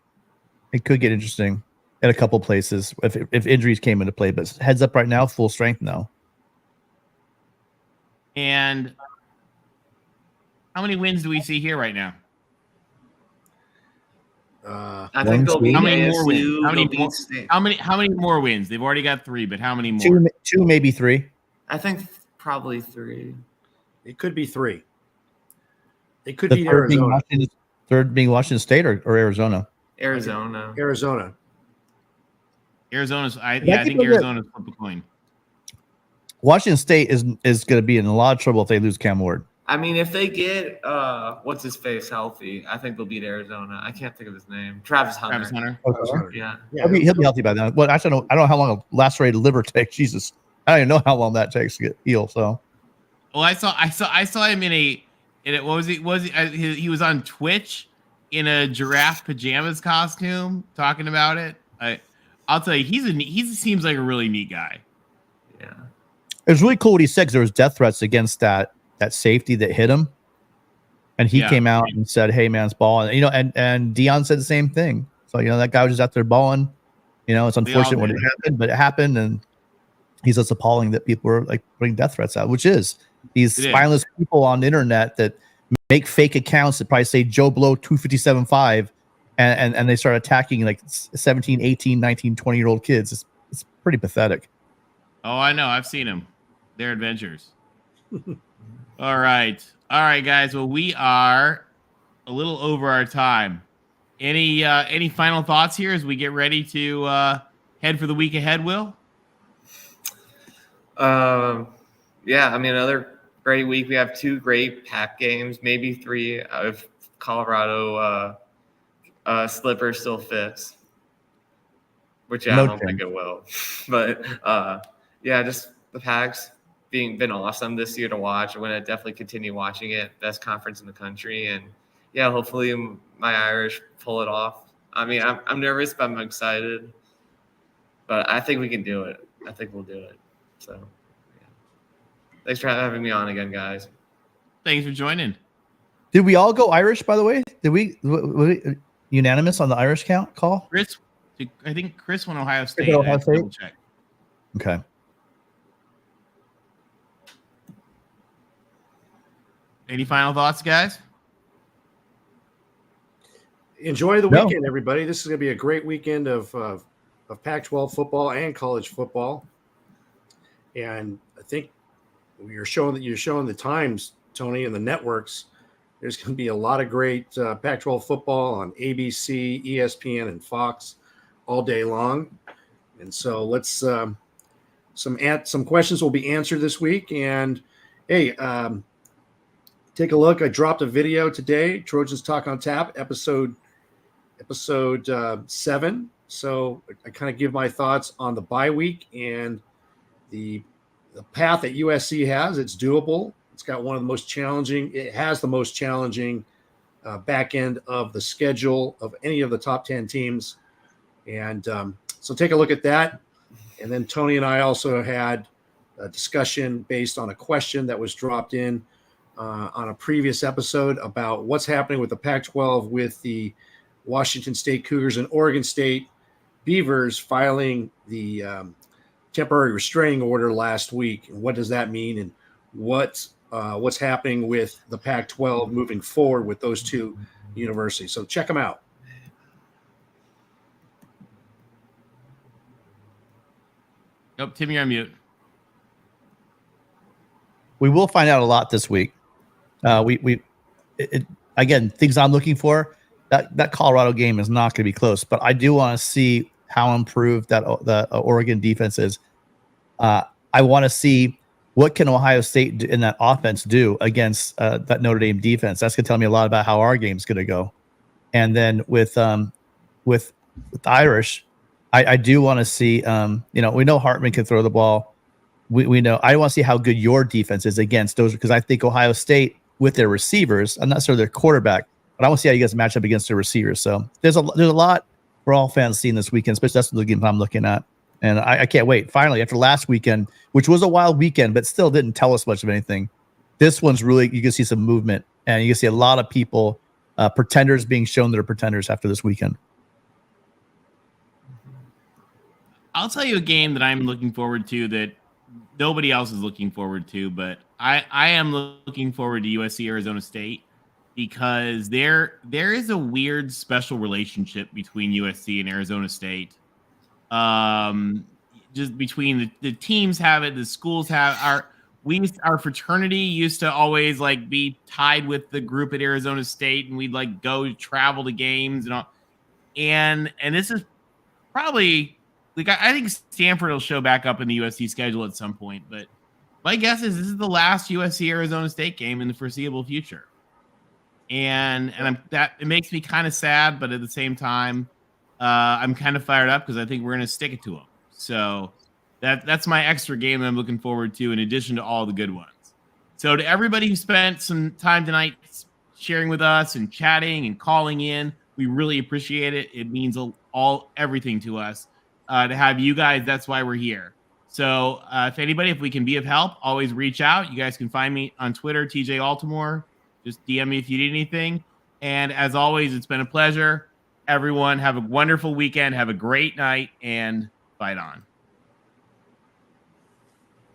interesting at a couple places if injuries came into play. But heads up right now, full strength now. And how many wins do we see here right now? I think they'll beat How many more wins? ASU. How many they'll more? beat State. How many more wins? They've already got 3, but how many more? Two, maybe 3. I think probably 3. It could be 3. It could The be third being Arizona. third being Washington State or Arizona. Arizona. Arizona. Arizona's. I keep think looking at- Arizona's flip a coin. Washington State is going to be in a lot of trouble if they lose Cam Ward. I mean, if they get what's his face healthy, I think they'll beat Arizona. I can't think of his name. Travis Hunter. Travis Hunter. Yeah. Yeah. He'll be healthy by then. Well, actually, I don't know how long a lacerated liver takes. Jesus, I don't even know how long that takes to get healed. So, Well, I saw him in it. What was he was on Twitch in a giraffe pajamas costume talking about it. I'll tell you, he seems like a really neat guy. Yeah. it was really cool what he said because there was death threats against that safety that hit him, and he came out and said, "Hey, man, it's balling." And Dion said the same thing. So that guy was just out there balling. It's unfortunate when it happened, but it happened, and he's just appalling that people were like putting death threats out, which is these spineless people on the internet that make fake accounts that probably say Joe Blow 257.5, and they start attacking like 17, 18, 19, 20-year-old kids. It's pretty pathetic. Oh, I know. I've seen them. Their adventures. All right, guys. Well, we are a little over our time. Any final thoughts here as we get ready to head for the week ahead, Will? Yeah, I mean, another great week. We have 2 great Pac games, maybe 3 if Colorado slipper still fits, which I don't think it will. But yeah, just the Pacs been awesome this year to watch. I'm going to definitely continue watching it. Best conference in the country, and yeah, hopefully my Irish pull it off. I mean, I'm nervous, but I'm excited. But I think we can do it. I think we'll do it. So, yeah. Thanks for having me on again, guys. Thanks for joining. Did we all go Irish, by the way? Did we unanimous on the Irish call? Chris, I think Chris went Ohio State. Ohio State? Check. Okay. Any final thoughts, guys? Enjoy the weekend, everybody. This is going to be a great weekend of Pac-12 football and college football. And I think you're showing the times, Tony, and the networks. There's going to be a lot of great Pac-12 football on ABC, ESPN, and Fox all day long. And so let's some questions will be answered this week. And hey, take a look. I dropped a video today, Trojans Talk on Tap, episode 7. So I kind of give my thoughts on the bye week and the path that USC has. It's doable. It's got one of the most challenging. It has the most challenging back end of the schedule of any of the top 10 teams. And so take a look at that. And then Tony and I also had a discussion based on a question that was dropped in on a previous episode about what's happening with the Pac-12 with the Washington State Cougars and Oregon State Beavers filing the temporary restraining order last week. And what does that mean? And what's happening with the Pac-12 moving forward with those 2 universities? So check them out. Nope, Tim, you're on mute. We will find out a lot this week. Again, things I'm looking for. That Colorado game is not going to be close, but I do want to see how improved the Oregon defense is. I want to see what can Ohio State in that offense do against that Notre Dame defense. That's going to tell me a lot about how our game's going to go. And then with Irish, I do want to see. We know Hartman can throw the ball. We know. I want to see how good your defense is against those, because I think Ohio State with their receivers, I'm not sure their quarterback, but I want to see how you guys match up against their receivers. So there's a lot for all fans seeing this weekend, especially that's the game I'm looking at. And I can't wait. Finally, after last weekend, which was a wild weekend, but still didn't tell us much of anything, this one's really, you can see some movement, and you can see a lot of people, pretenders being shown that are pretenders after this weekend. I'll tell you a game that I'm looking forward to that nobody else is looking forward to, but I am looking forward to USC Arizona State, because there is a weird special relationship between USC and Arizona State. Just between the teams have it, the schools our fraternity used to always like be tied with the group at Arizona State, and we'd like go travel to games and all. And this is probably like I think Stanford will show back up in the USC schedule at some point, but my guess is this is the last USC Arizona State game in the foreseeable future. And it makes me kind of sad, but at the same time, I'm kind of fired up because I think we're going to stick it to them. So that's my extra game that I'm looking forward to, in addition to all the good ones. So to everybody who spent some time tonight sharing with us and chatting and calling in, we really appreciate it. It means everything to us to have you guys. That's why we're here. So if we can be of help, always reach out. You guys can find me on Twitter, TJ Altimore. Just DM me if you need anything. And as always, it's been a pleasure. Everyone, have a wonderful weekend. Have a great night, and fight on.